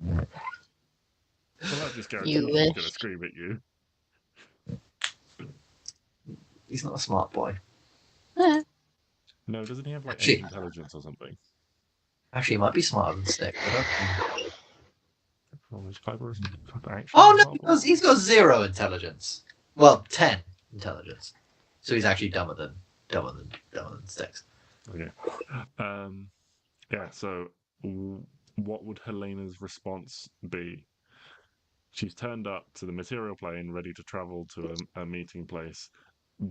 Well, that just guarantees You she's going wish. to scream at you. He's not a smart boy. Eh. No, doesn't he have like Actually- 8 intelligence or something? Actually, he might be smarter than Stix. I don't know. Oh, is Piper actually Oh a no, smart boy? he's got 0 intelligence. Well, 10 intelligence. So he's actually dumber than Stix. Okay. Yeah. So, what would Helena's response be? She's turned up to the material plane, ready to travel to a meeting place.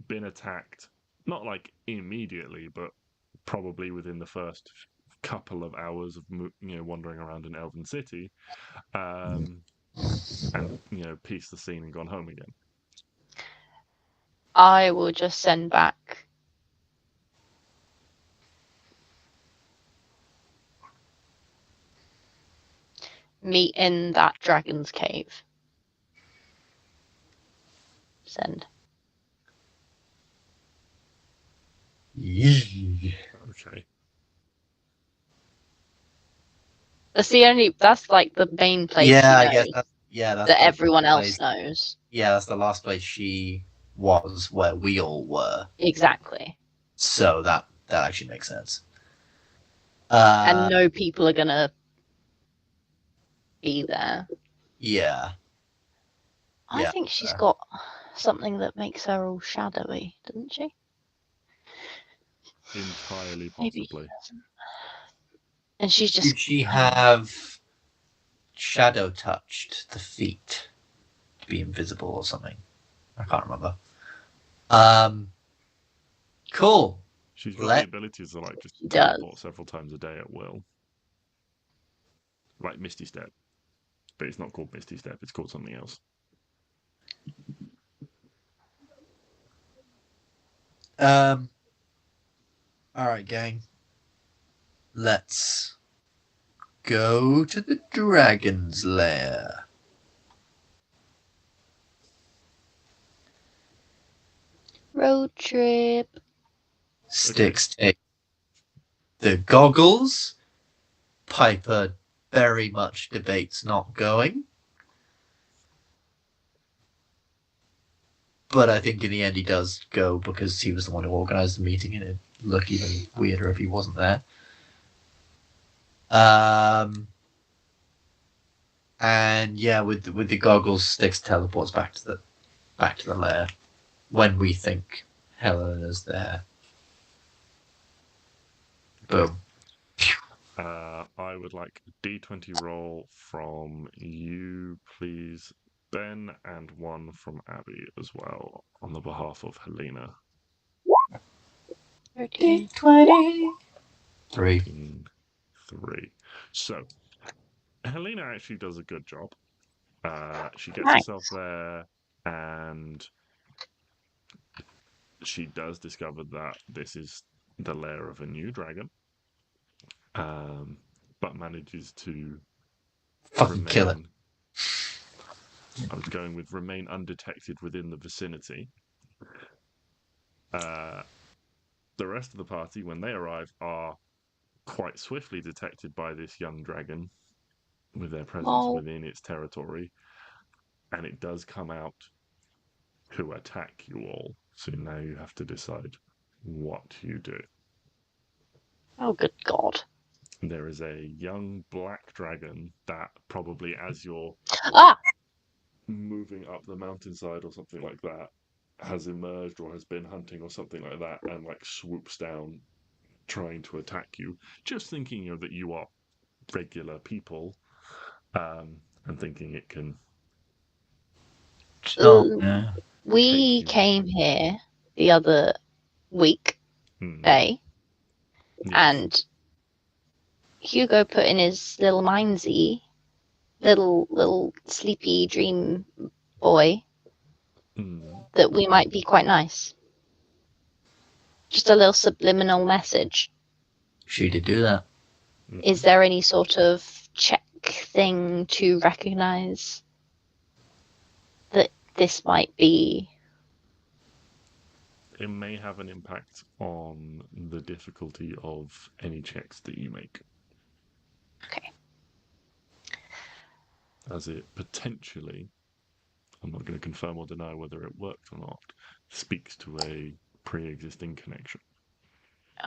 Been attacked, not like immediately, but probably within the first couple of hours of wandering around in Elven City, and pieced the scene and gone home again. I will just send back. Meet in that dragon's cave. Send. Okay. That's like the main place Yeah, she I guess knows, that's that the everyone else place. knows. Yeah, that's the last place she was, where we all were. Exactly. So that actually makes sense. And no people are gonna be there. Yeah. I Yeah, think she's fair. got something that makes her all shadowy, doesn't she? Entirely Maybe she possibly. doesn't. And she's just. Did she have shadow touched the feet to be invisible or something? I can't remember. Cool. She's got the ability to like just She does. teleport several times a day at will. Like Misty Step. But it's not called Misty Step, it's called something else. Alright, gang. Let's go to the dragon's lair. Road trip. Stix take the goggles. Piper very much debates not going. But I think in the end he does go because he was the one who organised the meeting and it'd look even weirder if he wasn't there. And yeah, with the goggles, Stix teleports back to the lair when we think Helena's there. Boom. I would like a D20 roll from you, please, Ben, and one from Abby as well, on the behalf of Helena. 13. 20. 3. 3. So, Helena actually does a good job. She gets Nice. herself there, and she does discover that this is the lair of a new dragon, but manages to Fucking kill it. I was going with remain undetected within the vicinity. The rest of the party, when they arrive, are quite swiftly detected by this young dragon with their presence within its territory, and it does come out to attack you all. So now you have to decide what you do. Oh, good God. There is a young black dragon that probably, as you're moving up the mountainside or something like that, has emerged or has been hunting or something like that, and like swoops down trying to attack you, just thinking that you are regular people, and thinking it can. We came here the other week day, and Hugo put in his little mindsy, little sleepy dream boy, that we might be quite nice. Just a little subliminal message. She did do that. Is there any sort of check thing to recognize that this might be? It may have an impact on the difficulty of any checks that you make. Okay. As it potentially, I'm not going to confirm or deny whether it worked or not, speaks to a pre-existing connection.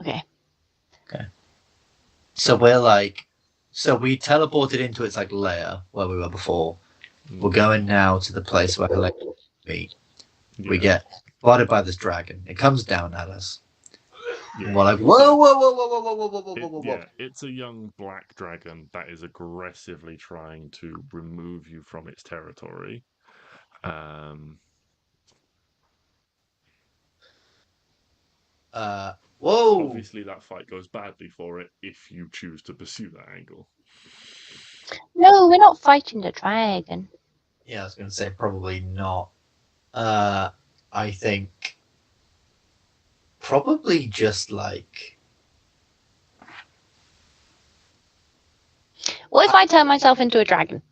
Okay. So we're like, we teleported into its like lair where we were before. We're going now to the place where Alexa meet. Yeah. We get spotted by this dragon. It comes down at us. Yeah. And we're like, whoa. Yeah, it's a young black dragon that is aggressively trying to remove you from its territory. Whoa! Obviously, that fight goes badly for it if you choose to pursue that angle. No, we're not fighting the dragon. Yeah, I was going to say probably not. I think probably just like. What if I turn myself into a dragon?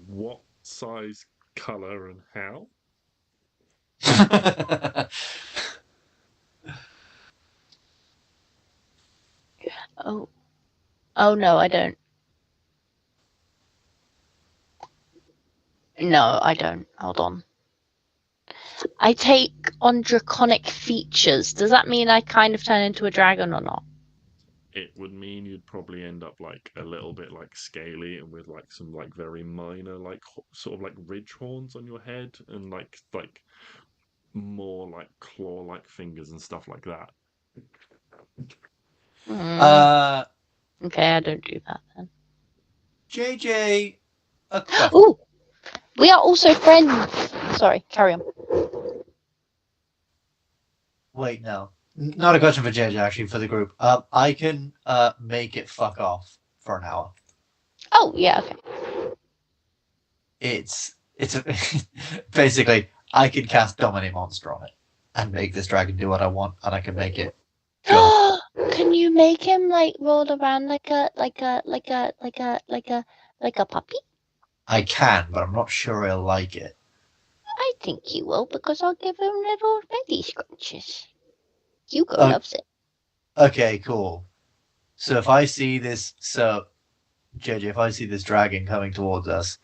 What size, color, and how? Oh no, I don't. No, I don't. Hold on. I take on draconic features. Does that mean I kind of turn into a dragon or not? It would mean you'd probably end up like a little bit like scaly and with like some like very minor like sort of like ridge horns on your head and like more like claw-like fingers and stuff like that. Okay, I don't do that then. JJ, ooh, we are also friends. Sorry, carry on. Wait, no, not a question for JJ. Actually, for the group, I can make it fuck off for an hour. Oh yeah, okay. It's basically I can cast Dominate Monster on it and make this dragon do what I want, and I can make it. Can you make him like roll around like a puppy? I can, but I'm not sure he'll like it. I think he will because I'll give him little belly scratches. Hugo loves it. Okay, cool. So if I see this, JJ, if I see this dragon coming towards us,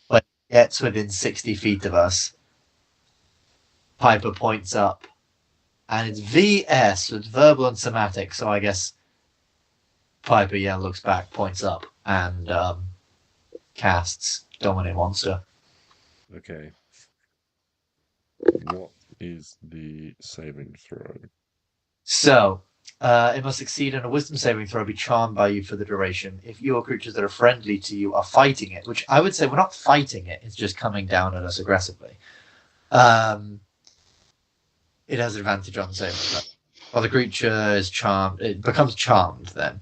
but it gets within 60 feet of us, Piper points up. And it's VS, so it's verbal and somatic, so I guess Piper, looks back, points up, and casts Dominate Monster. Okay. What is the saving throw? So, it must succeed in a wisdom saving throw, be charmed by you for the duration. If you or creatures that are friendly to you are fighting it, which I would say we're not fighting it, it's just coming down at us aggressively. It has advantage on the saving throw. While the creature is charmed, it becomes charmed then.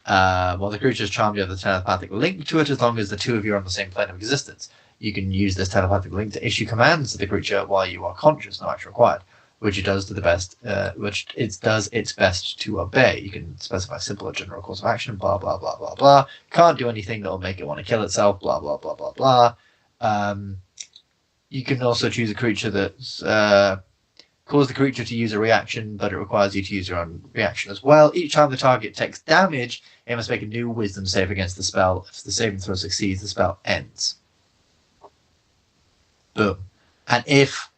While the creature is charmed, you have the telepathic link to it as long as the two of you are on the same plane of existence. You can use this telepathic link to issue commands to the creature while you are conscious, no action required, which it does which it does its best to obey. You can specify simple or general course of action, blah, blah, blah, blah, blah. Can't do anything that will make it want to kill itself, blah, blah, blah, blah, blah. You can also choose a creature that's Cause the creature to use a reaction, but it requires you to use your own reaction as well. Each time the target takes damage, it must make a new wisdom save against the spell. If the saving throw succeeds, the spell ends. Boom. And if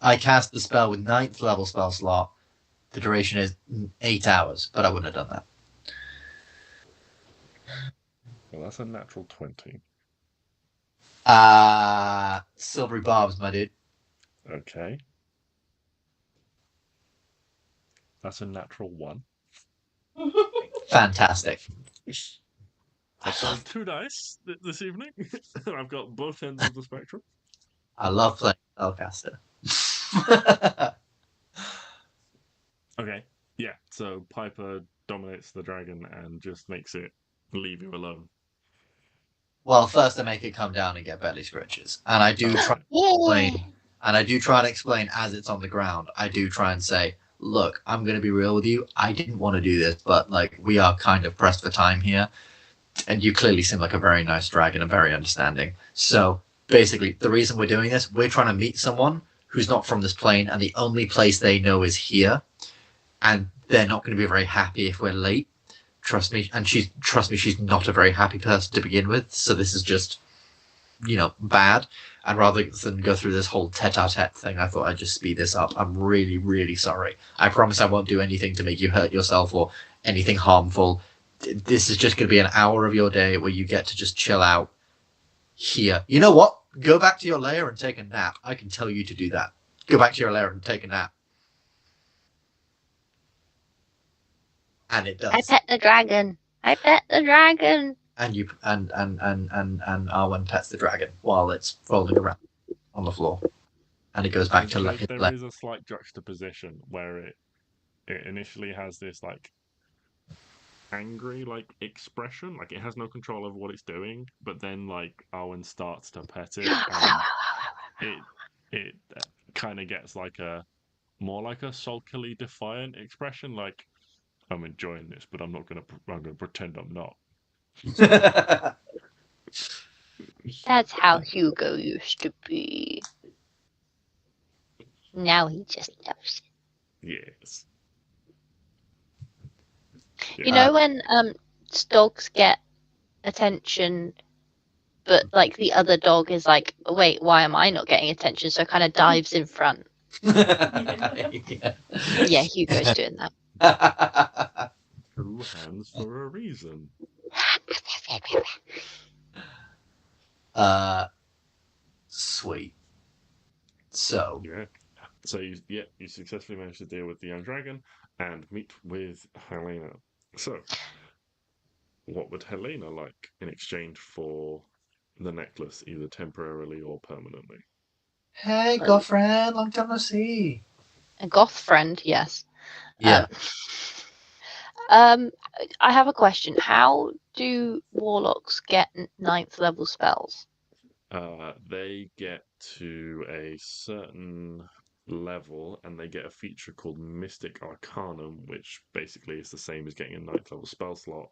I cast the spell with 9th level spell slot, the duration is 8 hours, but I wouldn't have done that. Well, that's a natural 20. Silvery barbs, my dude. Okay. That's a natural 1. Fantastic. I've done 2 dice this evening. I've got both ends of the spectrum. I love playing Spellcaster. Okay. Yeah. So Piper dominates the dragon and just makes it leave you alone. Well, first I make it come down and get belly scratches, and I do try. And I do try and explain as it's on the ground. I do try and say, look, I'm going to be real with you. I didn't want to do this, but like we are kind of pressed for time here. And you clearly seem like a very nice dragon and very understanding. So basically, the reason we're doing this, we're trying to meet someone who's not from this plane, and the only place they know is here. And they're not going to be very happy if we're late. Trust me. And she's not a very happy person to begin with. So this is just, bad. And rather than go through this whole tete-a-tete thing, I thought I'd just speed this up. I'm really, really sorry. I promise I won't do anything to make you hurt yourself or anything harmful. This is just going to be an hour of your day where you get to just chill out here. You know what? Go back to your lair and take a nap. I can tell you to do that. Go back to your lair and take a nap. And it does. I pet the dragon. And you and Arwen pets the dragon while it's rolling around on the floor, and it goes back to there is a slight juxtaposition where it initially has this like angry like expression, like it has no control over what it's doing, but then like Arwen starts to pet it, and it kind of gets like a more like a sulkily defiant expression, like I'm enjoying this, but I'm gonna pretend I'm not. That's how Hugo used to be. Now he just loves it. Yes. Yeah. You know when dogs get attention, but like the other dog is like, wait, why am I not getting attention? So kind of dives in front. Yeah, Hugo's doing that. 2 hands for a reason. Sweet. So you successfully managed to deal with the young dragon and meet with Helena. So what would Helena like in exchange for the necklace, either temporarily or permanently? Hey, goth friend, long time no see. A goth friend, yes. Yeah. I have a question. How do warlocks get 9th level spells? They get to a certain level and they get a feature called Mystic Arcanum, which basically is the same as getting a 9th level spell slot.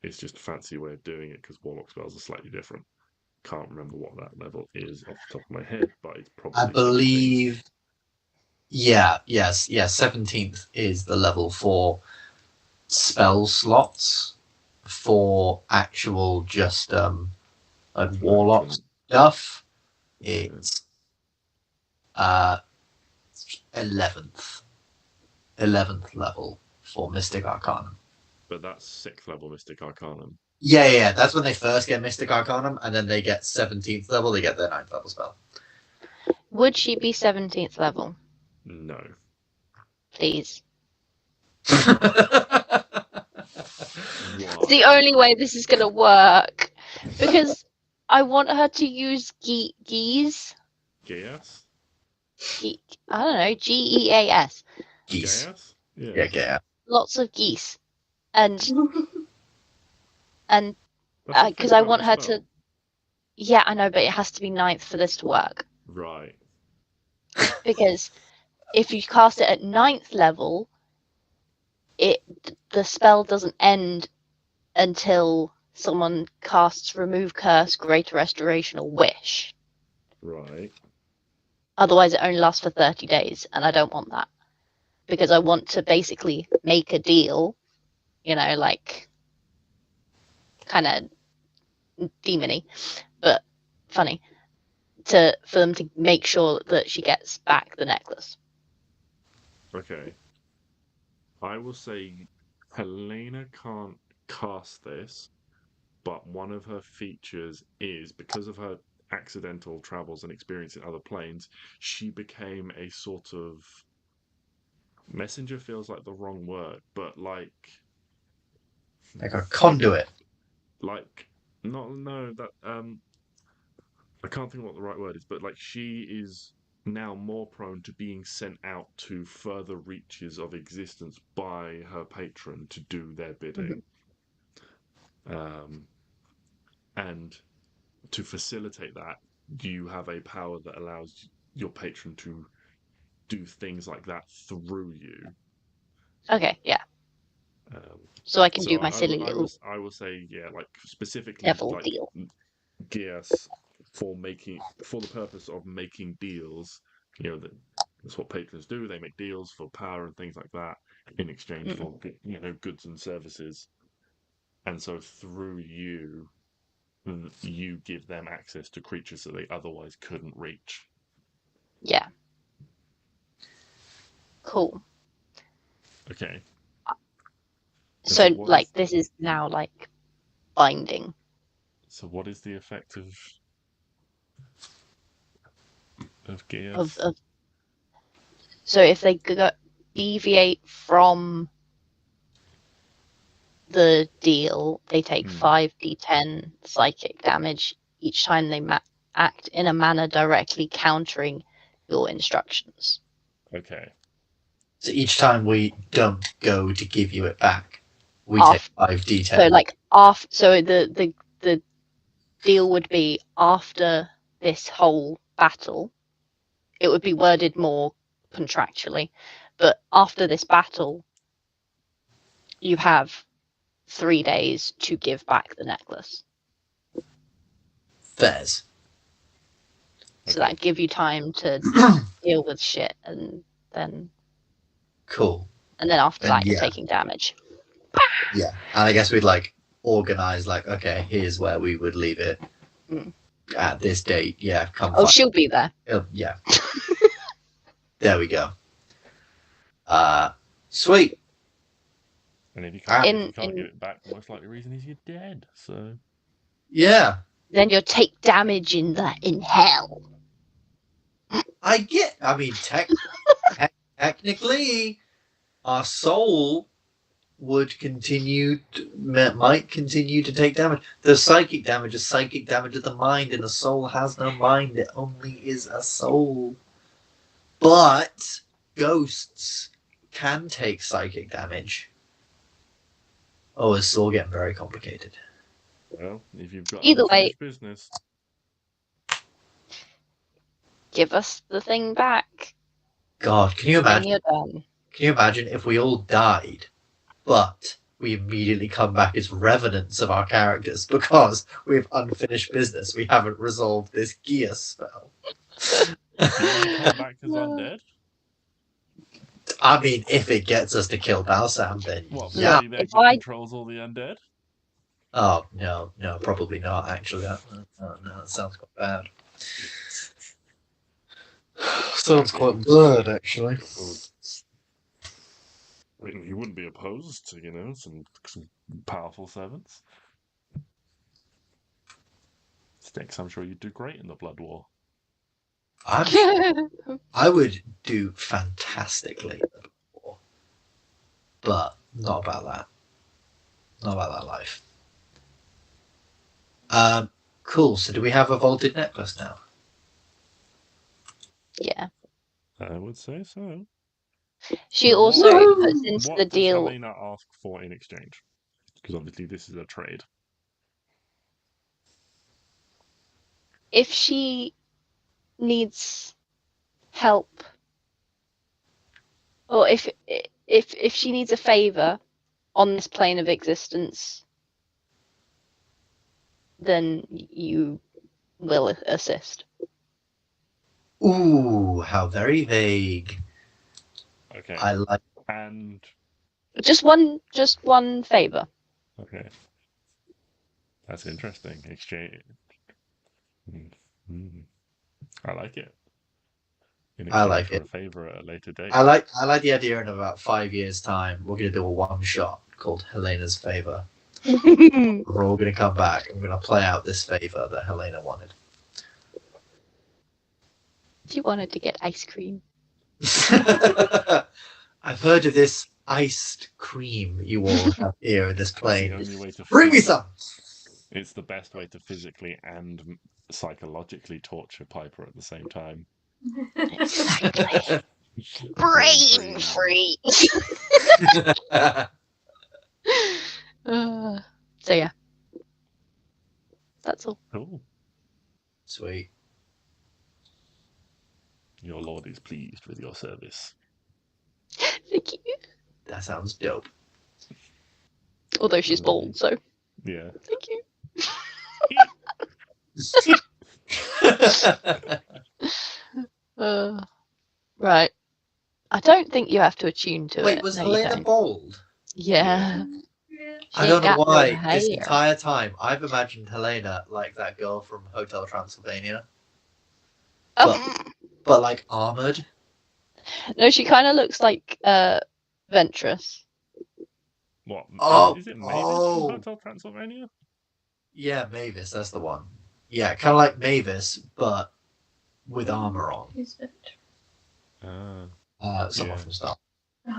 It's just a fancy way of doing it because warlock spells are slightly different. Can't remember what that level is off the top of my head, but it's probably I believe 17th is the level for spell slots for actual just like warlock stuff. It's 11th level for Mystic Arcanum. But that's 6th level Mystic Arcanum. Yeah. That's when they first get Mystic Arcanum, and then they get 17th level. They get their 9th level spell. Would she be 17th level? No. Please. It's the only way this is going to work. Because I want her to use geese. Geas? I don't know. Geas. Geese. Yeah. Yeah. Lots of geese. And because I want her to... Yeah, I know, but it has to be 9th for this to work. Right. Because if you cast it at 9th level, the spell doesn't end until someone casts Remove Curse, Greater Restoration, or Wish. Right. Otherwise, it only lasts for 30 days, and I don't want that. Because I want to basically make a deal, like, kind of demony, but funny, for them to make sure that she gets back the necklace. Okay. I will say Helena can't cast this, but one of her features is, because of her accidental travels and experience in other planes, she became a sort of messenger, feels like the wrong word, but like a conduit. Like, no, that I can't think what the right word is, but like she is now more prone to being sent out to further reaches of existence by her patron to do their bidding. And to facilitate that, you have a power that allows your patron to do things like that through you. Okay, yeah. So I can do my silly little. I will say, yeah, like specifically devil like deal. Gears for the purpose of making deals. That's what patrons do. They make deals for power and things like that in exchange for goods and services. And so through you give them access to creatures that they otherwise couldn't reach. Yeah. Cool. Okay. So like this is now like binding. So what is the effect of Gears? Of so if they deviate from the deal, they take 5d10 psychic damage each time they act in a manner directly countering your instructions. Okay. So each time we don't go to give you it back, we take 5d10. So like so the deal would be after this whole battle. It would be worded more contractually, but after this battle, you have 3 days to give back the necklace. Fairs. So that give you time to deal with shit, and then cool. And then after that, you're taking damage. Yeah, and I guess we'd like organize like, okay, here's where we would leave it at this date. Yeah, come. Oh, she'll be there. Yeah. There we go. Sweet. And if you can't get it back, the most likely reason is you're dead. So. Yeah. Then you'll take damage in hell. I mean, technically, our soul might continue to take damage. The psychic damage is psychic damage of the mind, and the soul has no mind. It only is a soul. But ghosts can take psychic damage. Oh, it's all getting very complicated. Well, if you've got either way, business, give us the thing back. God, can you imagine? You're done. Can you imagine if we all died, but we immediately come back as revenants of our characters because we have unfinished business? We haven't resolved this gear spell. You come back as undead? I mean, if it gets us to kill Balsam, then yeah. If controls all the undead? Oh, no, probably not, actually. No, that sounds quite bad. Sounds quite blurred, actually. I mean, you wouldn't be opposed to, some powerful servants. Stix, I'm sure you'd do great in the Blood War. I would do fantastically in the Blood War. But not about that. Not about that life. Cool. So do we have a vaulted necklace now? Yeah. I would say so. She also puts into the deal. What does Helena ask for in exchange? Because obviously this is a trade. If she needs help, or if she needs a favor on this plane of existence, then you will assist. Ooh, how very vague. Okay. I like. And Just one favor. okay, that's interesting. Exchange. Mm. I like it. In I exchange like for it. a favor at a later date. I like the idea. In about 5 years' time, we're gonna do a one shot called Helena's Favor. We're all gonna come back and we're gonna play out this favor that Helena wanted. She wanted to get ice cream. I've heard of this iced cream you all have here in this That's plane. the only way to Bring me some. It's the best way to physically and psychologically torture Piper at the same time. Exactly. Brain free. So yeah, that's all. Cool. Sweet. Your lord is pleased with your service. Thank you. That sounds dope. Although she's bald, so Yeah. thank you. Right. I don't think you have to attune to it. Wait, was No, you Helena don't. bald? Yeah. Yeah. I don't know got no why. This hair. entire time, I've imagined Helena like that girl from Hotel Transylvania, Oh. but like armored. No, she kind of looks like Ventress. What? Oh, Is it Mavis oh. from Hotel Transylvania? Yeah, Mavis. That's the one. Yeah, kind of like Mavis, but with armor on. Who's it? Someone Yeah. from Star. Oh,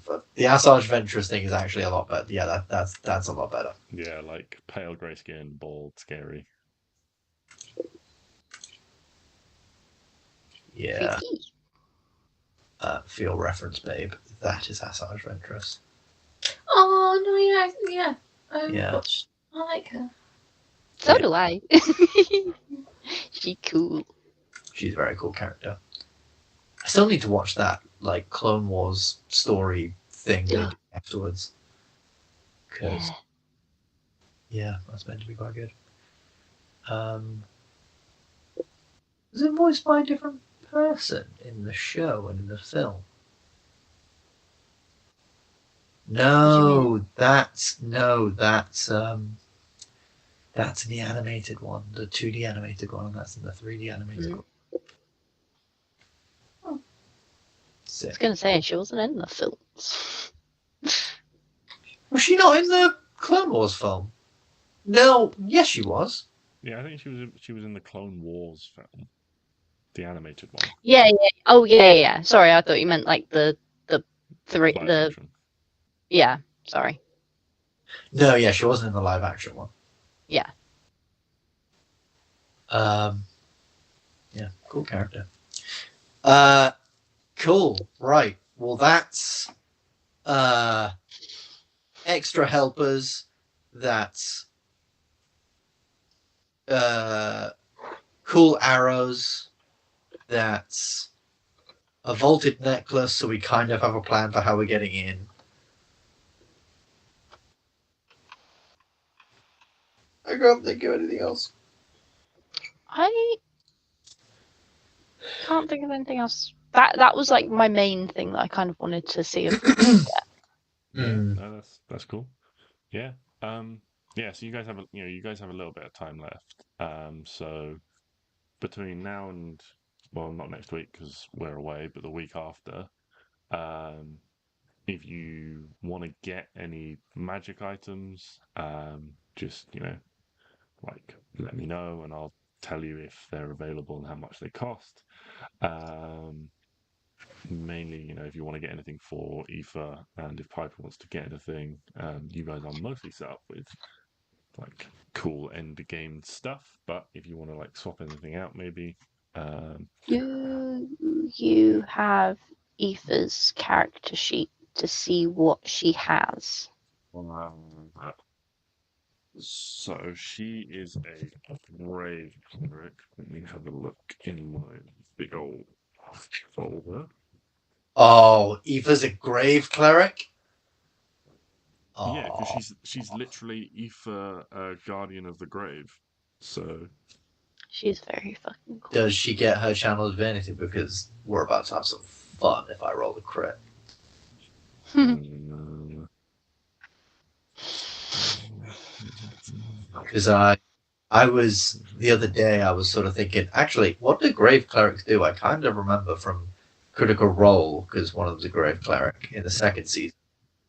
But the Asajj Ventress thing is actually a lot better. Yeah, that's a lot better. Yeah, like pale grey skin, bald, scary. Yeah. Freaky. For your reference, babe, that is Asajj Ventress. oh no, yeah. Yeah. Watched. I like her. So Yeah. do I. She cool. She's a very cool character. I still need to watch that like Clone Wars story thing they did afterwards. Because yeah, that's meant to be quite good. Was it voiced by a different person in the show and in the film? No, that's the animated one, the 2D animated one, and that's in the 3D animated one. I Sick. was gonna say she wasn't in the films. Was she not in the Clone Wars film? No, yes, she was. Yeah, I think she was in the Clone Wars film, the animated one. Yeah. Oh yeah. Sorry, I thought you meant like the three Live the action. yeah. Sorry. No, yeah, she wasn't in the live action one. Yeah. Yeah, cool character. Cool. Right. Well, that's extra helpers. That's cool arrows. That's a vaulted necklace, so we kind of have a plan for how we're getting in. I can't think of anything else. I can't think of anything else. That was like my main thing that I kind of wanted to see if we could get. Yeah, no, that's cool. Yeah. Yeah, so you guys have a little bit of time left. So between now and well, not next week because we're away, but the week after, if you want to get any magic items, just like let me know and I'll tell you if they're available and how much they cost. Mainly, if you want to get anything for Aoife and if Piper wants to get anything, you guys are mostly set up with like cool end game stuff. But if you want to like swap anything out, maybe. You have Aoife's character sheet to see what she has. So she is a brave cleric. Let me have a look in my big old folder. Oh, Aoife's a grave cleric? Oh. Yeah, because she's literally Aoife, Guardian of the Grave. So She's very fucking cool. Does she get her channel divinity? Because we're about to have some fun if I roll a crit. Because I was, the other day, I was sort of thinking, actually, what do grave clerics do? I kind of remember from Critical Role, because one of them's a grave cleric in the second season,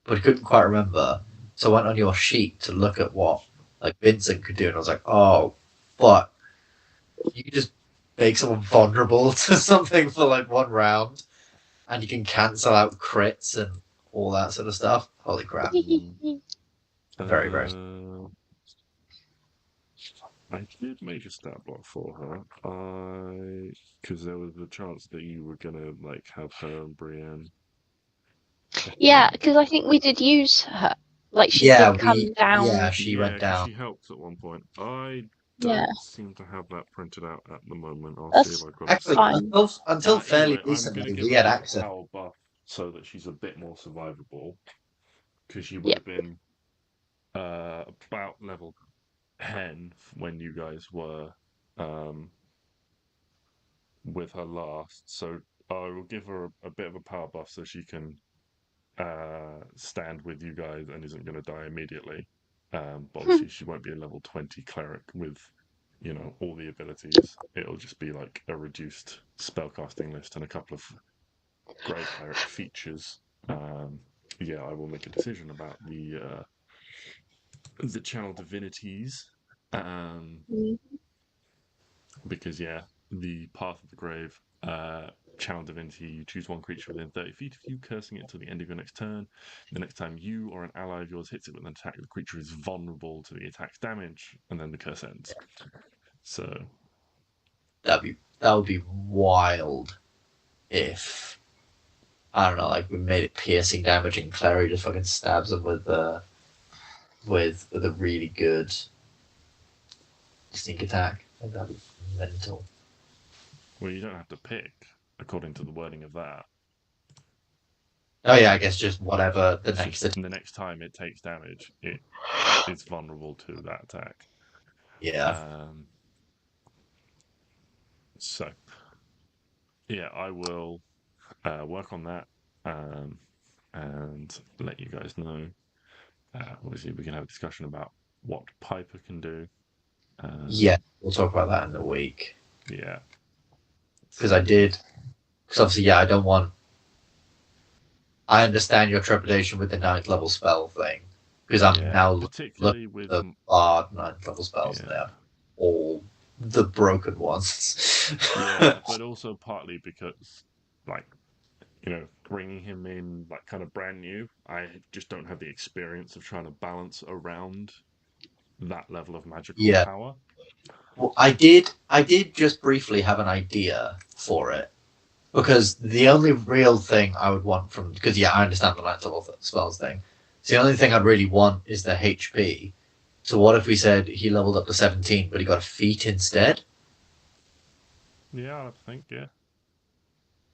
but I couldn't quite remember. So I went on your sheet to look at what like Vincent could do, and I was like, oh, fuck. You can just make someone vulnerable to something for like one round, and you can cancel out crits and all that sort of stuff. Holy crap. Very, very. I did make a stat block for her. Because there was a chance that you were gonna like have her and Brienne. Yeah, because I think we did use her. Like she did come down. Yeah, she went down. She helped at one point. I Yeah. don't seem to have that printed out at the moment. I'll That's see if I got Actually, fine. until fairly anyway, recently, I'm gonna we give had her access. a power buff so that she's a bit more survivable. Because she would have been about level 10 when you guys were with her last. So I will give her a bit of a power buff so she can stand with you guys and isn't going to die immediately. But obviously she won't be a level 20 cleric with, you know, all the abilities. It'll just be like a reduced spellcasting list and a couple of grave cleric features. Yeah, I will make a decision about the channel divinities. Because yeah, the Path of the Grave channel divinity, you choose one creature within 30 feet of you, cursing it till the end of your next turn. The next time you or an ally of yours hits it with an attack, the creature is vulnerable to the attack's damage, and then the curse ends. So that would be wild if, I don't know, like we made it piercing damage and Klari just fucking stabs him with a really good sneak attack. Like, that'd be mental. well, you don't have to pick according to the wording of that. Oh yeah, I guess just whatever the next time it takes damage, it's vulnerable to that attack. Yeah. So yeah, I will work on that and let you guys know. Obviously, we can have a discussion about what Piper can do. Yeah, we'll talk about that in a week. Yeah. Because obviously, yeah, I don't want. I understand your trepidation with the 9th level spell thing. Because I'm now particularly with the bard 9th level spells, and they're all the broken ones. Yeah, but also partly because, like, you know, bringing him in, like, kind of brand new, I just don't have the experience of trying to balance around that level of magical power. Well, I did just briefly have an idea for it. Because the only real thing I would want from... Because, yeah, I understand the 9th level spells thing. So the only thing I'd really want is the HP. So what if we said he leveled up to 17, but he got a feat instead? Yeah, I think, yeah.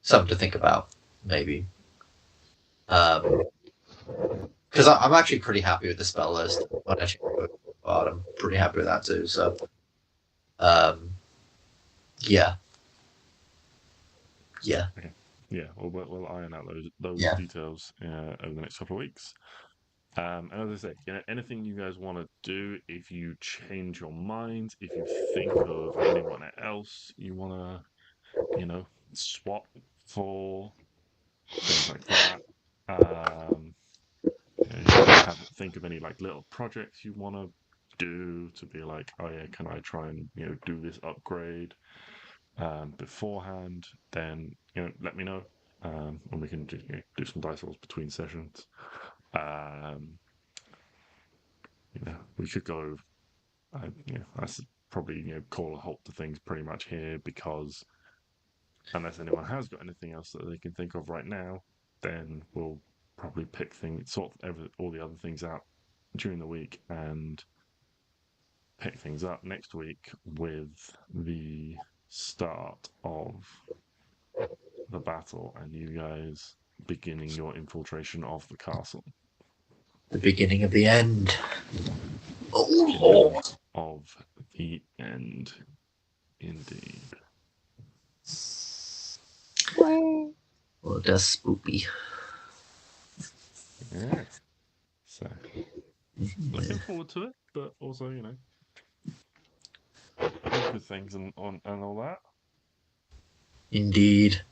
Something to think about, maybe. Because I'm actually pretty happy with the spell list. I'm pretty happy with that too, so... yeah. Yeah. Okay. Yeah, we'll iron out those details over the next couple of weeks. And as I say, you know, anything you guys want to do, if you change your minds, if you think of anyone else you want to, you know, swap for, things like that. You know, think of any like little projects you want to do to be like, oh yeah, can I try and, you know, do this upgrade beforehand? Then, you know, let me know, and we can do some dice rolls between sessions. You know, we could go. You know, I probably, you know, call a halt to things pretty much here, because unless anyone has got anything else that they can think of right now, then we'll probably sort all the other things out during the week and pick things up next week with the start of the battle and you guys beginning your infiltration of the castle. The beginning of the end. Oh, of the end. Indeed. Well, Well, that's spoopy. Yeah. So, looking forward to it, but also, all good things and all that. Indeed.